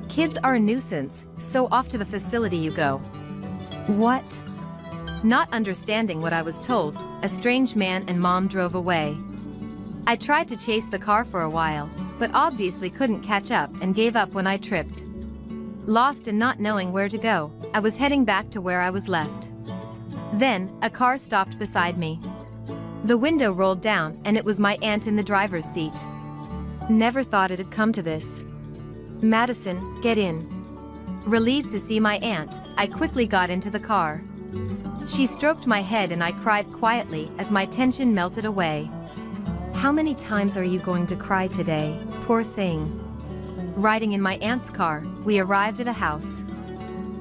"Kids are a nuisance, so off to the facility you go." "What?" Not understanding what I was told, a strange man and Mom drove away. I tried to chase the car for a while, but obviously couldn't catch up and gave up when I tripped. Lost and not knowing where to go, I was heading back to where I was left. Then, a car stopped beside me. The window rolled down and it was my aunt in the driver's seat. Never thought it'd come to this. "Madison, get in." Relieved to see my aunt, I quickly got into the car. She stroked my head and I cried quietly as my tension melted away. "How many times are you going to cry today, poor thing?" Riding in my aunt's car, we arrived at a house.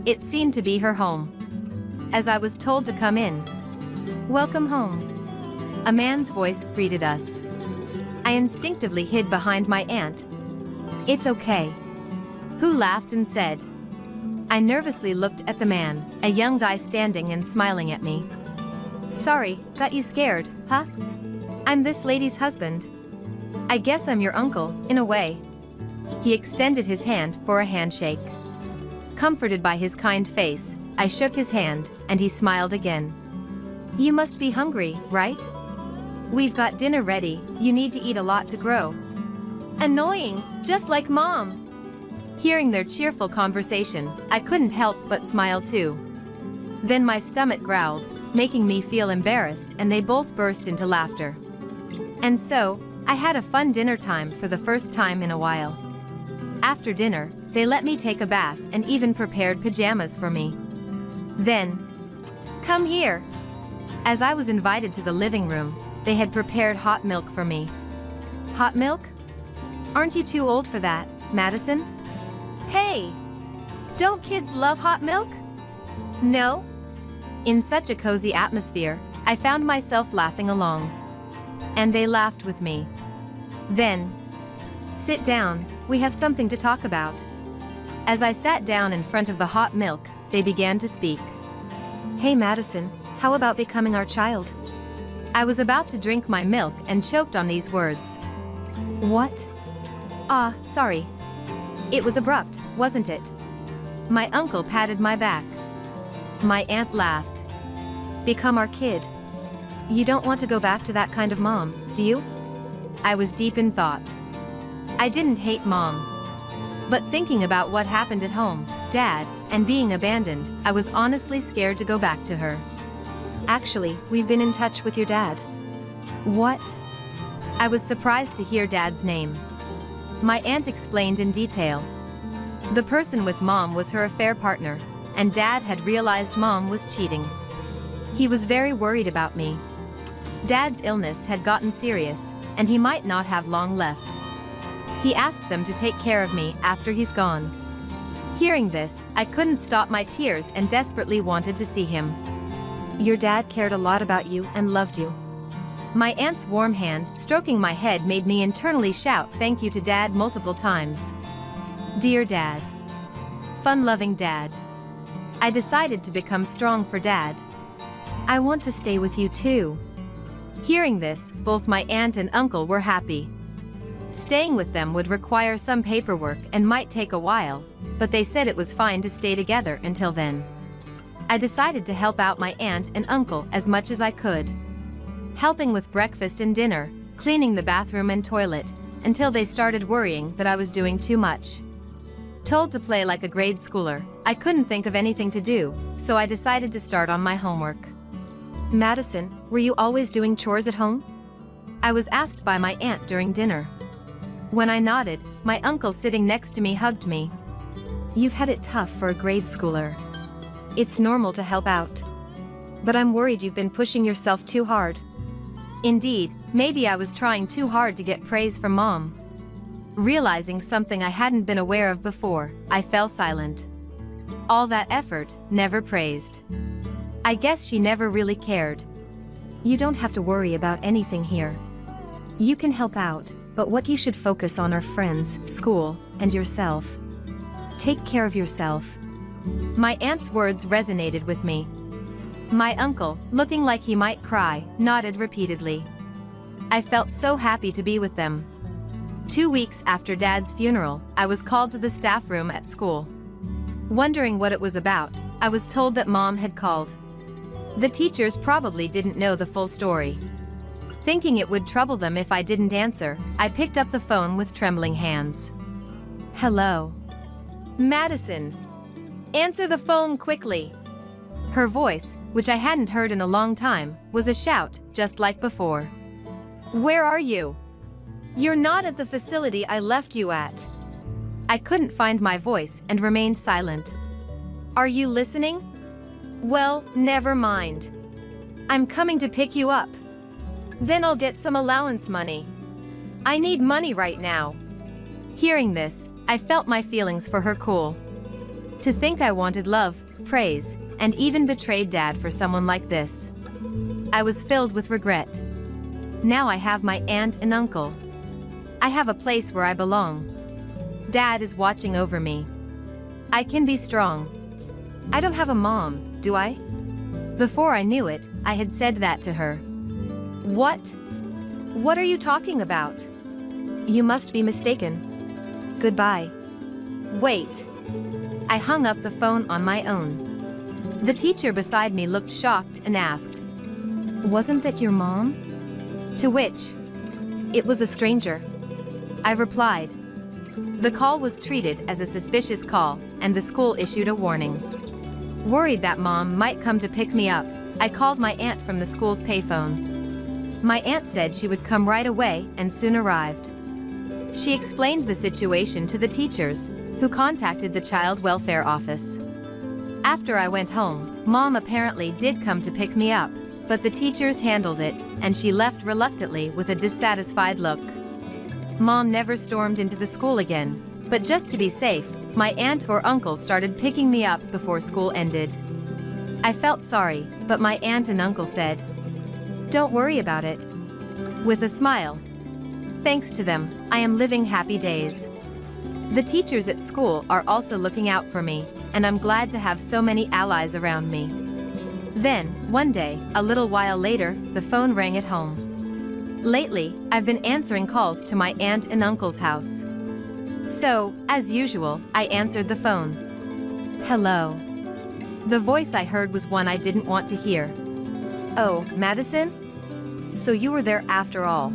It seemed to be her home. As I was told to come in. "Welcome home." A man's voice greeted us. I instinctively hid behind my aunt. "It's okay." Who laughed and said. I nervously looked at the man, a young guy standing and smiling at me. "Sorry, got you scared, huh? I'm this lady's husband. I guess I'm your uncle, in a way." He extended his hand for a handshake. Comforted by his kind face, I shook his hand, and he smiled again. "You must be hungry, right? We've got dinner ready, you need to eat a lot to grow." Annoying, just like Mom. Hearing their cheerful conversation, I couldn't help but smile too. Then my stomach growled, making me feel embarrassed, and they both burst into laughter. And so, I had a fun dinner time for the first time in a while. After dinner, they let me take a bath and even prepared pajamas for me. Then, "Come here." As I was invited to the living room, they had prepared hot milk for me. "Hot milk? Aren't you too old for that, Madison?" "Hey! Don't kids love hot milk? No?" In such a cozy atmosphere, I found myself laughing along. And they laughed with me. Then, "Sit down, we have something to talk about." As I sat down in front of the hot milk, they began to speak. "Hey Madison, how about becoming our child?" I was about to drink my milk and choked on these words. "What? Sorry. It was abrupt, wasn't it?" My uncle patted my back. My aunt laughed. "Become our kid? You don't want to go back to that kind of mom, do you?" I was deep in thought. I didn't hate Mom. But thinking about what happened at home, Dad, and being abandoned, I was honestly scared to go back to her. "Actually, we've been in touch with your dad." "What?" I was surprised to hear Dad's name. My aunt explained in detail. The person with Mom was her affair partner, and Dad had realized Mom was cheating. He was very worried about me. Dad's illness had gotten serious, and he might not have long left. He asked them to take care of me after he's gone. Hearing this, I couldn't stop my tears and desperately wanted to see him. "Your dad cared a lot about you and loved you." My aunt's warm hand stroking my head made me internally shout thank you to Dad multiple times. Dear Dad. Fun-loving Dad. I decided to become strong for Dad. "I want to stay with you too." Hearing this, both my aunt and uncle were happy. Staying with them would require some paperwork and might take a while, but they said it was fine to stay together until then. I decided to help out my aunt and uncle as much as I could. Helping with breakfast and dinner, cleaning the bathroom and toilet, until they started worrying that I was doing too much. Told to play like a grade schooler, I couldn't think of anything to do, so I decided to start on my homework. "Madison, were you always doing chores at home?" I was asked by my aunt during dinner. When I nodded, my uncle sitting next to me hugged me. "You've had it tough for a grade schooler. It's normal to help out. But I'm worried you've been pushing yourself too hard." Indeed, maybe I was trying too hard to get praise from Mom. Realizing something I hadn't been aware of before, I fell silent. All that effort, never praised. I guess she never really cared. "You don't have to worry about anything here. You can help out, but what you should focus on are friends, school, and yourself. Take care of yourself." My aunt's words resonated with me. My uncle, looking like he might cry, nodded repeatedly. I felt so happy to be with them. 2 weeks after Dad's funeral, I was called to the staff room at school. Wondering what it was about, I was told that Mom had called. The teachers probably didn't know the full story. Thinking it would trouble them if I didn't answer, I picked up the phone with trembling hands. "Hello. Madison. Answer the phone quickly." Her voice, which I hadn't heard in a long time, was a shout, just like before. "Where are you? You're not at the facility I left you at." I couldn't find my voice and remained silent. "Are you listening? Well, never mind. I'm coming to pick you up. Then I'll get some allowance money. I need money right now." Hearing this, I felt my feelings for her cool. To think I wanted love, praise, and even betrayed Dad for someone like this. I was filled with regret. Now I have my aunt and uncle. I have a place where I belong. Dad is watching over me. I can be strong. I don't have a mom, do I? Before I knew it, I had said that to her. "What? What are you talking about? You must be mistaken. Goodbye." Wait. I hung up the phone on my own. The teacher beside me looked shocked and asked, "Wasn't that your mom?" To which, "It was a stranger," I replied. The call was treated as a suspicious call, and the school issued a warning. Worried that Mom might come to pick me up, I called my aunt from the school's payphone. My aunt said she would come right away and soon arrived. She explained the situation to the teachers, who contacted the child welfare office. After I went home, Mom apparently did come to pick me up, but the teachers handled it, and she left reluctantly with a dissatisfied look. Mom never stormed into the school again, but just to be safe, my aunt or uncle started picking me up before school ended. I felt sorry, but my aunt and uncle said, "Don't worry about it." With a smile. Thanks to them, I am living happy days. The teachers at school are also looking out for me, and I'm glad to have so many allies around me. Then, one day, a little while later, the phone rang at home. Lately, I've been answering calls to my aunt and uncle's house. So, as usual, I answered the phone. "Hello." The voice I heard was one I didn't want to hear. "Oh, Madison? So you were there after all."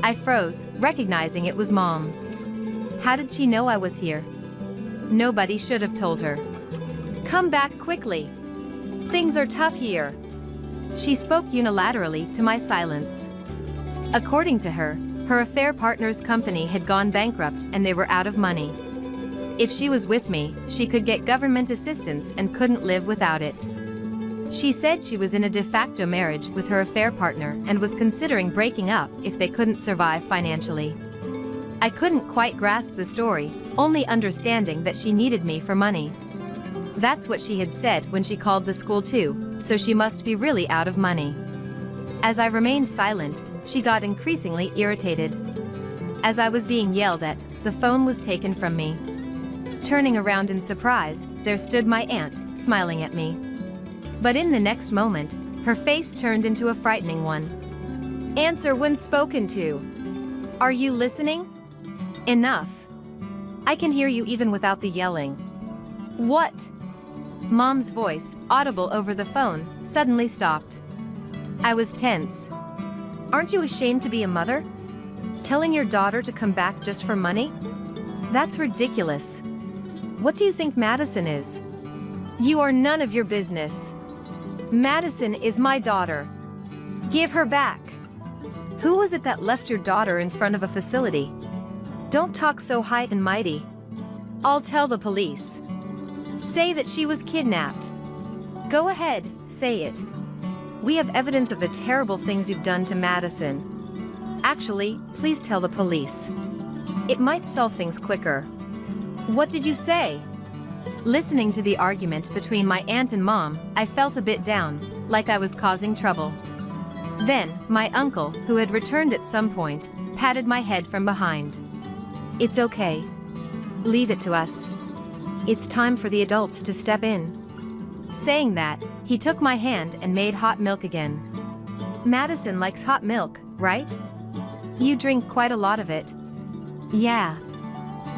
I froze, recognizing it was Mom. How did she know I was here? Nobody should have told her. "Come back quickly. Things are tough here." She spoke unilaterally to my silence. According to her, her affair partner's company had gone bankrupt and they were out of money. If she was with me, she could get government assistance and couldn't live without it. She said she was in a de facto marriage with her affair partner and was considering breaking up if they couldn't survive financially. I couldn't quite grasp the story, only understanding that she needed me for money. That's what she had said when she called the school too, so she must be really out of money. As I remained silent, she got increasingly irritated. As I was being yelled at, the phone was taken from me. Turning around in surprise, there stood my aunt, smiling at me. But in the next moment, her face turned into a frightening one. "Answer when spoken to. Are you listening? Enough. I can hear you even without the yelling." "What?" Mom's voice, audible over the phone, suddenly stopped. I was tense. "Aren't you ashamed to be a mother? Telling your daughter to come back just for money? That's ridiculous. What do you think Madison is? You are none of your business. Madison is my daughter. Give her back. Who was it that left your daughter in front of a facility? Don't talk so high and mighty. I'll tell the police. Say that she was kidnapped. Go ahead, say it. We have evidence of the terrible things you've done to Madison. Actually, please tell the police. It might solve things quicker. What did you say? Listening to the argument between my aunt and mom, I felt a bit down, like I was causing trouble. Then, my uncle, who had returned at some point, patted my head from behind. It's okay. Leave it to us. It's time for the adults to step in. Saying that, he took my hand and made hot milk again. Madison likes hot milk, right? You drink quite a lot of it. Yeah.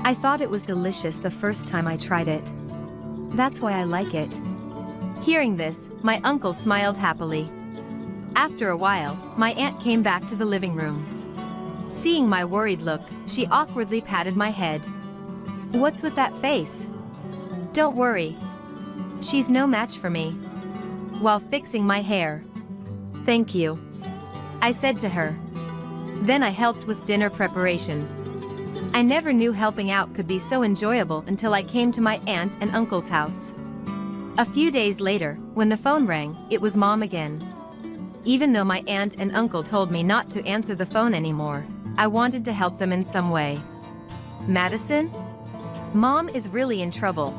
I thought it was delicious the first time I tried it. That's why I like it. Hearing this, my uncle smiled happily. After a while, my aunt came back to the living room. Seeing my worried look, she awkwardly patted my head. What's with that face? Don't worry. She's no match for me. While fixing my hair. Thank you, I said to her. Then I helped with dinner preparation. I never knew helping out could be so enjoyable until I came to my aunt and uncle's house. A few days later, when the phone rang, it was Mom again. Even though my aunt and uncle told me not to answer the phone anymore, I wanted to help them in some way. Madison? Mom is really in trouble.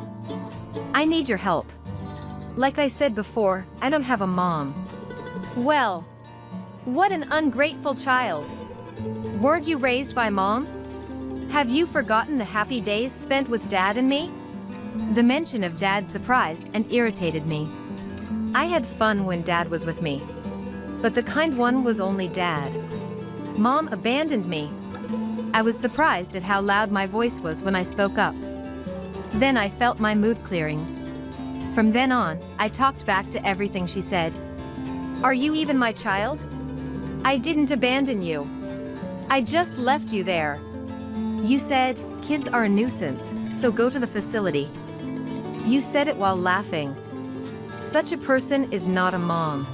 I need your help. Like I said before, I don't have a mom. Well, what an ungrateful child. Weren't you raised by Mom? Have you forgotten the happy days spent with Dad and me? The mention of Dad surprised and irritated me. I had fun when Dad was with me. But the kind one was only Dad. Mom abandoned me. I was surprised at how loud my voice was when I spoke up. Then I felt my mood clearing. From then on, I talked back to everything she said. Are you even my child? I didn't abandon you. I just left you there. You said, kids are a nuisance, so go to the facility. You said it while laughing. Such a person is not a mom.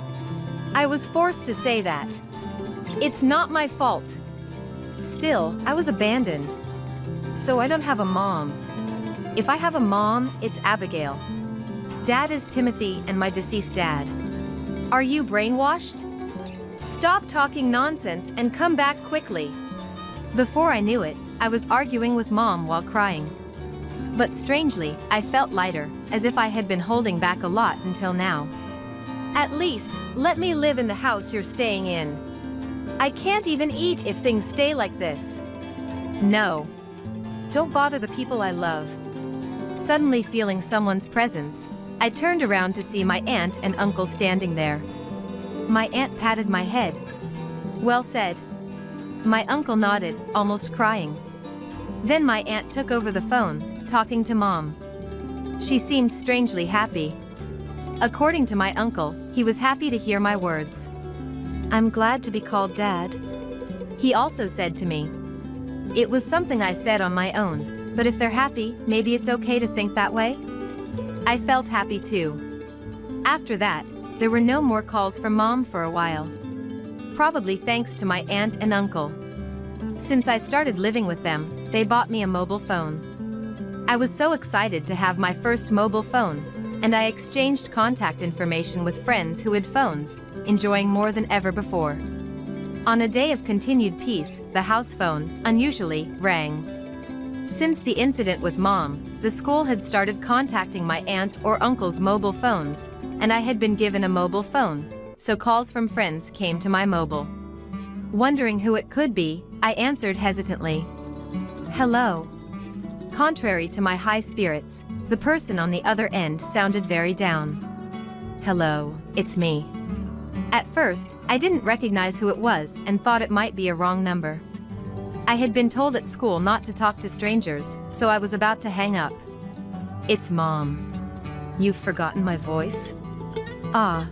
I was forced to say that. It's not my fault. Still, I was abandoned. So I don't have a mom. If I have a mom, it's Abigail. Dad is Timothy and my deceased dad. Are you brainwashed? Stop talking nonsense and come back quickly. Before I knew it, I was arguing with Mom while crying. But strangely, I felt lighter, as if I had been holding back a lot until now. At least, let me live in the house you're staying in. I can't even eat if things stay like this. No. Don't bother the people I love. Suddenly feeling someone's presence, I turned around to see my aunt and uncle standing there. My aunt patted my head. Well said. My uncle nodded, almost crying. Then my aunt took over the phone, talking to Mom. She seemed strangely happy. According to my uncle, he was happy to hear my words. I'm glad to be called Dad. He also said to me. It was something I said on my own, but if they're happy, maybe it's okay to think that way? I felt happy too. After that, there were no more calls from Mom for a while. Probably thanks to my aunt and uncle. Since I started living with them, they bought me a mobile phone. I was so excited to have my first mobile phone, and I exchanged contact information with friends who had phones, enjoying more than ever before. On a day of continued peace, the house phone, unusually, rang. Since the incident with Mom, the school had started contacting my aunt or uncle's mobile phones, and I had been given a mobile phone, so calls from friends came to my mobile. Wondering who it could be, I answered hesitantly. Hello. Contrary to my high spirits, the person on the other end sounded very down. Hello, it's me. At first, I didn't recognize who it was and thought it might be a wrong number. I had been told at school not to talk to strangers, so I was about to hang up. It's Mom. You've forgotten my voice? Ah.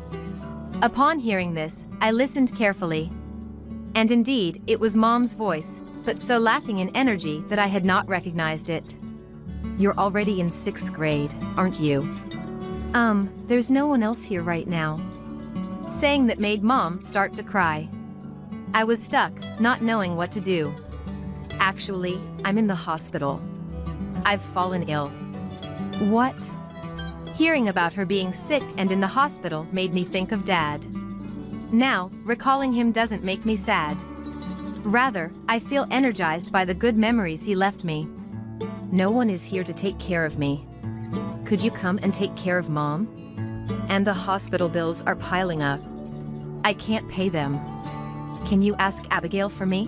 Upon hearing this, I listened carefully. And indeed, it was Mom's voice, but so lacking in energy that I had not recognized it. You're already in 6th grade, aren't you? There's no one else here right now. Saying that made Mom start to cry. I was stuck, not knowing what to do. Actually, I'm in the hospital. I've fallen ill. What? Hearing about her being sick and in the hospital made me think of Dad. Now, recalling him doesn't make me sad. Rather, I feel energized by the good memories he left me. No one is here to take care of me. Could you come and take care of Mom? And the hospital bills are piling up. I can't pay them. Can you ask Abigail for me?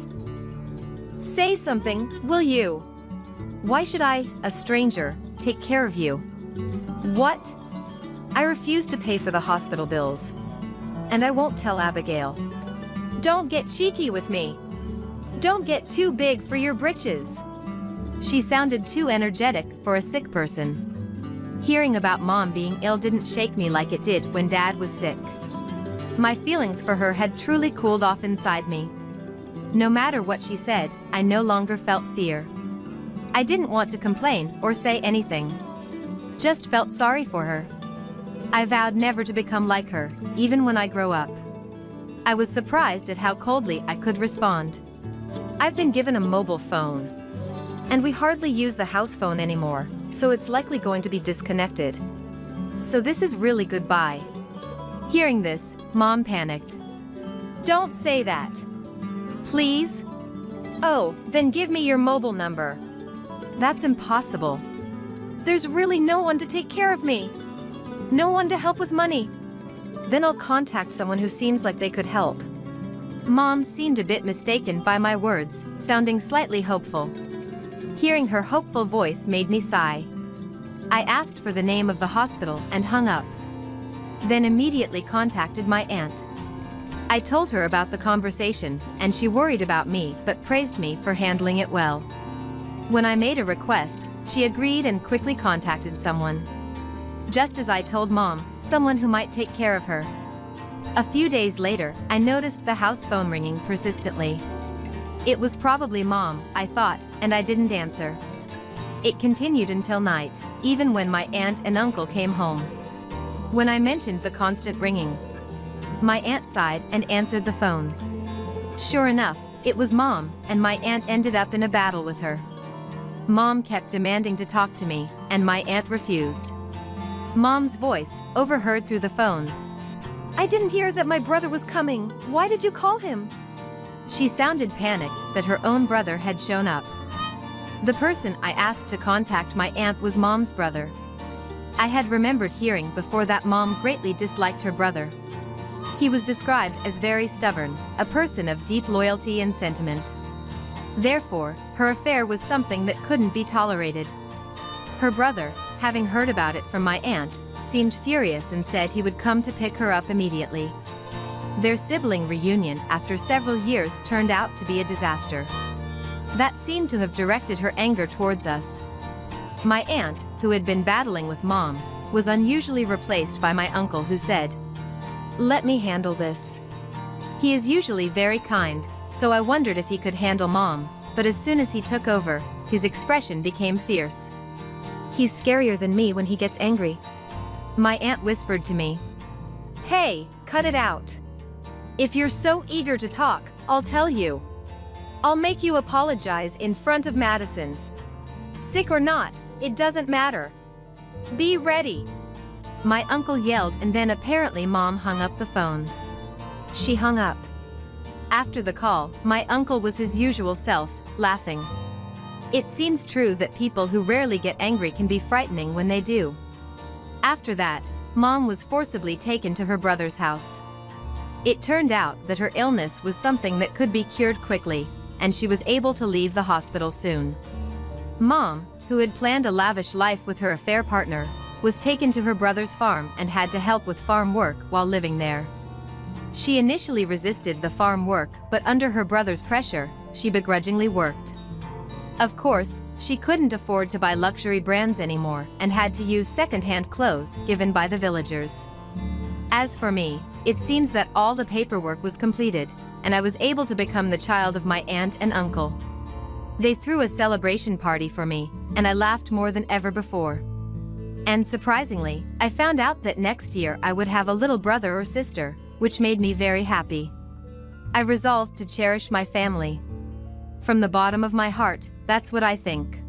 Say something, will you? Why should I, a stranger, take care of you? What? I refuse to pay for the hospital bills. And I won't tell Abigail. Don't get cheeky with me. Don't get too big for your britches. She sounded too energetic for a sick person. Hearing about Mom being ill didn't shake me like it did when Dad was sick. My feelings for her had truly cooled off inside me. No matter what she said, I no longer felt fear. I didn't want to complain or say anything. Just felt sorry for her. I vowed never to become like her, even when I grow up. I was surprised at how coldly I could respond. I've been given a mobile phone. And we hardly use the house phone anymore, so it's likely going to be disconnected. So this is really goodbye. Hearing this, Mom panicked. Don't say that. Please? Oh, then give me your mobile number. That's impossible. There's really no one to take care of me. No one to help with money. Then I'll contact someone who seems like they could help. Mom seemed a bit mistaken by my words, sounding slightly hopeful. Hearing her hopeful voice made me sigh. I asked for the name of the hospital and hung up. Then immediately contacted my aunt. I told her about the conversation, and she worried about me but praised me for handling it well. When I made a request, she agreed and quickly contacted someone. Just as I told Mom, someone who might take care of her. A few days later, I noticed the house phone ringing persistently. It was probably Mom, I thought, and I didn't answer. It continued until night, even when my aunt and uncle came home. When I mentioned the constant ringing, my aunt sighed and answered the phone. Sure enough, it was Mom, and my aunt ended up in a battle with her. Mom kept demanding to talk to me, and my aunt refused. Mom's voice, overheard through the phone. I didn't hear that my brother was coming. Why did you call him? She sounded panicked that her own brother had shown up. The person I asked to contact my aunt was Mom's brother. I had remembered hearing before that Mom greatly disliked her brother. He was described as very stubborn, a person of deep loyalty and sentiment. Therefore, her affair was something that couldn't be tolerated. Her brother, having heard about it from my aunt, seemed furious and said he would come to pick her up immediately. Their sibling reunion after several years turned out to be a disaster. That seemed to have directed her anger towards us. My aunt, who had been battling with Mom, was unusually replaced by my uncle who said, "Let me handle this." He is usually very kind, so I wondered if he could handle Mom, but as soon as he took over, his expression became fierce. He's scarier than me when he gets angry. My aunt whispered to me, "Hey, cut it out. If you're so eager to talk, I'll tell you. I'll make you apologize in front of Madison. Sick or not, it doesn't matter. Be ready." My uncle yelled, and then apparently Mom hung up the phone. She hung up. After the call, my uncle was his usual self, laughing. It seems true that people who rarely get angry can be frightening when they do. After that, Mom was forcibly taken to her brother's house. It turned out that her illness was something that could be cured quickly, and she was able to leave the hospital soon. Mom, who had planned a lavish life with her affair partner, was taken to her brother's farm and had to help with farm work while living there. She initially resisted the farm work, but under her brother's pressure, she begrudgingly worked. Of course, she couldn't afford to buy luxury brands anymore and had to use second-hand clothes given by the villagers. As for me, it seems that all the paperwork was completed, and I was able to become the child of my aunt and uncle. They threw a celebration party for me, and I laughed more than ever before. And surprisingly, I found out that next year I would have a little brother or sister, which made me very happy. I resolved to cherish my family. From the bottom of my heart, that's what I think.